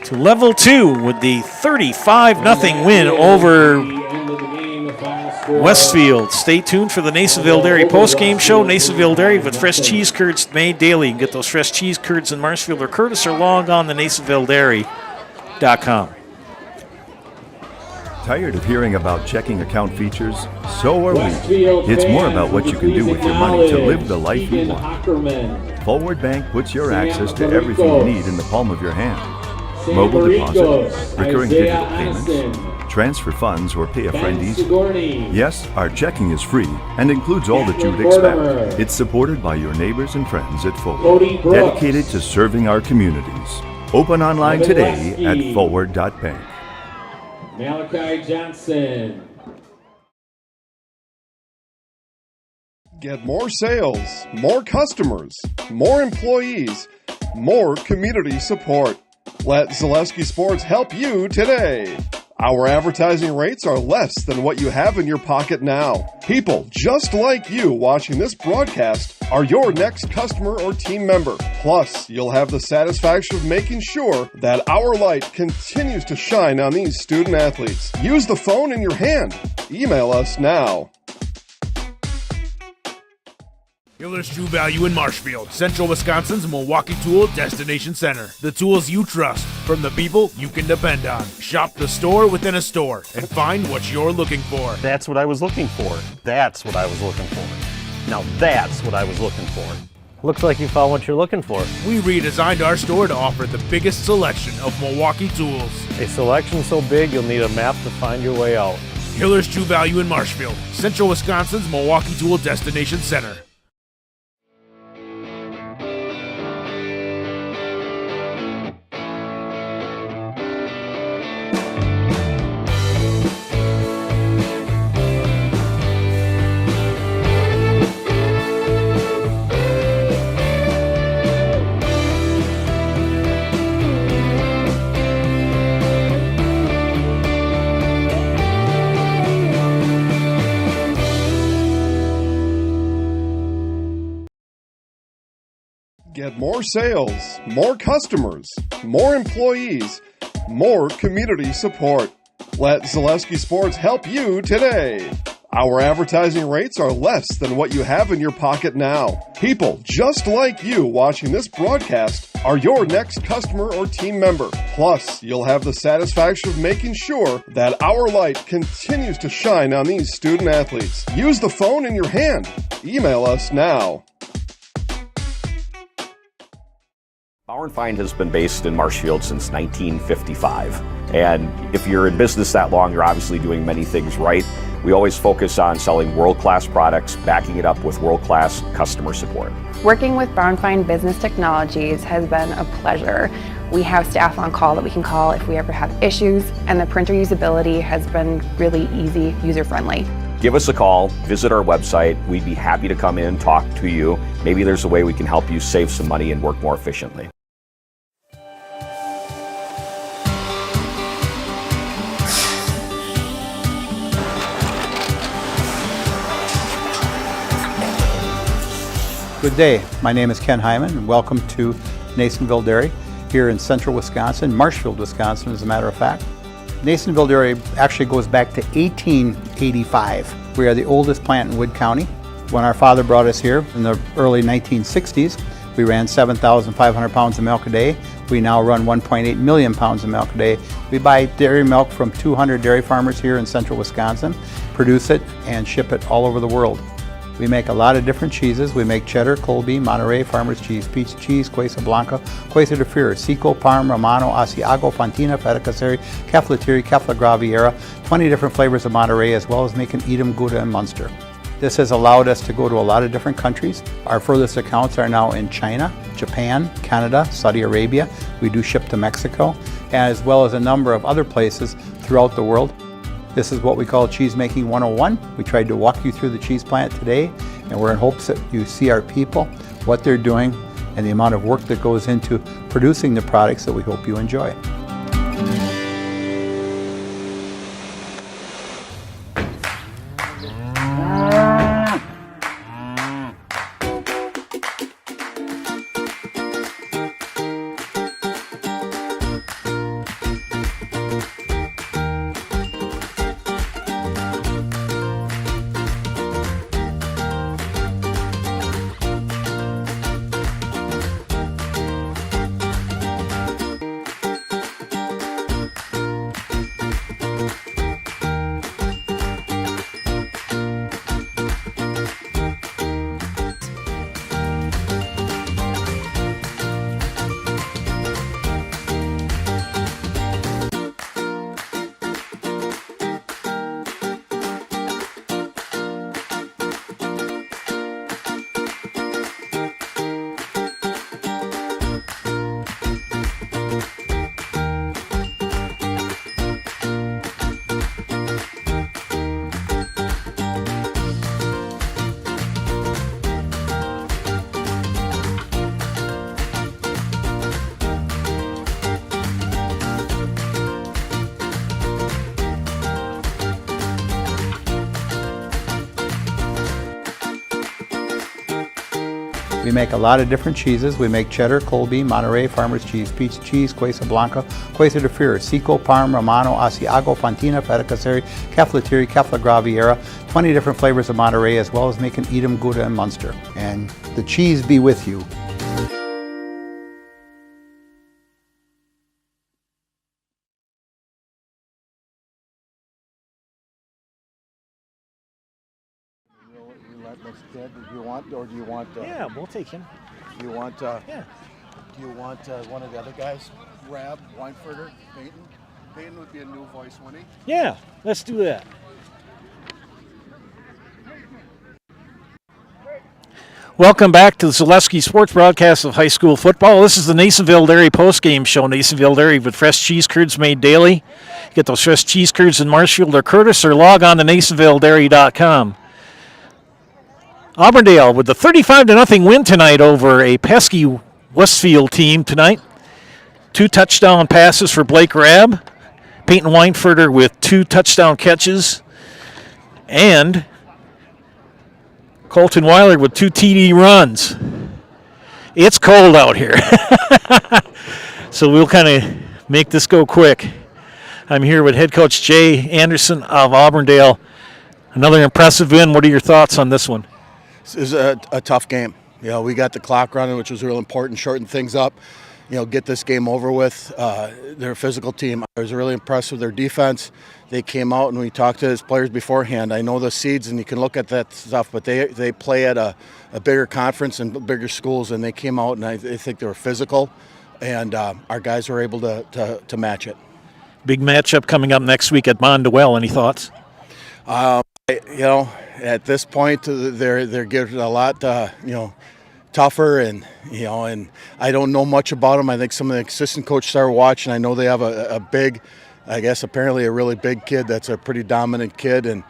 to level 2 with the 35-0 win over Westfield. Stay tuned for the Nasonville Dairy postgame show. Nasonville Dairy with fresh cheese curds made daily. You can get those fresh cheese curds in Marshfield or Curtis or log on to NasonvilleDairy.com. Tired of hearing about checking account features? So are we. It's more about what you can do with your money to live the life you want. Forward Bank puts your access to everything you need in the palm of your hand. Mobile deposit, recurring digital payments, transfer funds, or pay a friend Ben easily. Sigourney. Yes, our checking is free and includes all that you'd Catherine expect. Mortimer. It's supported by your neighbors and friends at Cody Forward, Brooks. dedicated to serving our communities. Open online Kevin today at Westfield. forward.bank. Malachi Johnson. Get more sales, more customers, more employees, more community support. Let Zaleski Sports help you today. Our advertising rates are less than what you have in your pocket now. People just like you watching this broadcast are your next customer or team member. Plus, you'll have the satisfaction of making sure that our light continues to shine on these student athletes. Use the phone in your hand. Email us now. Hiller's True Value in Marshfield, Central Wisconsin's Milwaukee Tool Destination Center. The tools you trust from the people you can depend on. Shop the store within a store and find what you're looking for. That's what I was looking for. That's what I was looking for. Now that's what I was looking for. Looks like you found what you're looking for. We redesigned our store to offer the biggest selection of Milwaukee tools. A selection so big you'll need a map to find your way out. Hiller's True Value in Marshfield, Central Wisconsin's Milwaukee Tool Destination Center. Get more sales, more customers, more employees, more community support. Let Zaleski Sports help you today. Our advertising rates are less than what you have in your pocket now. People just like you watching this broadcast are your next customer or team member. Plus, you'll have the satisfaction of making sure that our light continues to shine on these student athletes. Use the phone in your hand. Email us now. Bauer & Feind has been based in Marshfield since 1955. And if you're in business that long, you're obviously doing many things right. We always focus on selling world-class products, backing it up with world-class customer support. Working with Bauer & Feind Business Technologies has been a pleasure. We have staff on call that we can call if we ever have issues, and the printer usability has been really easy, user-friendly. Give us a call, visit our website. We'd be happy to come in, talk to you. Maybe there's a way we can help you save some money and work more efficiently. Good day, my name is Ken Hyman and welcome to Nasonville Dairy here in central Wisconsin, Marshfield, Wisconsin as a matter of fact. Nasonville Dairy actually goes back to 1885. We are the oldest plant in Wood County. When our father brought us here in the early 1960s, we ran 7,500 pounds of milk a day. We now run 1.8 million pounds of milk a day. We buy dairy milk from 200 dairy farmers here in central Wisconsin, produce it and ship it all over the world. We make a lot of different cheeses. We make cheddar, Colby, Monterey, Farmer's Cheese, Peach Cheese, Quesa Blanca, Quesa de Fure, Seco, Parm, Romano, Asiago, Fontina, Feta Caseri, Caflatiri, Cafla Graviera, 20 different flavors of Monterey, as well as making Edam, Gouda, and Munster. This has allowed us to go to a lot of different countries. Our furthest accounts are now in China, Japan, Canada, Saudi Arabia. We do ship to Mexico, as well as a number of other places throughout the world. This is what we call Cheese Making 101. We tried to walk you through the cheese plant today, and we're in hopes that you see our people, what they're doing, and the amount of work that goes into producing the products that we hope you enjoy. We make a lot of different cheeses. We make cheddar, Colby, Monterey, Farmer's Cheese, Pizza Cheese, Quesa Blanca, Quesa de Fir, Seco, Parm, Romano, Asiago, Fontina, Feta Caseri, Caflatiri, Cafla Graviera, 20 different flavors of Monterey, as well as making Edam, Gouda, and Munster. And the cheese be with you. Do you want, or do you want? Yeah, we'll take him. Do you want? Yeah. Do you want one of the other guys? Rab, Weinfurter, Peyton. Peyton would be a new voice, wouldn't he? Yeah, let's do that. Welcome back to the Zaleski Sports broadcast of high school football. This is the Nasonville Dairy postgame show. Nasonville Dairy with fresh cheese curds made daily. Get those fresh cheese curds in Marshfield or Curtis, or log on to NasonvilleDairy.com. Auburndale with the 35-0 win tonight over a pesky Westfield team tonight. 2 touchdown passes for Blake Rabb. Peyton Weinfurter with 2 touchdown catches. And Colton Weiler with 2 TD runs. It's cold out here. So we'll kind of make this go quick. I'm here with head coach Jay Anderson of Auburndale. Another impressive win. What are your thoughts on this one? This is a tough game. You know, we got the clock running, which was real important, shorten things up, you know, get this game over with. They're a physical team. I was really impressed with their defense. They came out, and we talked to his players beforehand. I know the seeds, and you can look at that stuff, but they play at a bigger conference and bigger schools, and they came out, and I think they were physical, and our guys were able to match it. Big matchup coming up next week at Mondewell. Any thoughts? You know, at this point, they're getting a lot, tougher, and and I don't know much about them. I think some of the assistant coaches started watching. I know they have a big, I guess apparently a really big kid that's a pretty dominant kid, and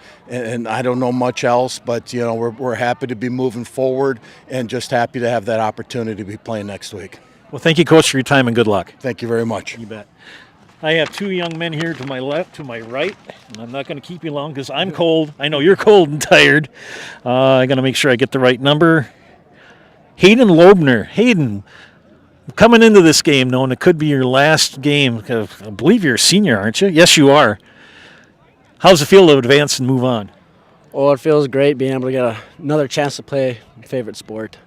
I don't know much else. But we're happy to be moving forward, and just happy to have that opportunity to be playing next week. Well, thank you, Coach, for your time, and good luck. Thank you very much. You bet. I have 2 young men here to my left, to my right, and I'm not going to keep you long because I'm cold. I know you're cold and tired. I got to make sure I get the right number. Hayden Loebner. Hayden, coming into this game knowing it could be your last game. I believe you're a senior, aren't you? Yes, you are. How's it feel to advance and move on? Oh, it feels great being able to get another chance to play my favorite sport.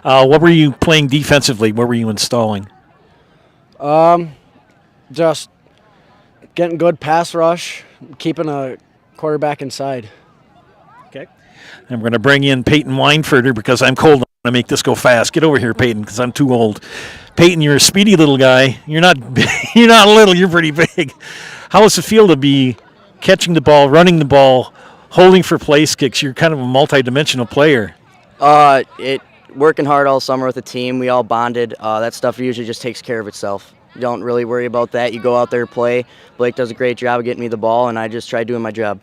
What were you playing defensively? What were you installing? Just getting good pass rush, keeping a quarterback inside. Okay. I'm going to bring in Peyton Weinfurter because I'm cold. I'm going to make this go fast. Get over here, Peyton, because I'm too old. Peyton, you're a speedy little guy. You're not you're not little. You're pretty big. How does it feel to be catching the ball, running the ball, holding for place kicks? You're kind of a multi-dimensional player. Working hard all summer with the team. We all bonded. That stuff usually just takes care of itself. You don't really worry about that. You go out there, play. Blake does a great job of getting me the ball, and I just try doing my job.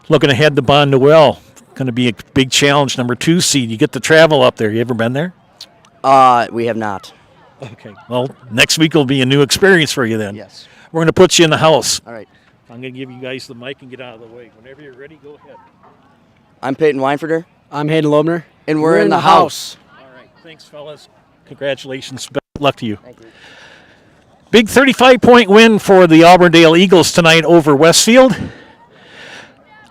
Looking ahead to Mondewell, going to be a big challenge, number 2 seed. You get to travel up there. You ever been there? We have not. Okay. Well, next week will be a new experience for you then. Yes. We're going to put you in the house. All right. I'm going to give you guys the mic and get out of the way. Whenever you're ready, go ahead. I'm Peyton Weinfurter. I'm Hayden Loebner. And we're in the house. All right. Thanks, fellas. Congratulations. Best of luck to you. Thank you. Big 35-point win for the Auburndale Eagles tonight over Westfield.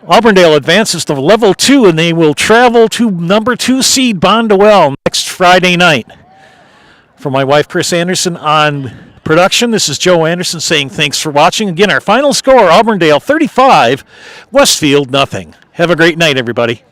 Auburndale advances to level 2, and they will travel to number 2 seed Mondewell next Friday night. For my wife, Chris Anderson, on production, this is Joe Anderson saying thanks for watching. Again, our final score, Auburndale 35, Westfield nothing. Have a great night, everybody.